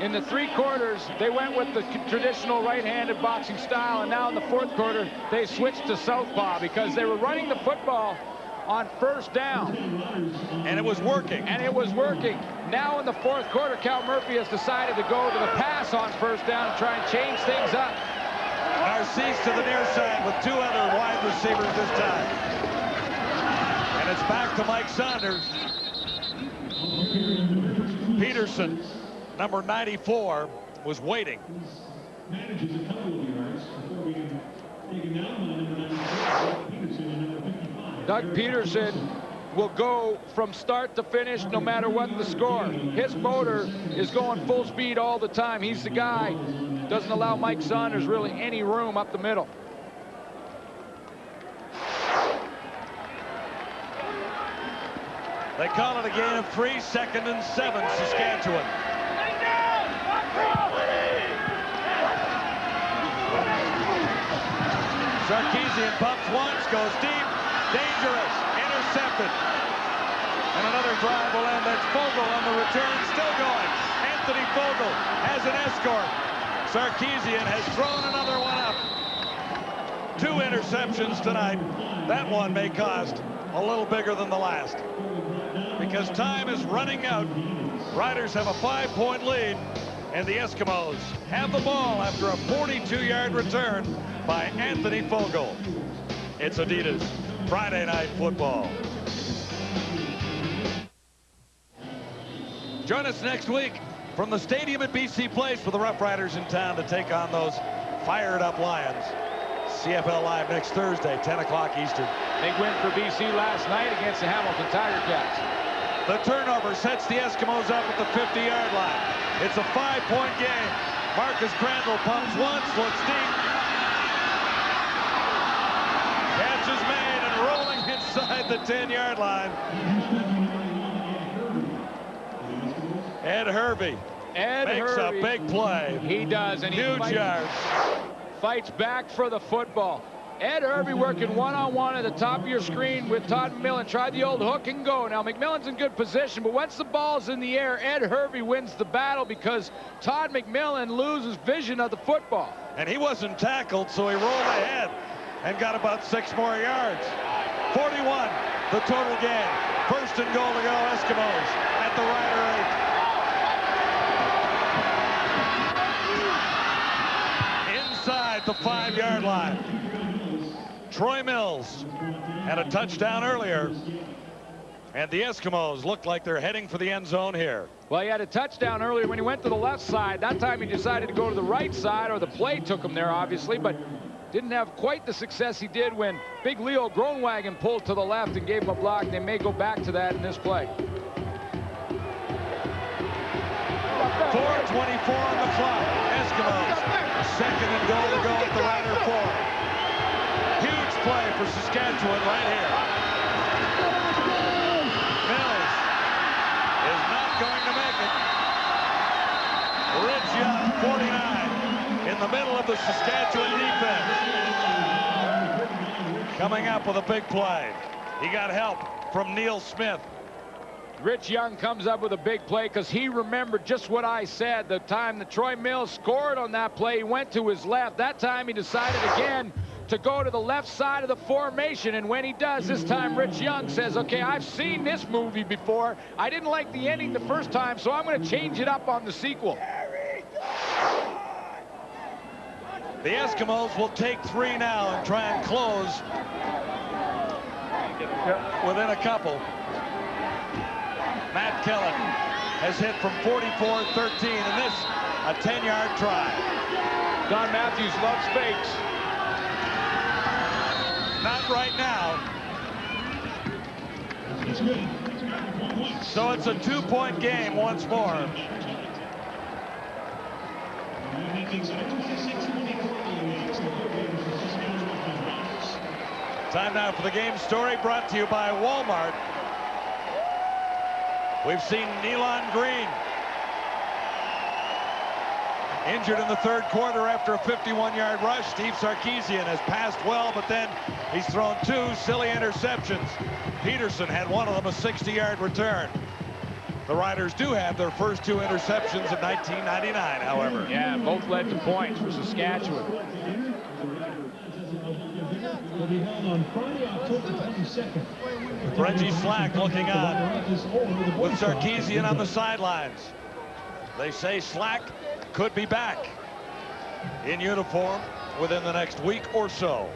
in the 3 quarters, they went with the traditional right-handed boxing style, and now in the 4th quarter, they switched to southpaw because they were running the football on first down. And it was working. Now in the 4th quarter, Cal Murphy has decided to go to the pass on first down and try and change things up. Narcisse to the near side with 2 other wide receivers this time. And it's back to Mike Saunders. Peterson, number 94, was waiting. Doug Peterson will go from start to finish no matter what the score. His motor is going full speed all the time. He's the guy. Doesn't allow Mike Saunders really any room up the middle. They call it a gain of 3, 2nd and 7, Saskatchewan. Sarkisian pumps once, goes deep, dangerous, intercepted. And another drive will end. That's Fogle on the return, still going. Anthony Fogle has an escort. Sarkisian has thrown another one up. 2 interceptions tonight. That one may cost a little bigger than the last, because time is running out. Riders have a 5-point lead, and the Eskimos have the ball after a 42-yard return by Anthony Fogle. It's Adidas Friday Night Football. Join us next week from the stadium at BC Place for the Roughriders in town to take on those fired-up Lions. CFL Live next Thursday, 10 o'clock Eastern. Big win for BC last night against the Hamilton Tiger Cats. The turnover sets the Eskimos up at the 50-yard line. It's a 5-point game. Marcus Crandall pumps once, looks deep. Catch is made and rolling inside the 10-yard line. Ed Hervey makes a big play. He does, and he huge yards. Fights back for the football. Ed Hervey working one-on-one at the top of your screen with Todd McMillan. Tried the old hook and go. Now McMillan's in good position, but once the ball's in the air, Ed Hervey wins the battle because Todd McMillan loses vision of the football. And he wasn't tackled, so he rolled ahead and got about 6 more yards. 41, the total game. First and goal to go, Eskimos at the Rider 8. Inside the 5-yard line. Troy Mills had a touchdown earlier, and the Eskimos look like they're heading for the end zone here. Well, he had a touchdown earlier when he went to the left side. That time he decided to go to the right side, or the play took him there, obviously, but didn't have quite the success he did when Big Leo Groenwagen pulled to the left and gave him a block. They may go back to that in this play. 4:24 on the clock. Eskimos, second and goal to go at the Rider 4. Huge play for Saskatchewan right here. Mills is not going to make it. Rich Young, 49, in the middle of the Saskatchewan defense. Coming up with a big play. He got help from Neil Smith. Rich Young comes up with a big play because he remembered just what I said. The time that Troy Mills scored on that play, he went to his left. That time he decided again to go to the left side of the formation, and when he does, this time Rich Young says, okay, I've seen this movie before. I didn't like the ending the first time, so I'm going to change it up on the sequel. The Eskimos will take 3 now and try and close within a couple. Matt Kellen has hit from 44-13, and this a 10-yard try. Don Matthews loves fakes. Not right now. So it's a 2-point game once more. Time now for the game story, brought to you by Walmart. We've seen Nealon Green injured in the 3rd quarter after a 51-yard rush. Steve Sarkisian has passed well, but then he's thrown 2 silly interceptions. Peterson had one of them, a 60-yard return. The Riders do have their first 2 interceptions in 1999, however. Yeah, both led to points for Saskatchewan. Will be held on Friday, October 22nd. Reggie Slack looking on with Sarkisian on the sidelines. They say Slack could be back in uniform within the next week or so.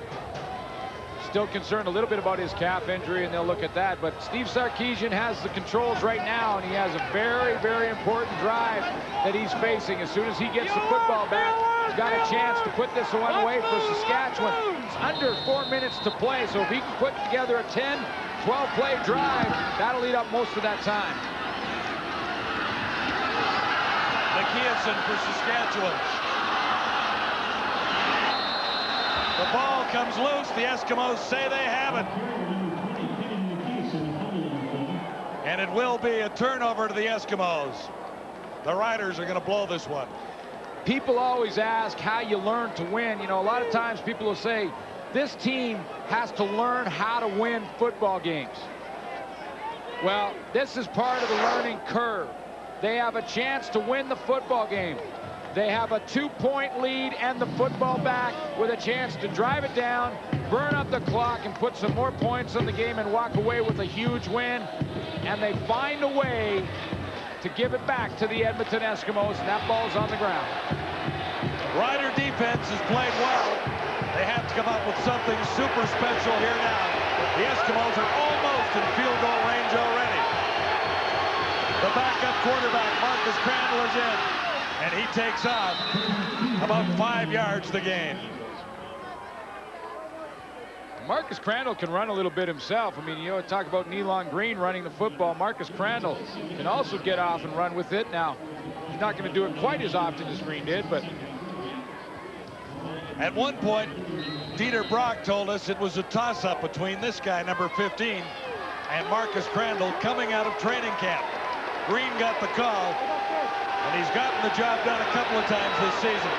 Still concerned a little bit about his calf injury, and they'll look at that. But Steve Sarkisian has the controls right now, and he has a very, very important drive that he's facing. As soon as he gets the football back, he's got a chance to put this one away for Saskatchewan. It's under 4 minutes to play, so if he can put together a 10, 12-play drive, that'll eat up most of that time. McKeonson for Saskatchewan. The ball comes loose. The Eskimos say they have it. And it will be a turnover to the Eskimos. The Riders are going to blow this one. People always ask how you learn to win. You know, a lot of times people will say, this team has to learn how to win football games. Well, this is part of the learning curve. They have a chance to win the football game. They have a 2-point lead and the football back with a chance to drive it down, burn up the clock, and put some more points on the game and walk away with a huge win. And they find a way to give it back to the Edmonton Eskimos, and that ball's on the ground. Rider defense has played well. They have to come up with something super special here now. The Eskimos are almost in field goal range already. The backup quarterback, Marcus Crandall, is in, and he takes off about 5 yards to gain. Marcus Crandall can run a little bit himself. I mean, you know, talk about Nealon Green running the football. Marcus Crandall can also get off and run with it. Now, he's not going to do it quite as often as Green did, but at one point, Dieter Brock told us it was a toss-up between this guy, number 15, and Marcus Crandall coming out of training camp. Green got the call, and he's gotten the job done a couple of times this season.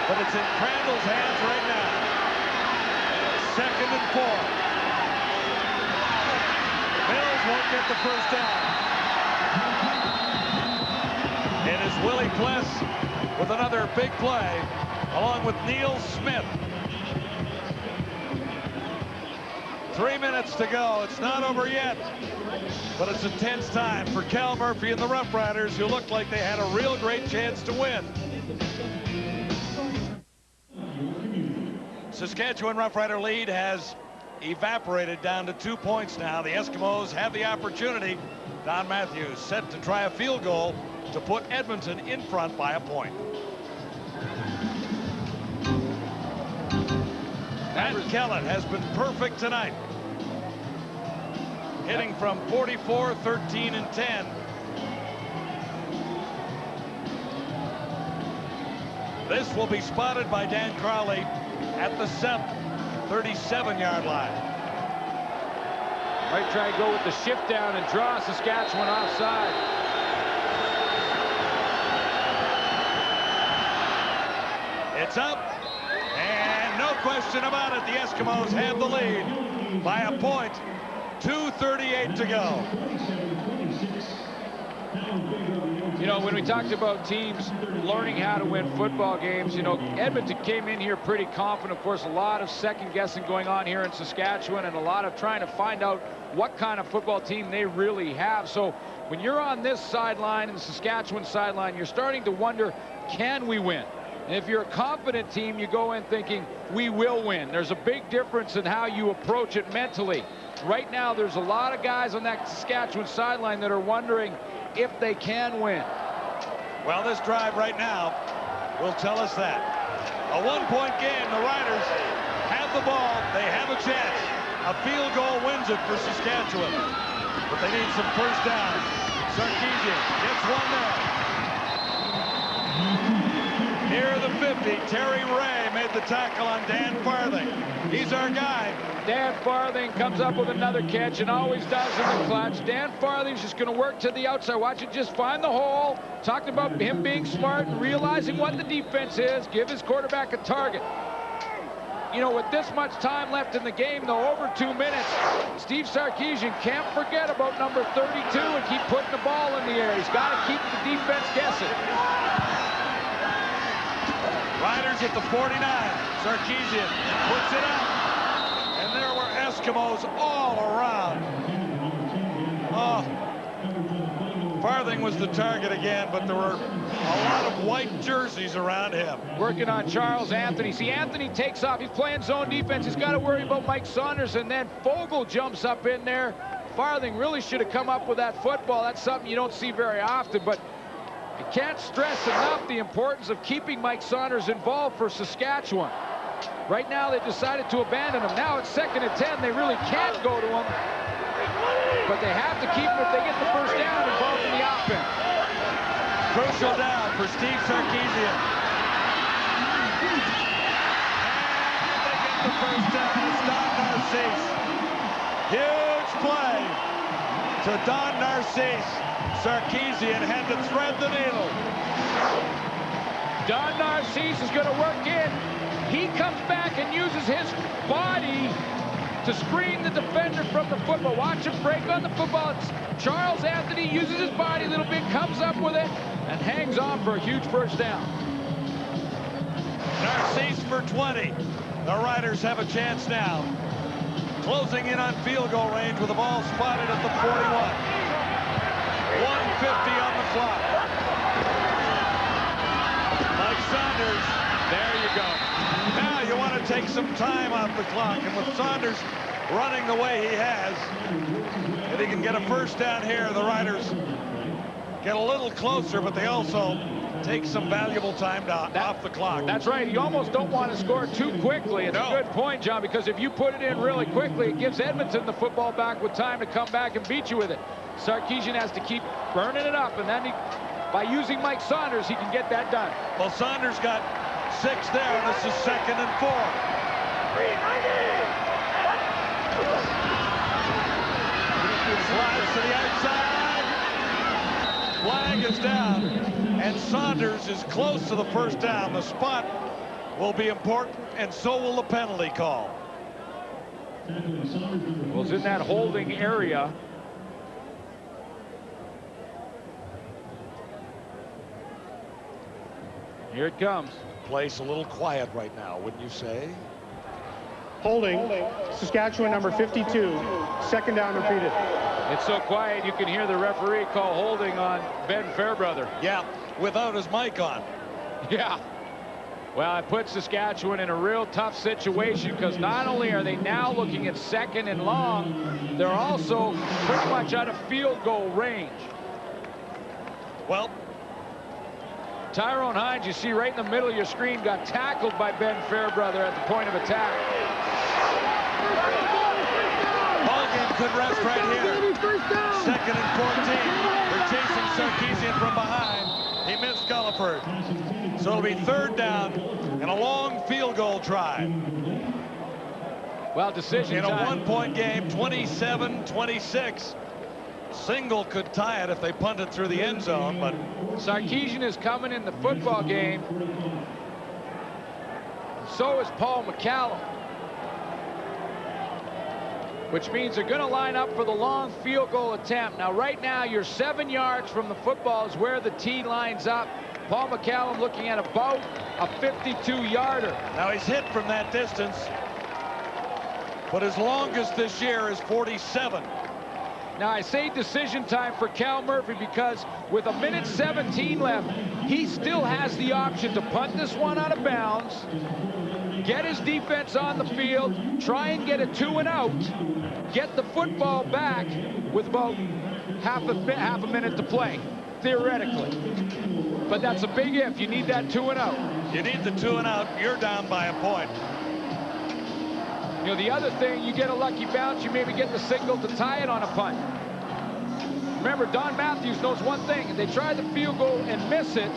But it's in Crandall's hands right now. 2nd and 4. Mills won't get the first down. It is Willie Pless with another big play, along with Neil Smith. 3 minutes to go. It's not over yet, but it's a tense time for Cal Murphy and the Roughriders, who looked like they had a real great chance to win. Saskatchewan Roughrider lead has evaporated down to 2 points now. The Eskimos have the opportunity. Don Matthews set to try a field goal to put Edmonton in front by a point. Matt Kellett has been perfect tonight, hitting from 44, 13, and 10. This will be spotted by Dan Crowley at the 37-yard line. might try to go with the shift down and draw Saskatchewan offside. It's up, and no question about it, the Eskimos have the lead by a point. 2:38 to go. You know, when we talked about teams learning how to win football games, you know, Edmonton came in here pretty confident. Of course, a lot of second guessing going on here in Saskatchewan, and a lot of trying to find out what kind of football team they really have. So when you're on this sideline and the Saskatchewan sideline, you're starting to wonder, can we win? And if you're a confident team, you go in thinking, we will win. There's a big difference in how you approach it mentally. Right now, there's a lot of guys on that Saskatchewan sideline that are wondering if they can win. Well, this drive right now will tell us that. A one-point game. The Riders have the ball. They have a chance. A field goal wins it for Saskatchewan. But they need some first downs. Sarkisian gets one there. Near the 50, Terry Ray made the tackle on Dan Farthing. He's our guy. Dan Farthing comes up with another catch and always does in the clutch. Dan Farthing's just going to work to the outside. Watch it just find the hole. Talked about him being smart and realizing what the defense is. Give his quarterback a target. You know, with this much time left in the game, though, over 2 minutes, Steve Sarkisian can't forget about number 32 and keep putting the ball in the air. He's got to keep the defense guessing. Riders at the 49. Sarkisian puts it out. And there were Eskimos all around. Oh, Farthing was the target again, but there were a lot of white jerseys around him. Working on Charles Anthony. See, Anthony takes off. He's playing zone defense. He's got to worry about Mike Saunders, and then Fogle jumps up in there. Farthing really should have come up with that football. That's something you don't see very often, but I can't stress enough the importance of keeping Mike Saunders involved for Saskatchewan. Right now, they decided to abandon him. Now it's 2nd and 10. They really can't go to him, but they have to keep him if they get the first down involved in the offense. Crucial down for Steve Sarkisian. And they get the first down. It's Don Narcisse. Huge play to Don Narcisse. Sarkisian had to thread the needle. Don Narcisse is going to work in. He comes back and uses his body to screen the defender from the football. Watch him break on the football. It's Charles Anthony uses his body a little bit, comes up with it, and hangs on for a huge first down. Narcisse for 20. The Riders have a chance now. Closing in on field goal range with the ball spotted at the 41. 1:50 on the clock. Mike Saunders. There you go. Now you want to take some time off the clock. And with Saunders running the way he has, if he can get a first down here, the Riders get a little closer, but they also take some valuable time off the clock. That's right. You almost don't want to score too quickly. It's a good point, John, because if you put it in really quickly, it gives Edmonton the football back with time to come back and beat you with it. Sarkisian has to keep burning it up, and then by using Mike Saunders, he can get that done. Well, Saunders got 6 there, and this is 2nd and 4. Slides to the outside. Flag is down, and Saunders is close to the first down. The spot will be important, and so will the penalty call. Well, it's in that holding area. Here it comes. Place a little quiet right now, wouldn't you say? Holding, Saskatchewan number 52, 2nd down repeated. It's so quiet you can hear the referee call holding on Ben Fairbrother. Yeah, without his mic on. Yeah. Well, it puts Saskatchewan in a real tough situation because not only are they now looking at 2nd and long, they're also pretty much out of field goal range. Well, Tyrone Hines, you see right in the middle of your screen, got tackled by Ben Fairbrother at the point of attack. Ball game could rest right here. 2nd and 14. They're chasing Sarkisian from behind. He missed Gulliford. So it'll be 3rd down and a long field goal try. Well, decision in a time. 1-point game, 27-26. Single could tie it if they punt it through the end zone, but Sarkisian is coming in the football game. So is Paul McCallum. Which means they're going to line up for the long field goal attempt. Now, right now, you're 7 yards from the football is where the tee lines up. Paul McCallum looking at about a 52-yarder. Now, he's hit from that distance, but his longest this year is 47. Now, I say decision time for Cal Murphy because with 1:17 left, he still has the option to punt this one out of bounds, get his defense on the field, try and get a 2 and out, get the football back with about half a minute to play, theoretically. But that's a big if. You need that 2 and out. You need the 2 and out. You're down by a point. You know, the other thing, you get a lucky bounce, you maybe get the signal to tie it on a punt. Remember, Don Matthews knows one thing. If they try the field goal and miss it,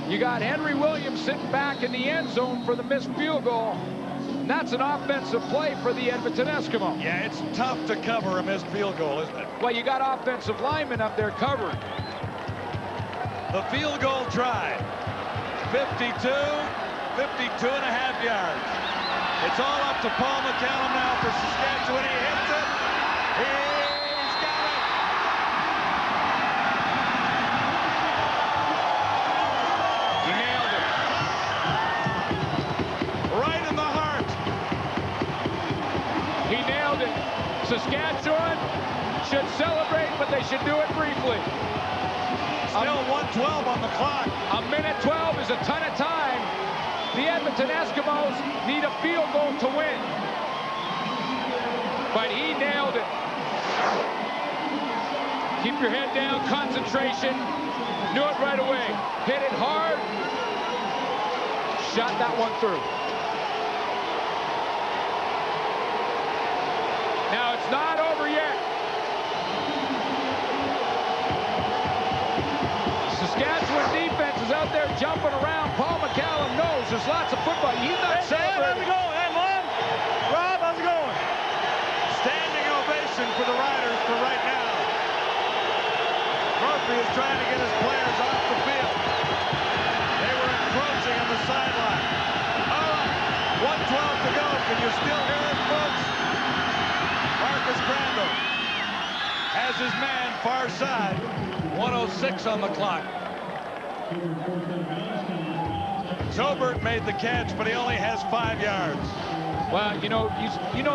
you got Henry Williams sitting back in the end zone for the missed field goal. And that's an offensive play for the Edmonton Eskimos. Yeah, it's tough to cover a missed field goal, isn't it? Well, you got offensive linemen up there covering. The field goal try. 52 and a half yards. It's all up to Paul McCallum now for Saskatchewan. He hits it. He's got it. He nailed it. Right in the heart. He nailed it. Saskatchewan should celebrate, but they should do it briefly. Still 1:12 on the clock. 1:12 is a ton of time. The Edmonton Eskimos need a field goal to win. But he nailed it. Keep your head down, concentration. Knew it right away. Hit it hard. Shot that one through. Now it's not over yet. Saskatchewan defense is out there jumping around. Paul McCallum knows there's lots of football. He's not celebrating. How's it going? Hey, Mom? Rob, how's it going? Standing ovation for the Riders for right now. Murphy is trying to get his players off the field. They were encroaching on the sideline. All right. still hear it, folks? Marcus Crandall has his man far side. 1:06 on the clock. Zobert made the catch, but he only has 5 yards. Well, you know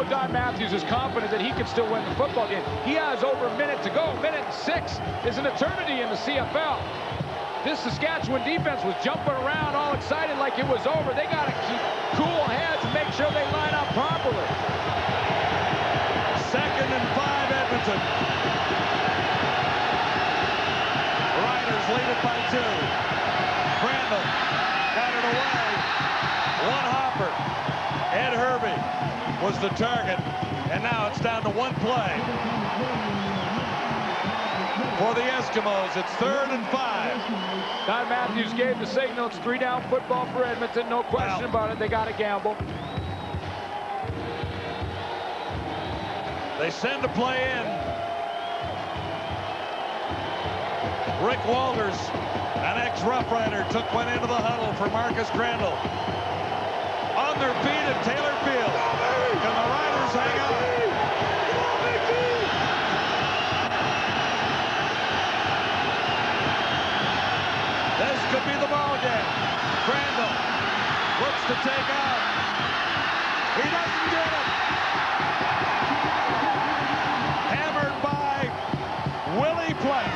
Don Matthews is confident that he can still win the football game. He has over a minute to go. Minute 6 is an eternity in the CFL. This Saskatchewan defense was jumping around all excited like it was over. They got to keep cool heads and make sure they line up properly. 2nd and 5, Edmonton. Riders lead it by 2. Crandall got it away. One hopper. Ed Hervey was the target, and now it's down to 1 play. For the Eskimos, it's 3rd and 5. Don Matthews gave the signal. It's 3-down football for Edmonton. No question about it. They got to gamble. They send a play in. Rick Walters, an ex-Roughrider, took one into the huddle for Marcus Crandall. On their feet at Taylor Field. Can the Riders hang on? This could be the ball game. Crandall looks to take out. He doesn't get it. Hammered by Willie Pless.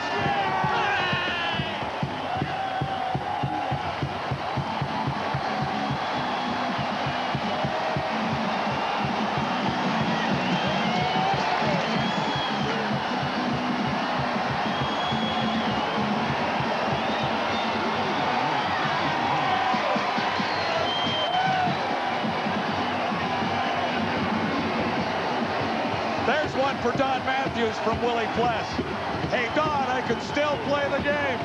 There's one for Don Matthews from Willie Pless. Hey, Don, I could still play the game.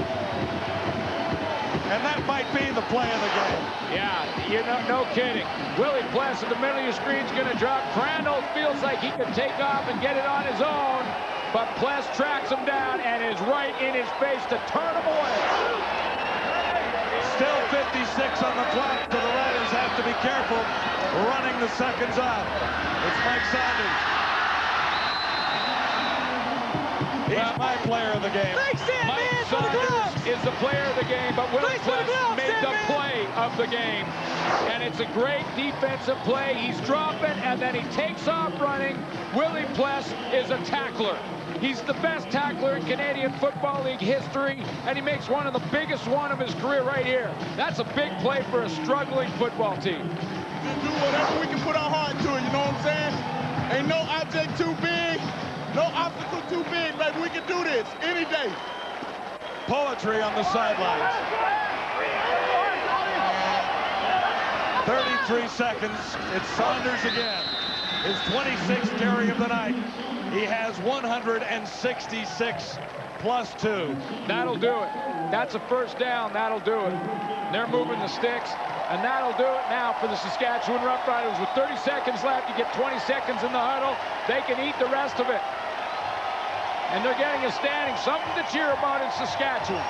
And that might be the play of the game. Yeah, you know, no kidding. Willie Pless in the middle of your screen is going to drop. Crandall feels like he can take off and get it on his own, but Pless tracks him down and is right in his face to turn him away. Still 56 on the clock, so the Riders have to be careful running the seconds off. It's Mike Saunders. He's my player of the game. Mike Saunders is the player of the game, but Willie Pless made the play of the game. And it's a great defensive play. He's dropping, and then he takes off running. Willie Pless is a tackler. He's the best tackler in Canadian Football League history, and he makes one of the biggest one of his career right here. That's a big play for a struggling football team. Just do whatever we can put our heart into it, you know what I'm saying? Ain't no object too big. No obstacle too big, baby. We can do this any day. Poetry on the sidelines. 33 seconds. It's Saunders again. His 26th carry of the night. He has 166 plus 2. That'll do it. That's a first down. That'll do it. They're moving the sticks, and that'll do it now for the Saskatchewan Roughriders. With 30 seconds left, you get 20 seconds in the huddle. They can eat the rest of it. And they're getting a standing, something to cheer about in Saskatchewan.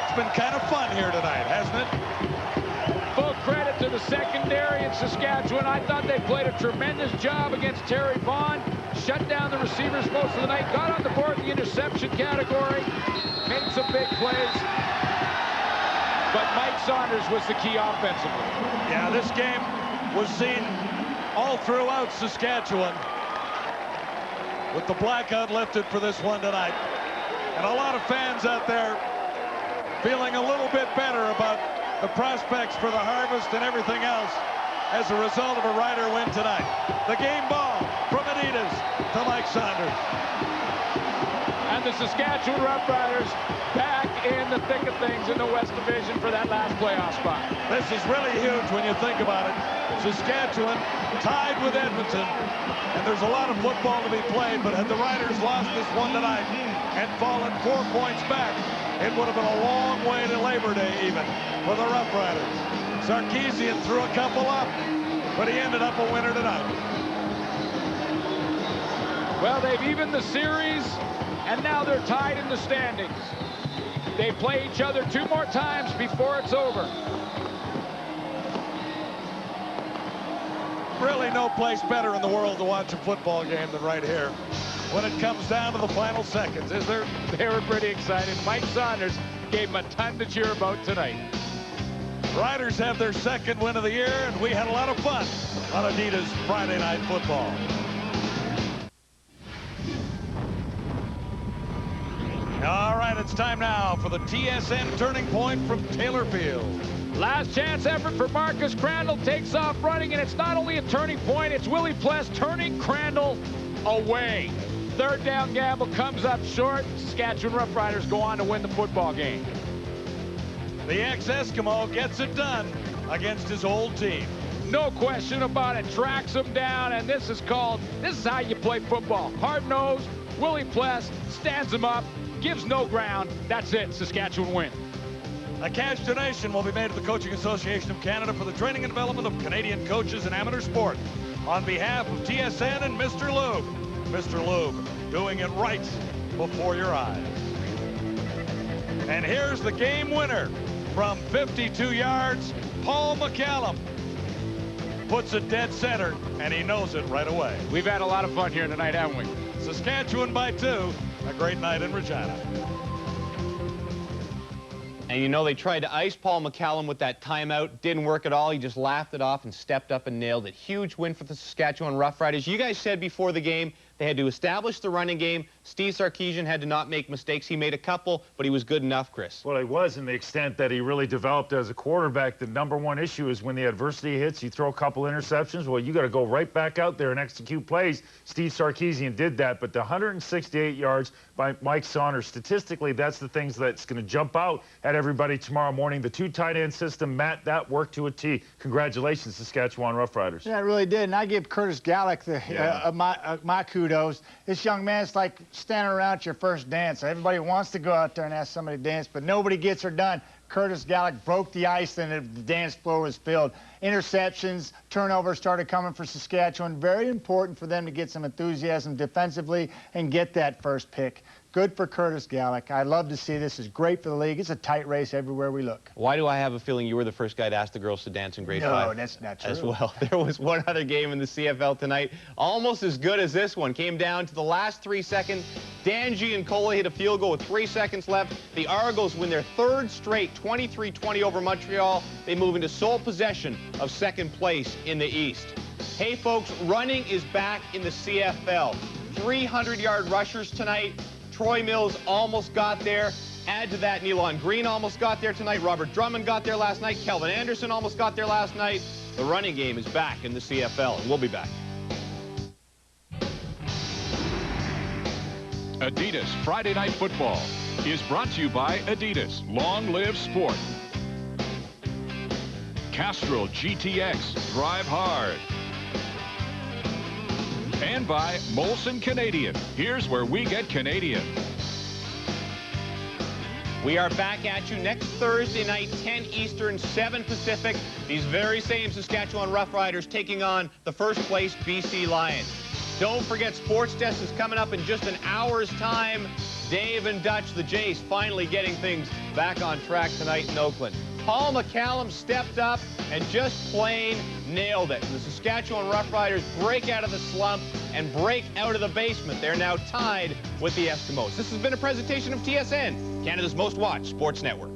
It's been kind of fun here tonight, hasn't it? Full credit to the secondary in Saskatchewan. I thought they played a tremendous job against Terry Vaughn. Shut down the receivers most of the night. Got on the board in the interception category. Made some big plays. But Mike Saunders was the key offensively. Yeah, this game was seen all throughout Saskatchewan, with the blackout lifted for this one tonight. And a lot of fans out there feeling a little bit better about the prospects for the harvest and everything else as a result of a Rider win tonight. The game ball from Adidas to Mike Saunders. And the Saskatchewan Roughriders back in the thick of things in the West Division for that last playoff spot. This is really huge when you think about it. Saskatchewan tied with Edmonton, and there's a lot of football to be played, but had the Riders lost this one tonight and fallen 4 points back, it would have been a long way to Labor Day even for the Roughriders. Sarkisian threw a couple up, but he ended up a winner tonight. Well, they've evened the series, and now they're tied in the standings. They play each other 2 more times before it's over. Really no place better in the world to watch a football game than right here when it comes down to the final seconds, is there? They were pretty excited. Mike Saunders gave them a ton to cheer about tonight. Riders have their second win of the year, and we had a lot of fun on Adidas Friday Night Football. All right, it's time now for the TSN Turning Point from Taylor Field. Last chance effort for Marcus Crandall, takes off running, and it's not only a turning point, it's Willie Pless turning Crandall away. Third down gamble comes up short. Saskatchewan Roughriders go on to win the football game. The ex-Eskimo gets it done against his old team. No question about it, tracks him down, and this is how you play football. Hard-nosed, Willie Pless stands him up, gives no ground. That's it, Saskatchewan win. A cash donation will be made to the Coaching Association of Canada for the training and development of Canadian coaches in amateur sport. On behalf of TSN and Mr. Lube. Mr. Lube, doing it right before your eyes. And here's the game winner from 52 yards, Paul McCallum. Puts it dead center, and he knows it right away. We've had a lot of fun here tonight, haven't we? Saskatchewan by 2. A great night in Regina. And you know, they tried to ice Paul McCallum with that timeout. Didn't work at all. He just laughed it off and stepped up and nailed it. Huge win for the Saskatchewan Roughriders. You guys said before the game they had to establish the running game. Steve Sarkisian had to not make mistakes. He made a couple, but he was good enough, Chris. Well, he was, in the extent that he really developed as a quarterback. The #1 issue is when the adversity hits, you throw a couple interceptions. Well, you got to go right back out there and execute plays. Steve Sarkisian did that, but the 168 yards by Mike Saunders, statistically, that's the things that's going to jump out at everybody tomorrow morning. The 2 tight end system, Matt, that worked to a T. Congratulations, Saskatchewan Roughriders. Yeah, it really did. And I give Curtis Gallick my kudos. This young man's like standing around at your first dance. Everybody wants to go out there and ask somebody to dance, but nobody gets her done. Curtis Gallick broke the ice and the dance floor was filled. Interceptions, turnovers started coming for Saskatchewan. Very important for them to get some enthusiasm defensively and get that first pick. Good for Curtis Gallick. I love to see this. It's great for the league. It's a tight race everywhere we look. Why do I have a feeling you were the first guy to ask the girls to dance in grade 5? No, that's not true. As well. There was one other game in the CFL tonight, almost as good as this one. Came down to the last 3 seconds. Dan Giancola hit a field goal with 3 seconds left. The Argos win their 3rd straight, 23-20 over Montreal. They move into sole possession of 2nd place in the East. Hey, folks, running is back in the CFL. 300-yard rushers tonight. Troy Mills almost got there. Add to that, Nealon Green almost got there tonight. Robert Drummond got there last night. Kelvin Anderson almost got there last night. The running game is back in the CFL, and we'll be back. Adidas Friday Night Football is brought to you by Adidas. Long live sport. Castrol GTX. Drive hard. And by Molson Canadian. Here's where we get Canadian. We are back at you next Thursday night, 10 Eastern, 7 Pacific. These very same Saskatchewan Roughriders taking on the first place BC Lions. Don't forget, Sports Desk is coming up in just an hour's time. Dave and Dutch, the Jays, finally getting things back on track tonight in Oakland. Paul McCallum stepped up and just plain nailed it. The Saskatchewan Roughriders break out of the slump and break out of the basement. They're now tied with the Eskimos. This has been a presentation of TSN, Canada's most watched sports network.